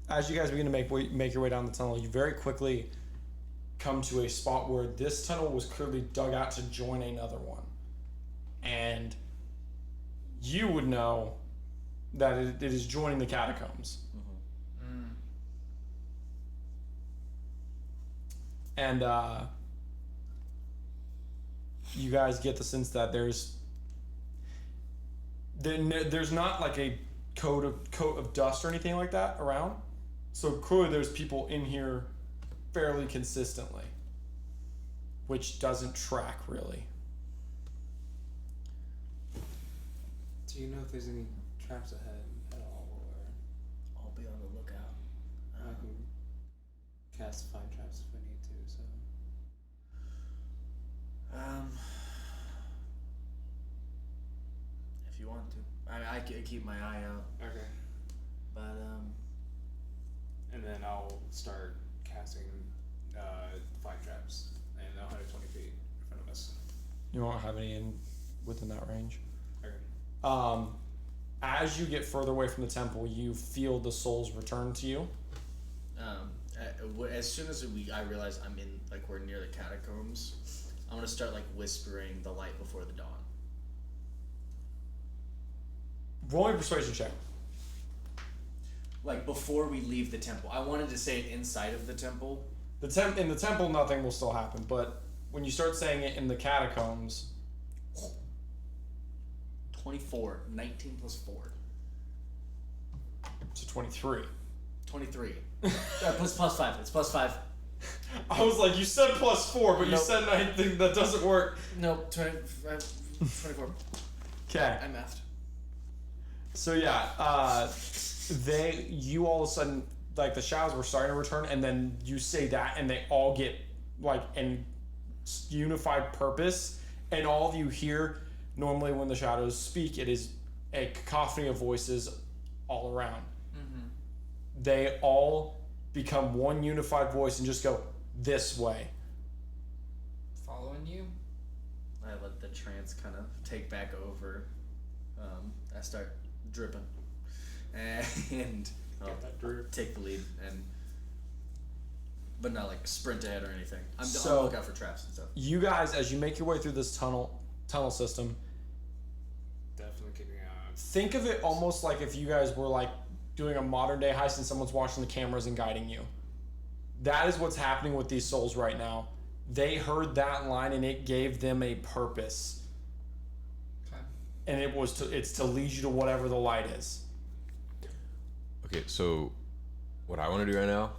as you guys begin to make your way down the tunnel, you very quickly come to a spot where this tunnel was clearly dug out to join another one. And you would know that it is joining the catacombs. And you guys get the sense that there's not like a coat of dust or anything like that around. So clearly there's people in here fairly consistently, which doesn't track really. Do you know if there's any traps ahead at all, or I'll be on the lookout. I can cast find traps if I need to? So If you want to, I keep my eye out, okay, but and then I'll start casting find traps and 120 feet in front of us. You won't have any within that range. Okay. As you get further away from the temple, you feel the souls return to you. as soon as I realize I'm in, like, we're near the catacombs, I'm gonna start like whispering the light before the dawn. Roll a persuasion check. Like before we leave the temple. I wanted to say it inside of the temple. In the temple, nothing will still happen, but when you start saying it in the catacombs, 24, 19 plus 4. it's a 23. 23. Plus 5. It's plus 5. I was like, you said plus 4, but you Nope. said anything that doesn't work. Nope, 24. Okay. I mathed. So yeah, you all of a sudden, like, the shadows were starting to return, and then you say that, and they all get like in unified purpose, and all of you hear. Normally, when the shadows speak, it is a cacophony of voices all around. They all become one unified voice and just go this way. Following you? I let the trance kind of take back over. I start dripping, and I'll take the lead, but not like sprint ahead or anything. I'm on the lookout for traps and stuff. You guys, as you make your way through this tunnel system, Definitely keeping an eye on. think of it almost like if you guys were like doing a modern day heist and someone's watching the cameras and guiding you. That is what's happening with these souls right now. They heard that line and it gave them a purpose. Okay. And it's to lead you to whatever the light is. Okay, so what I want to do right now,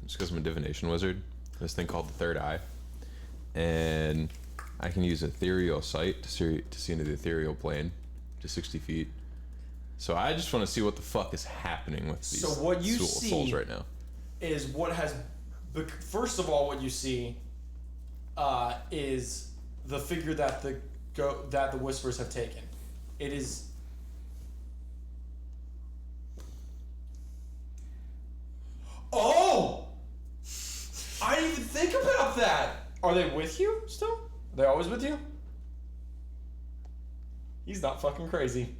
just because I'm a divination wizard, this thing called the third eye, and I can use ethereal sight to see into the ethereal plane to 60 feet. So I just want to see what the fuck is happening with these what you see souls right now. Is what has, first of all, what you see is the figure that the whispers have taken. It is. Oh! I didn't even think about that. Are they with you still? Are they always with you? He's not fucking crazy.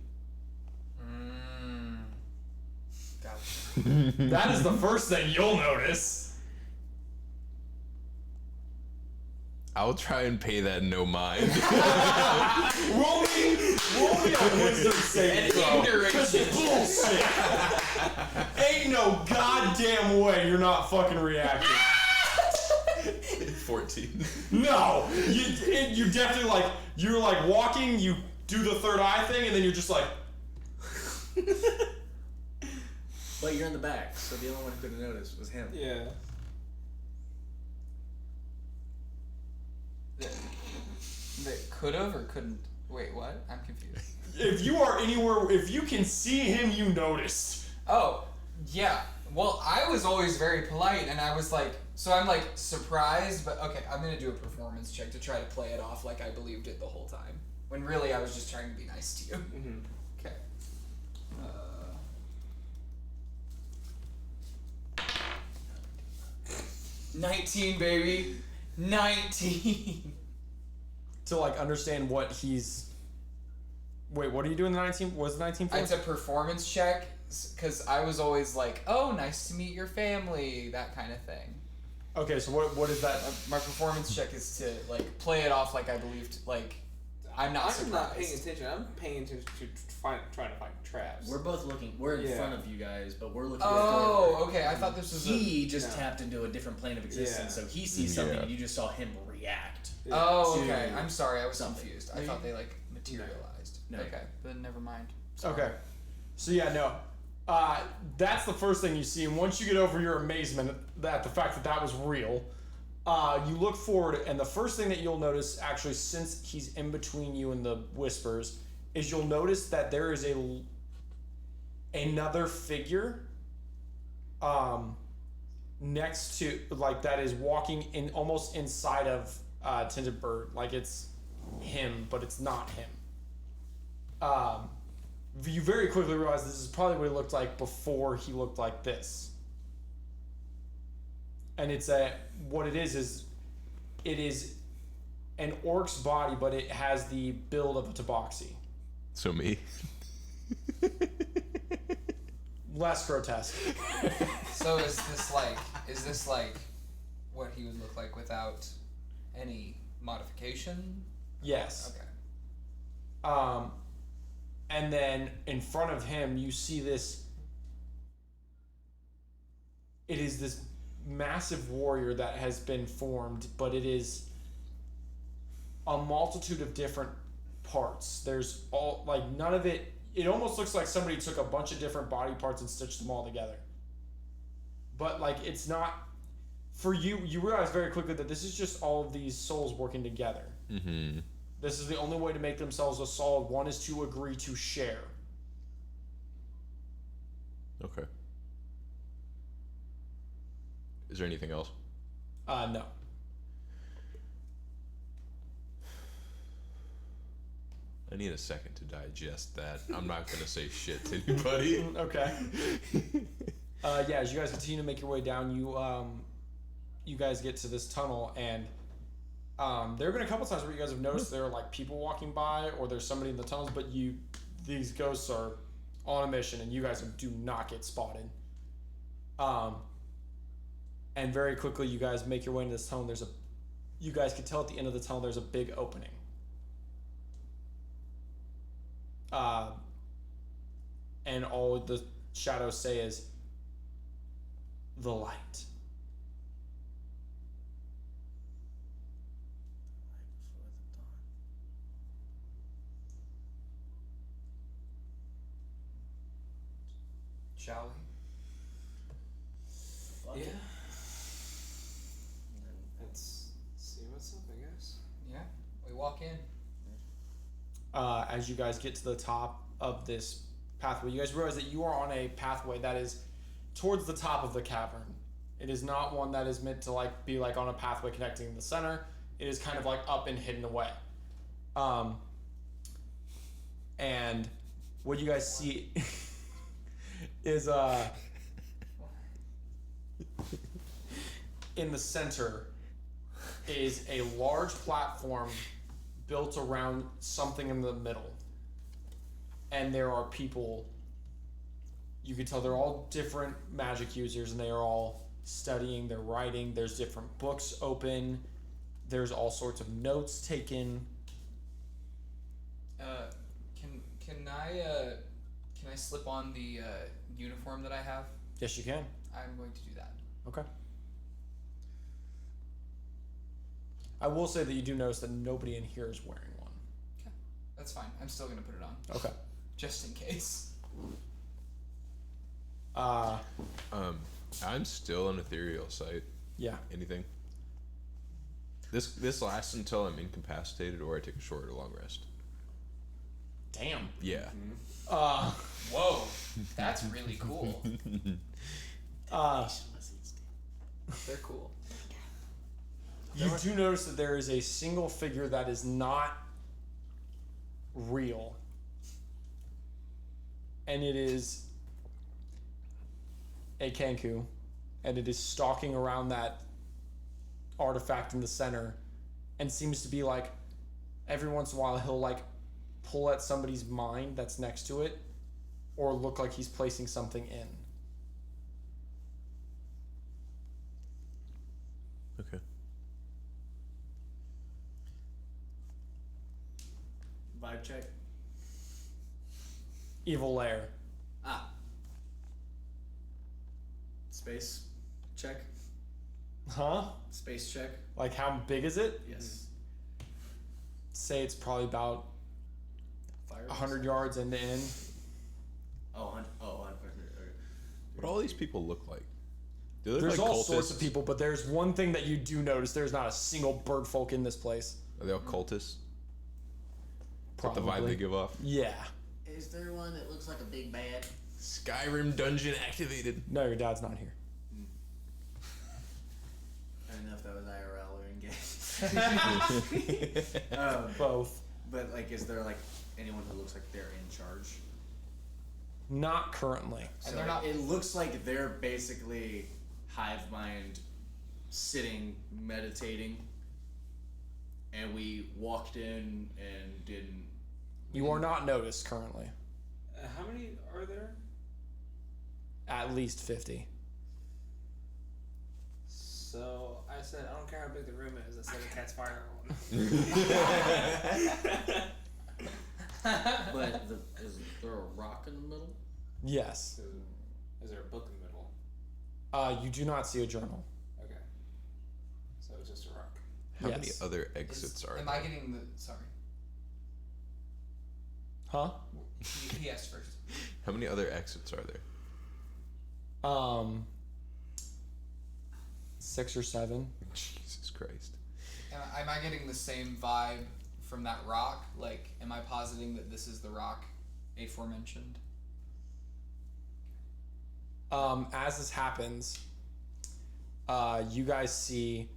Gotcha. That is the first thing you'll notice. I'll try and pay that no mind. Roll me a wisdom saving throw. 'Cause it's bullshit. Ain't no goddamn way you're not fucking reacting. 14. No, you definitely you're like walking. You do the third eye thing, and then you're just like. But you're in the back, so the only one who could have noticed was him. Yeah. That could have or couldn't. Wait, what? I'm confused. If you are anywhere, if you can see him, you noticed. Oh, yeah. Well, I was always very polite, and I was like, so I'm like surprised, but okay, I'm gonna do a performance check to try to play it off like I believed it the whole time. When really I was just trying to be nice to you. Mm-hmm. Okay. 19, baby. 19. To like understand what he's. Wait, what are you doing? The 19? What's the 19 for? It's a performance check, because I was always like, oh, nice to meet your family, that kind of thing. Okay, so what is that? My performance check is to like play it off like I believed, like I'm not surprised. not paying attention. I'm paying attention to trying to find traps. We're both looking. We're in Yeah. front of you guys, but we're looking. Oh, forward. okay. I thought this was. He just No. tapped into a different plane of existence, Yeah. so he sees something, Yeah. and you just saw him react. Oh, to okay. I'm sorry. I was something. confused. I thought they like materialized. No. Okay, then never mind. Okay. So yeah, no. That's the first thing you see, and once you get over your amazement at the fact that that was real, you look forward, and the first thing that you'll notice, actually, since he's in between you and the whispers, is you'll notice that there is another figure, next to, like, that is walking in almost inside of Tinted Bird, like it's him, but it's not him. You very quickly realize this is probably what he looked like before he looked like this. And it's what it is an orc's body, but it has the build of a tabaxi. So me. Less grotesque. So is this like what he would look like without any modification? Yes. Okay. And then in front of him, you see this. It is this massive warrior that has been formed, but it is a multitude of different parts. There's all, like, none of it. It almost looks like somebody took a bunch of different body parts and stitched them all together. But, like, it's not. For you, you realize very quickly that this is just all of these souls working together. Mm-hmm. This is the only way to make themselves a solid one, is to agree to share. Okay. Is there anything else? No. I need a second to digest that. I'm not gonna say shit to anybody. Okay. Yeah, as you guys continue to make your way down, you guys get to this tunnel, and there have been a couple times where you guys have noticed there are, like, people walking by, or there's somebody in the tunnels, but these ghosts are on a mission, and you guys do not get spotted. And very quickly, you guys make your way into this tunnel. You guys can tell at the end of the tunnel there's a big opening. And all the shadows say is the light. Shall we? Yeah. Let's see what's up, I guess. Yeah. We walk in. As you guys get to the top of this pathway, you guys realize that you are on a pathway that is towards the top of the cavern. It is not one that is meant to, like, be like on a pathway connecting the center. It is kind of like up and hidden away. And what you guys see is in the center is a large platform built around something in the middle. And there are people, you can tell they're all different magic users, and they are all studying, they're writing, there's different books open, there's all sorts of notes taken. Can I slip on the uniform that I have? Yes, you can. I'm going to do that. Okay. I will say that you do notice that nobody in here is wearing one. Okay. That's fine. I'm still gonna put it on. Okay. Just in case. I'm still an ethereal sight. Yeah. Anything? This lasts until I'm incapacitated or I take a short or long rest. Damn. Yeah. Whoa. That's really cool. They're cool. You do notice that there is a single figure that is not real. And it is a Kanku. And it is stalking around that artifact in the center. And seems to be like, every once in a while he'll, like, pull at somebody's mind that's next to it. Or look like he's placing something in. Okay. vibe check. Evil lair. Ah. Space check. Huh? Space check. Like how big is it? Yes. Say it's probably about Fire. 100 yards end to end. Oh, 100. Oh, 100. Okay. What do all these people look like? Do they look There's like all cultists? sorts of people, but there's one thing that you do notice: there's not a single bird folk in this place. Are they all cultists? Is that the vibe Probably. they give off? Yeah. Is there one that looks like a big bad? Skyrim dungeon activated. No, your dad's not here. I don't know if that was IRL or in game. Both. But like, is there like anyone who looks like they're in charge? Not currently. So they're not- It looks like they're basically hive mind, sitting, meditating, and we walked in and didn't. You are not noticed currently. How many are there? At least 50. So I said, I don't care how big the room is. I said it catch fire on. But is there a rock in the middle? Yes. Is there a book in the middle? You do not see a journal. Okay. So it's just a rock. How Yes. many other exits are Am there? I getting the? Sorry. Huh? He asked first. How many other exits are there? 6 or 7. Jesus Christ. Am I getting the same vibe from that rock? Like, am I positing that this is the rock aforementioned? As this happens, you guys see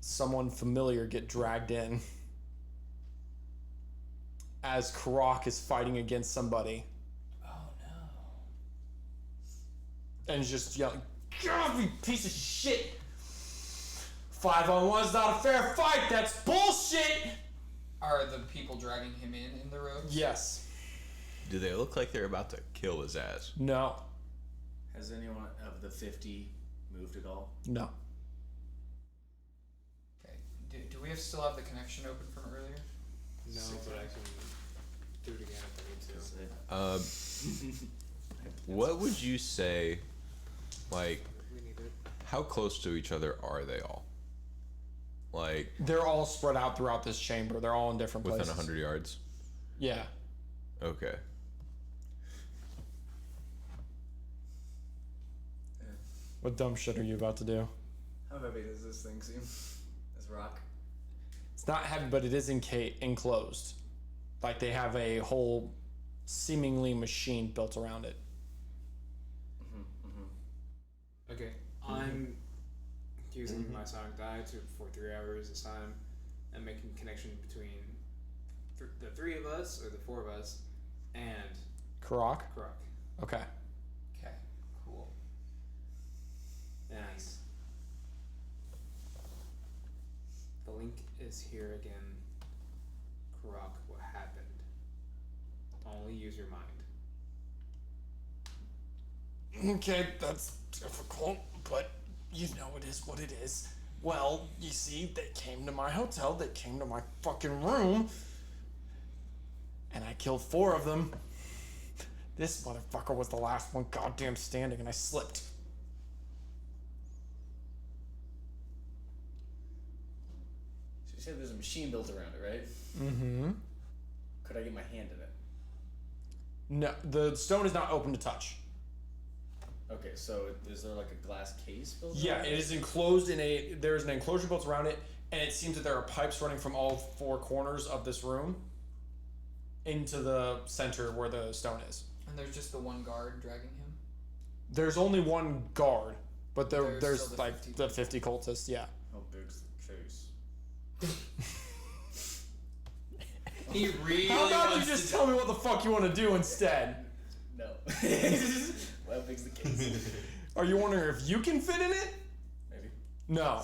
someone familiar get dragged in as Karak is fighting against somebody Oh no. and is just yelling, "Get off, you piece of shit! 5-on-1's not a fair fight, that's bullshit!" Are the people dragging him in the robes? Yes. Do they look like they're about to kill his ass? No. Has anyone of the 50 moved at all? No. Okay. Do we still have the connection open from earlier? No, but I can do it again if I need to. What would you say, like, We need it. how close to each other are they all? Like, They're all spread out throughout this chamber. They're all in different within places. 100 yards? Yeah. Okay. What dumb shit are you about to do? How heavy does this thing seem? This rock? It's not heavy, but it is enclosed. Like they have a whole seemingly machine built around it. Okay, I'm using my sonic die for 3 hours this time and making connection between the 3 of us, or the 4 of us, and Karak? Croc. Okay. Okay. Cool. And the link is here again. Croc, what happened? Only use your mind. Okay, that's difficult, but you know it is what it is. Well, you see, they came to my hotel, they came to my fucking room, and I killed 4 of them. This motherfucker was the last one goddamn standing, and I slipped. So you said there's a machine built around it, right? Mm-hmm. Could I get my hand in it? No, the stone is not open to touch. Okay, so is there like a glass case built Yeah, around it is enclosed in a. There's an enclosure built around it, and it seems that there are pipes running from all 4 corners of this room into the center where the stone is. And there's just the one guard dragging him? There's only one guard, but There's there's still the like 50 the 50 cultists. Yeah. How big's the case? He really How about you wants just to tell me what the fuck you want to do instead? No. How big's the case? Are you wondering if you can fit in it? Maybe. No. I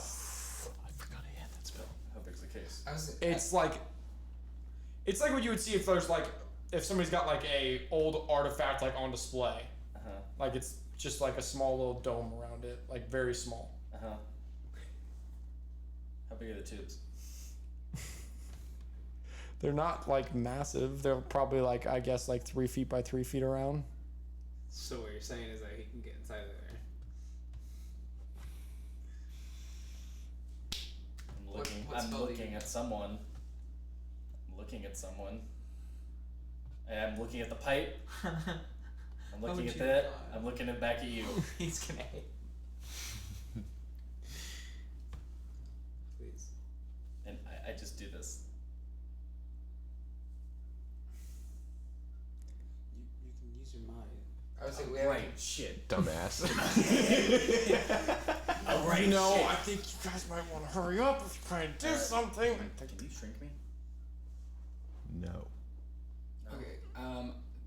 forgot I had that spell. How big's the case? It's like what you would see if there's like if somebody's got like a old artifact like on display. Uh-huh. Like it's just like a small little dome around it, like very small. Uh-huh. How big are the tubes? They're not like massive. They're probably like, I guess, like 3 feet by 3 feet around. So what you're saying is that he can get inside of there. I'm looking at someone. I'm looking at someone. And I'm looking at the pipe. I'm looking at that. I'm looking back at you. He's gonna hate. Please. And I just do this. You can use your mind. I was like, Right, shit. Dumbass. You know, I think you guys might want to hurry up if you're trying to do something. Can you shrink me? No. Okay.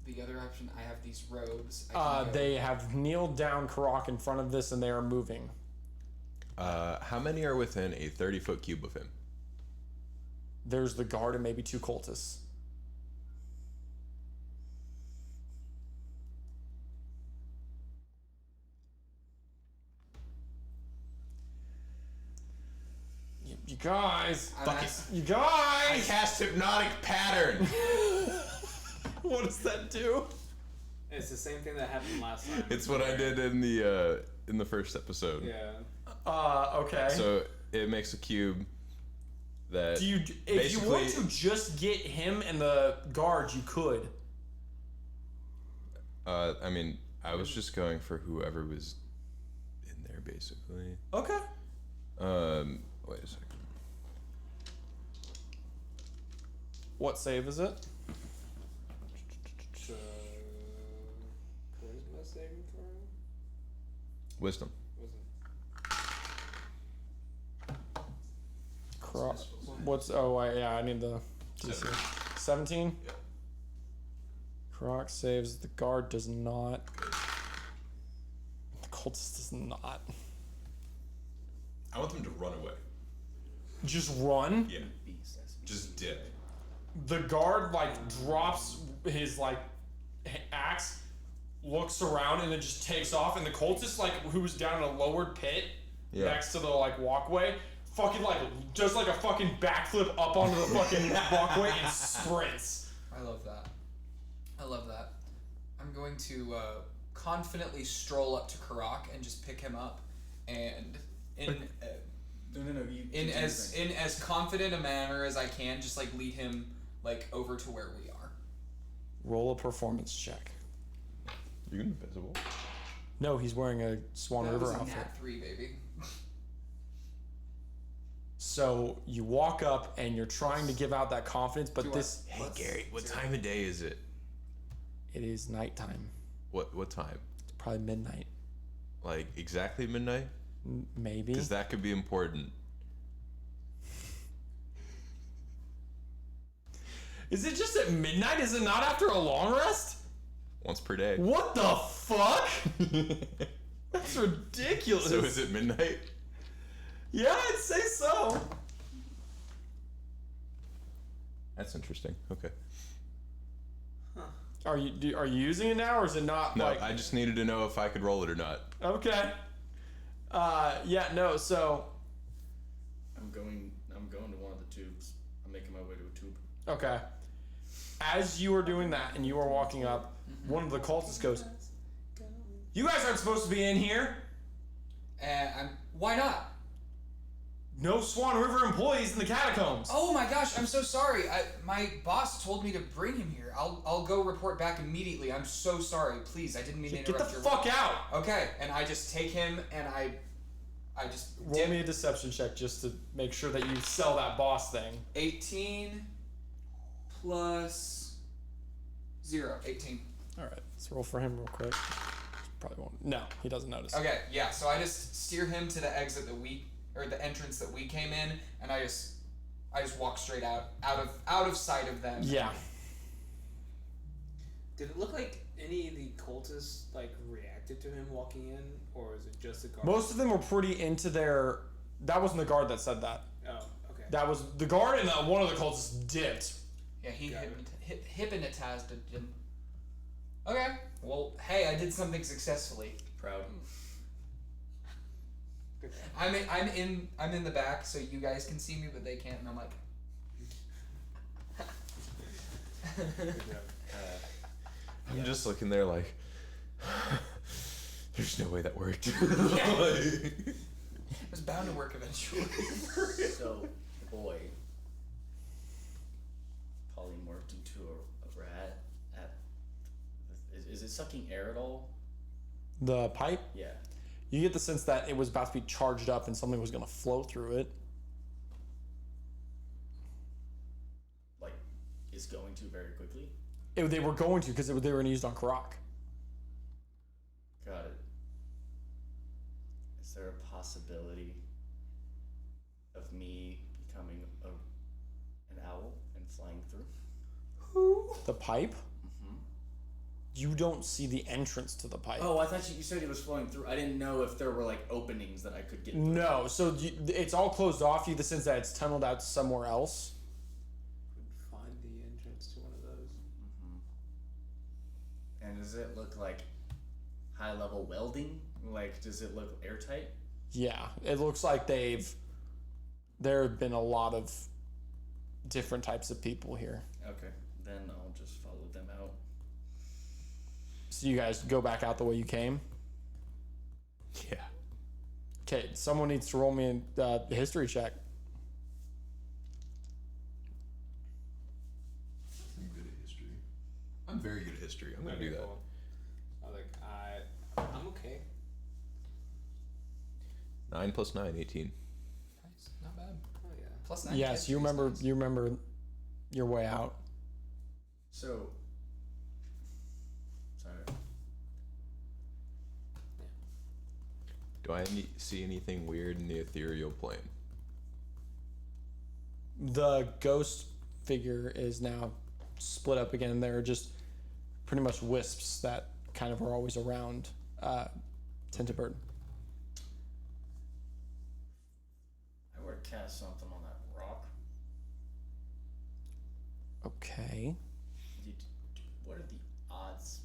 The other option, I have these robes. I can go- They have kneeled down Xarrakas in front of this and they are moving. How many are within a 30-foot cube of him? There's the guard and maybe 2 cultists. You guys! I'm Fuck it. ask- You guys! cast hypnotic pattern. What does that do? It's the same thing that happened last time. It's what I did in the first episode. Yeah. Okay. So it makes a cube that Do you, if you want basically- to just get him and the guard, you could. I mean, I was just going for whoever was in there, basically. Okay. Wait a second. What save is it? So, charisma saving throw? Wisdom. What's I need the DC. 17? Yeah. Croc saves, the guard does not. The cultist does not. I want them to run away. Just run? Yeah. Just dip. The guard like drops his like axe, looks around, and then just takes off. And the cultist, like who's down in a lowered pit next to the like walkway, fucking like does like a fucking backflip up onto the fucking walkway and sprints. I love that. I love that. I'm going to confidently stroll up to Xarrakas and just pick him up, and in as confident a manner as I can, just like lead him like over to where we are. Roll a performance check. You're invisible. No, he's wearing a Swan That River was a outfit. nat 3, baby. So you walk up and you're trying to give out that confidence, but this Hey Gary, what time of day is it? it is nighttime. What time? It's probably midnight, Like exactly midnight? maybe. Because that could be important. Is it just at midnight? Is it not after a long rest? Once per day. What the fuck? That's ridiculous. So is it midnight? Yeah, I'd say so. That's interesting. Okay. Are you using it now, or is it not? No, like, I just needed to know if I could roll it or not. Okay. Yeah, no. So I'm going to one of the tubes. I'm making my way to a tube. okay. As you are doing that and you are walking up, one of the cultists goes, "You guys aren't supposed to be in here. And why not? No Swan River employees in the catacombs." Oh my gosh, I'm so sorry. My boss told me to bring him here. I'll go report back immediately. I'm so sorry. Please, I didn't mean to Get the interrupt your. fuck out. Okay, and I just take him and I just Roll me a deception check just to make sure that you sell that boss thing. 18 plus 0. 18. All right, let's roll for him real quick. Probably won't. No, he doesn't notice. Okay, yeah. So I just steer him to the exit the entrance that we came in, and I just walk straight out of sight of them. Yeah. Did it look like any of the cultists like reacted to him walking in, or is it just the guard? Most of them were pretty into their. That wasn't the guard that said that. Oh, okay. That was the guard, and one of the cultists dipped. Yeah, he Got hypnotized him. Okay. Well, hey, I did something successfully. Proud. I'm in the back, so you guys can see me, but they can't, and I'm like, I'm just looking there like, there's no way that worked. It was bound to work eventually. So, the boy polymorphed into a rat. Is it sucking air at all? The pipe? Yeah. You get the sense that it was about to be charged up and something was going to flow through it. Like, is going to very quickly? They were going to because they were going to use it on Karak. Got it. Is there a possibility of me becoming an owl and flying through? The pipe? You don't see the entrance to the pipe. Oh, I thought you said it was flowing through. I didn't know if there were like openings that I could get through. No, so it's all closed off. You get the sense that it's tunneled out to somewhere else. Find the entrance to one of those. And does it look like high level welding? Like, does it look airtight? Yeah, it looks like there have been a lot of different types of people here. Okay, then I'll just follow them out. So you guys go back out the way you came? Yeah. Okay, someone needs to roll me a history check. I'm good at history. I'm very good at history. I'm gonna do that. Cool. I was like, I'm okay. 9 plus 9, 18. Nice, not bad. Oh yeah. Plus 9. Yes, you remember your way out. So, sorry. Do I see anything weird in the ethereal plane? The ghost figure is now split up again. There are just pretty much wisps that kind of are always around Tinted Bird. I would cast something on that rock. Okay. What are the odds?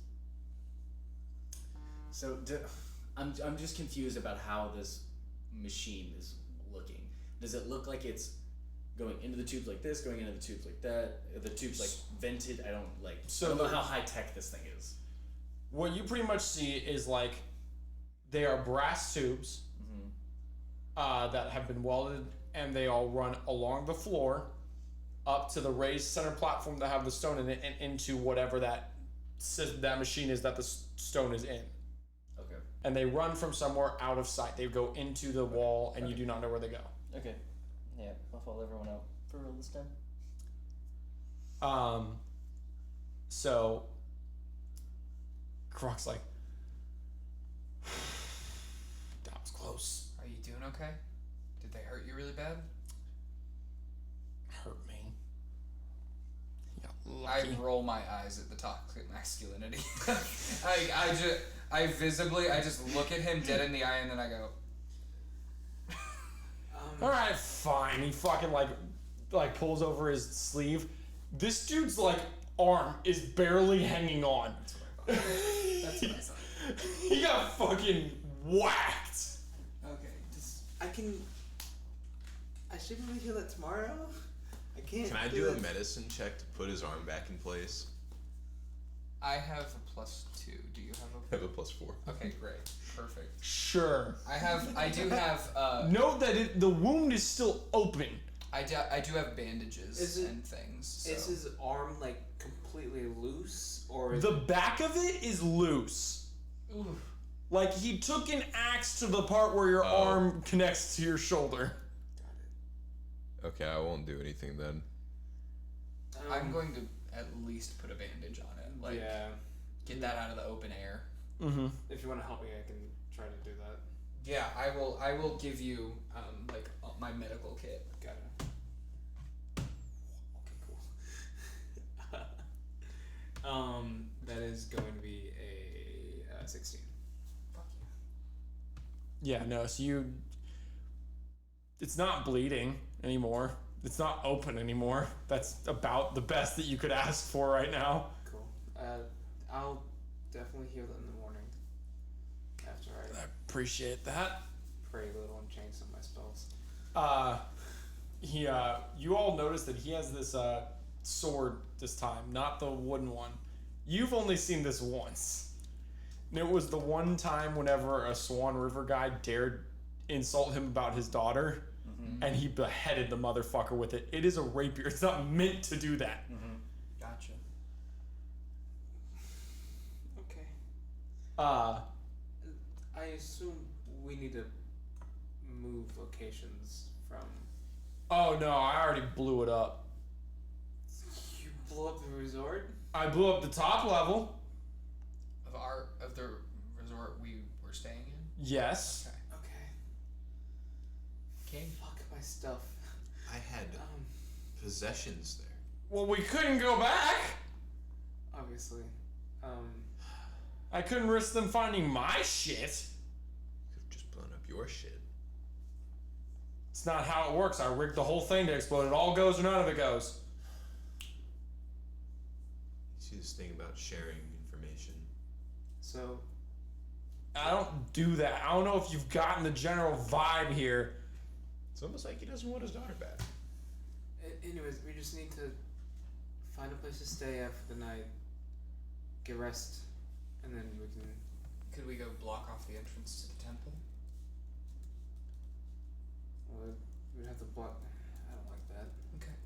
So, I'm just confused about how this machine is looking. Does it look like it's going into the tubes like this, going into the tubes like that? Are the tubes like vented? I don't know how high tech this thing is. What you pretty much see is like they are brass tubes that have been welded, and they all run along the floor up to the raised center platform that have the stone in it and into whatever that machine is that the stone is in. Okay. And they run from somewhere out of sight. They go into the wall, and you do not know where they go. Okay. Yeah, I'll follow everyone out for real this time. So Croc's like, that was close. Are you doing okay? Did they hurt you really bad? Hurt me. You got I lucky. roll my eyes at the toxic masculinity. I just look at him dead in the eye, and then I go, All right, fine. He fucking like pulls over his sleeve. This dude's like arm is barely hanging on. that's what I thought. That's what I thought. He got fucking whacked. Okay, just I should really heal that tomorrow. I can't. Can I do a medicine check to put his arm back in place? I have a +2. Do you have I have a +4. Okay, great. Perfect. Sure. I do have Note that the wound is still open. I do have bandages and things. So. Is his arm like completely loose, or is The back of it is loose. Oof. Like he took an axe to the part where your arm connects to your shoulder. Okay, I won't do anything then. I'm going to at least put a bandage on it. Like yeah. get that out of the open air. Mm-hmm. If you want to help me, I can try to do that. Yeah, I will give you like my medical kit. Got it. Okay, cool. That is going to be a 16. Fuck Yeah, no, so it's not bleeding anymore. It's not open anymore. That's about the best that you could ask for right now. Cool. I'll definitely heal it in the morning. After I I appreciate that. pray a little and change some of my spells. You all notice that he has this sword this time, not the wooden one. You've only seen this once. And it was the one time whenever a Swan River guy dared insult him about his daughter, and he beheaded the motherfucker with it. It is a rapier. It's not meant to do that. Gotcha. Okay. Uh, I assume we need to move locations from. oh no, I already blew it up. You blew up the resort? I blew up the top level. Of the resort we were staying in? Yes. Okay. Okay. Caine? Fuck my stuff. I had possessions there. Well, we couldn't go back. Obviously. I couldn't risk them finding my shit. Could have just blown up your shit. It's not how it works. I rigged the whole thing to explode. It all goes or none of it goes. You see this thing about sharing information. So, I don't do that. I don't know if you've gotten the general vibe here. It's almost like he doesn't want his daughter back. anyways, we just need to find a place to stay after the night, get rest, and then we can. Could we go block off the entrance to the temple? Well, we'd have to block. I don't like that. Okay.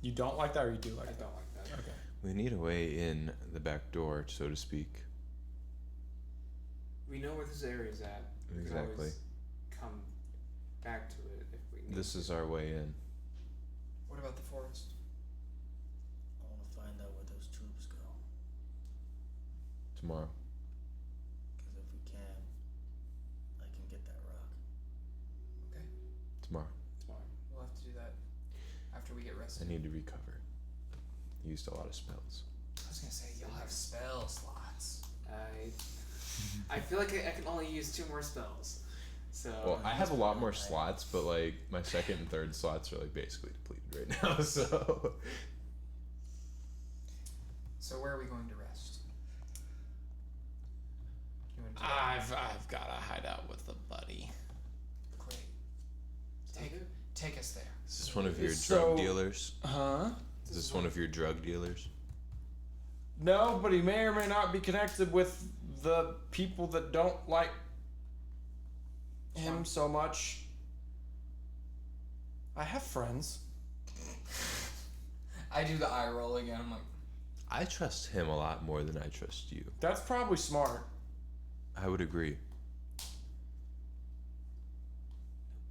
You don't like that, or you do like I that? don't like that. Okay. We need a way in the back door, so to speak. We know where this area is at. We can Exactly. always come back to it if we need. This is our way in. What about the forest? I want to find out where those tubes go. Tomorrow. Because if we can, I can get that rock. Okay. Tomorrow. Tomorrow. We'll have to do that after we get I rested. need to recover. Used a lot of spells. I was gonna say, y'all have spell slots. I feel like I can only use 2 more spells. So. Well, I have a lot more slots, but like my second and third slots are like basically depleted right now. So. So where are we going to rest? You wanna do that? I've got a hideout with a buddy. Great. Take us there. Is this one of your So- drug dealers? Huh? Is this one of your drug dealers? No, but he may or may not be connected with the people that don't like him so much. I have friends. I do the eye roll again. I'm like, I trust him a lot more than I trust you. That's probably smart. I would agree.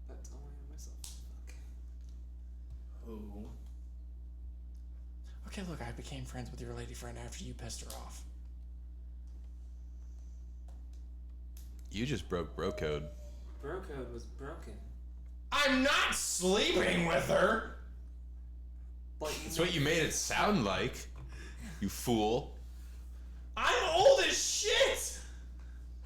That's all I have myself. Who? Okay, look, I became friends with your lady friend after you pissed her off. You just broke bro code. Bro code was broken. I'm not sleeping with her! But That's what you made it sound like. You fool. I'm old as shit!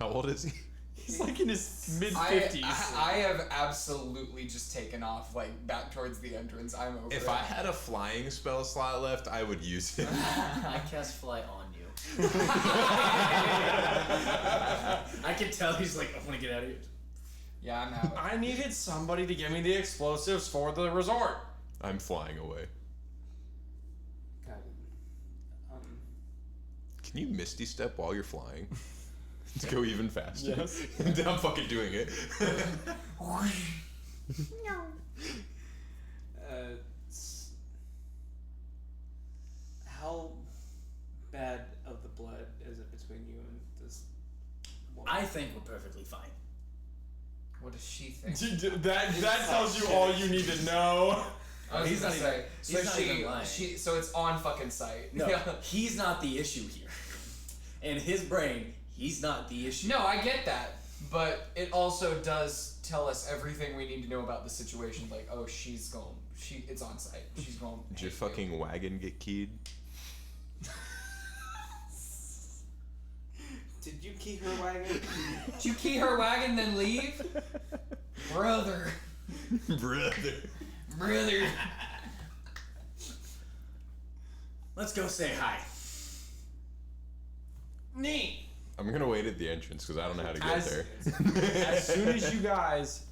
How old is he? He's like in his mid-50s. I have absolutely just taken off, like, back towards the entrance. I'm over If it. I had a flying spell slot left, I would use it. I cast fly on you. I can tell he's like, I want to get out of here. Yeah, I'm out. I needed somebody to give me the explosives for the resort. I'm flying away. Got it. Can you Misty Step while you're flying? To go even faster. Yes. I'm fucking doing it. How bad of the blood is it between you and this woman? I think we're perfectly fine. What does she think? That tells you all you need to know. I was He's gonna not say, even- so he's not even lying. so it's on fucking sight. No, he's not the issue here. In his brain, he's not the issue. No, I get that, but it also does tell us everything we need to know about the situation. Like, oh, it's on site. She's going. Did your fucking wagon get keyed? Did you key her wagon? Did you key her wagon then leave, brother? Brother. Let's go say hi. Neat. I'm gonna wait at the entrance because I don't know how to get As- there. As soon as you guys.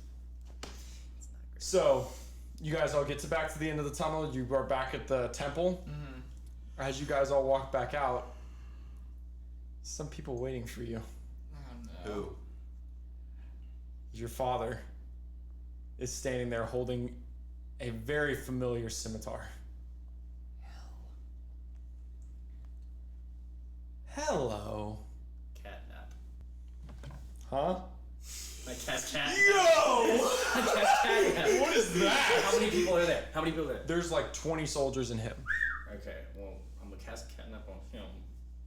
So, You guys all get back to the end of the tunnel. You are back at the temple. Mm-hmm. As you guys all walk back out, some people waiting for you. Oh no. Who? Your father is standing there holding a very familiar scimitar. Hello. Catnap. Huh? My cat's cat. Yo! My cat's catnap. What is that? How many people are there? How many people are there? There's like 20 soldiers in him. Okay, well, I'm gonna cast catnap on him.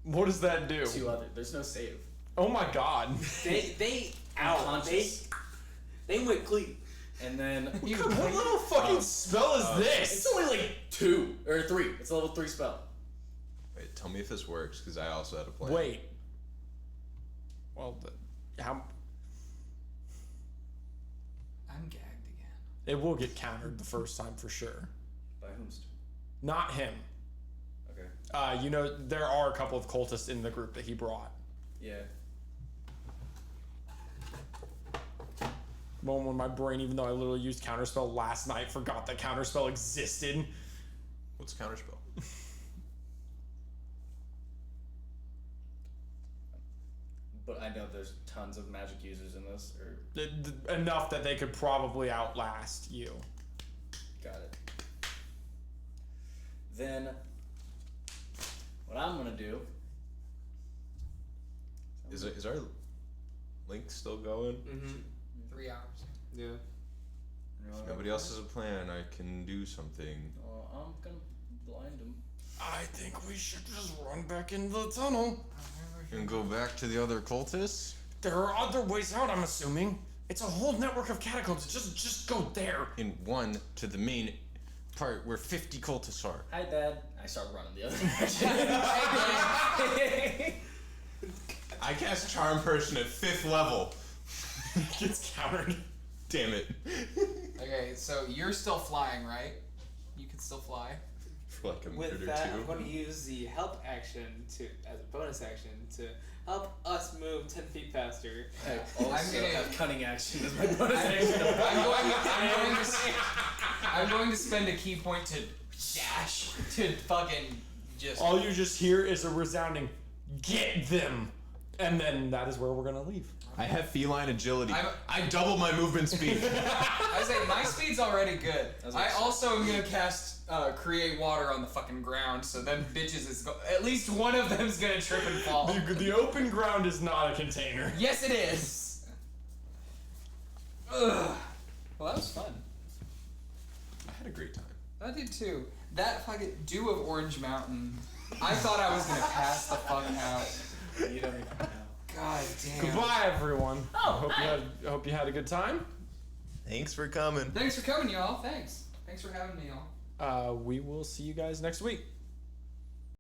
What does that do? 2 other. There's no save. Oh my god. They Unconscious. they went clean. And then What little fucking spell is this? it's only like 2 or 3. It's a level 3 spell. Wait, tell me if this works, because I also had a plan. Wait. Well, how... I'm gagged again. It will get countered the first time for sure. By whomst? Not him. Okay. You know, there are a couple of cultists in the group that he brought. Yeah. Moment when my brain, even though I literally used counterspell last night, forgot that counterspell existed. What's counterspell? But I know there's tons of magic users in this, or Enough that they could probably outlast you. got it. Then what I'm gonna do Is our link still going? Mm-hmm. 3 hours. Yeah. If nobody else has a plan, I can do something. I'm gonna blind him. I think we should just run back into the tunnel. And go back to the other cultists? There are other ways out, I'm assuming. It's a whole network of catacombs. Just go there. In one to the main part where 50 cultists are. Hi, Dad. I start running the other direction. I cast Charm Person at 5th level. Gets countered. Damn it. Okay, so you're still flying, right? You can still fly. For like a minute With or that, two. I'm going to use the help action as a bonus action to help us move 10 feet faster. I also I'm gonna- have cunning action as my bonus action. I'm going to spend a key point to dash to fucking just. All you just hear is a resounding, "Get them!" And then that is where we're gonna leave. I have feline agility. I'm- I double my movement speed. I say my speed's already good. was I like- also am gonna cast create water on the fucking ground, so then bitches is at least one of them's gonna trip and fall. The open ground is not a container. Yes, it is. Ugh. Well, that was fun. I had a great time. I did too. That fucking dew of Orange Mountain. I thought I was gonna pass the fuck out. You don't even know. God damn. Goodbye, everyone. Oh, I hope you had a good time. Thanks for coming. Thanks for coming, y'all. Thanks for having me, y'all. We will see you guys next week.